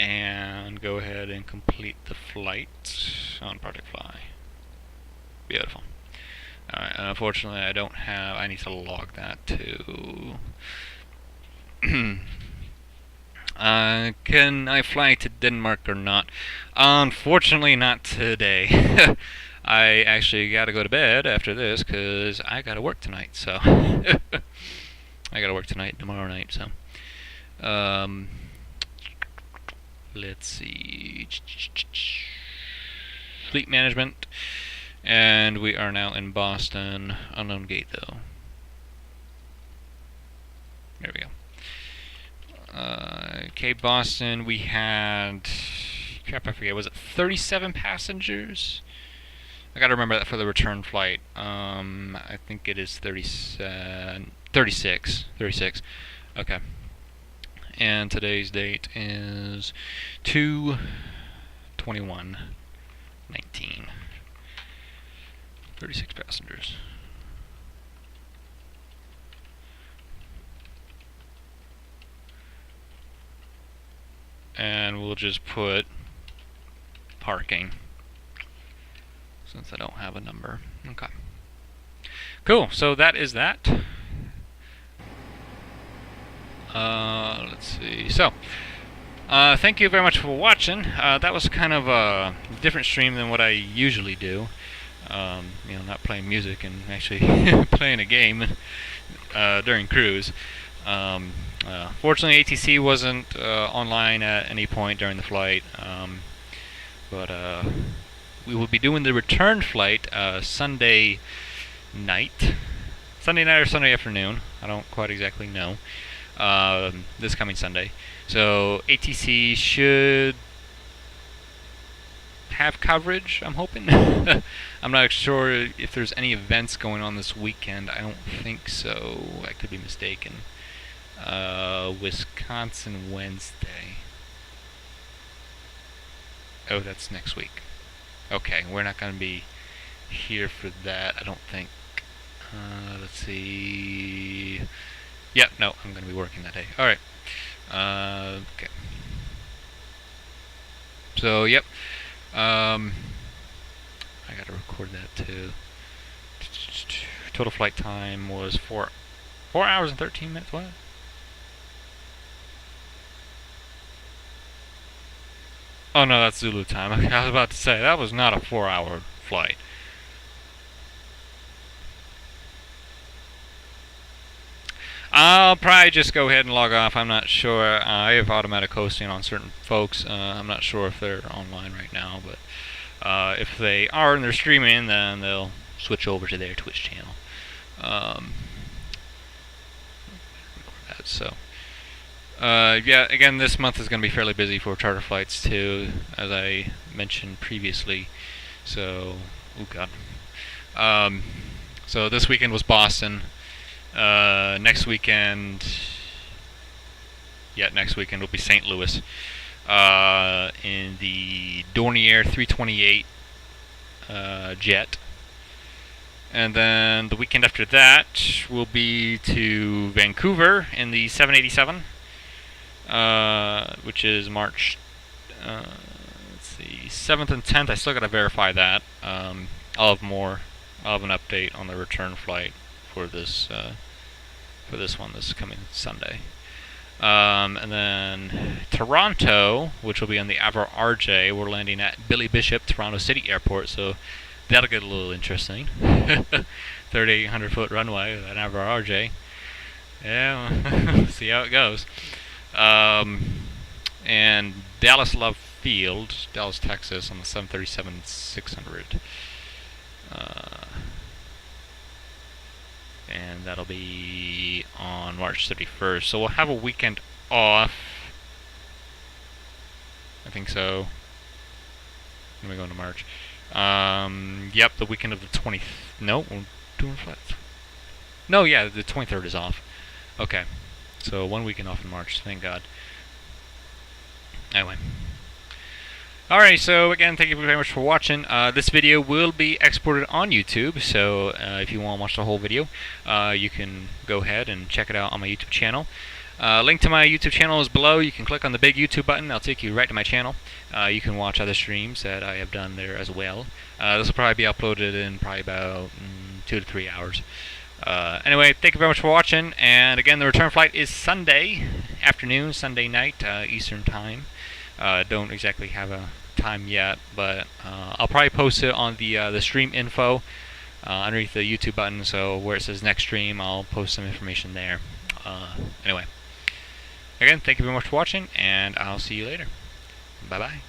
and go ahead and complete the flight on Project Fly. Beautiful. Alright, unfortunately I don't have, I need to log that too. Can I fly to Denmark or not? Unfortunately not today. I actually gotta go to bed after this because I gotta work tonight, so. I gotta work tonight, tomorrow night, so. Let's see. Fleet management. And we are now in Boston. Unknown gate, though. There we go. Okay, Boston, we had... Crap, I forget. Was it 37 passengers? I gotta remember that for the return flight. I think it is 36. 36. Okay. And today's date is 2/21/19. 36 passengers. And we'll just put parking, since I don't have a number. Okay. Cool, so that is that. Let's see. So, thank you very much for watching. That was kind of a different stream than what I usually do. You know, not playing music and actually playing a game during cruise. Fortunately, ATC wasn't online at any point during the flight, but we will be doing the return flight Sunday night or Sunday afternoon. I don't quite exactly know. This coming Sunday. So ATC should have coverage, I'm hoping. I'm not sure if there's any events going on this weekend. I don't think so. I could be mistaken. Wisconsin Wednesday. Oh, that's next week. Okay, we're not going to be here for that, I don't think. Let's see. Yep, no, I'm going to be working that day. Alright. Okay. So, yep. I got to record that too. Total flight time was 4 hours and 13 minutes. What? Oh no, that's Zulu time. Okay, I was about to say, that was not a 4-hour flight. I'll probably just go ahead and log off. I'm not sure. I have automatic hosting on certain folks. I'm not sure if they're online right now, but if they are and they're streaming, then they'll switch over to their Twitch channel. So, yeah, again, this month is going to be fairly busy for charter flights too, as I mentioned previously. So, oh god. So this weekend was Boston. Next weekend will be St. Louis. In the Dornier 328 jet. And then the weekend after that will be to Vancouver in the 787, which is March, let's see, 7th and 10th. I still got to verify that. I'll have more. I'll have an update on the return flight for this one this coming Sunday. And then Toronto, which will be on the Avro RJ. We're landing at Billy Bishop, Toronto City Airport, so that'll get a little interesting. 3,800-foot runway with an Avro RJ. Yeah, see how it goes. And Dallas Love Field, Dallas, Texas, on the 737-600. And that'll be on March 31st. So we'll have a weekend off. I think so. Let me go into March. Yep, the weekend of the 20th. No, we're doing flats. No, yeah, the 23rd is off. Okay. So 1 weekend off in March, thank God. Anyway. Alright, so again, thank you very much for watching. This video will be exported on YouTube, so if you want to watch the whole video, you can go ahead and check it out on my YouTube channel. Link to my YouTube channel is below. You can click on the big YouTube button. That'll take you right to my channel. You can watch other streams that I have done there as well. This will probably be uploaded in probably about 2 to 3 hours. Anyway, thank you very much for watching. And again, the return flight is Sunday afternoon, Sunday night, Eastern time. Don't exactly have a time yet, but I'll probably post it on the stream info underneath the YouTube button. So where it says next stream, I'll post some information there. Anyway, again, thank you very much for watching, and I'll see you later. Bye bye.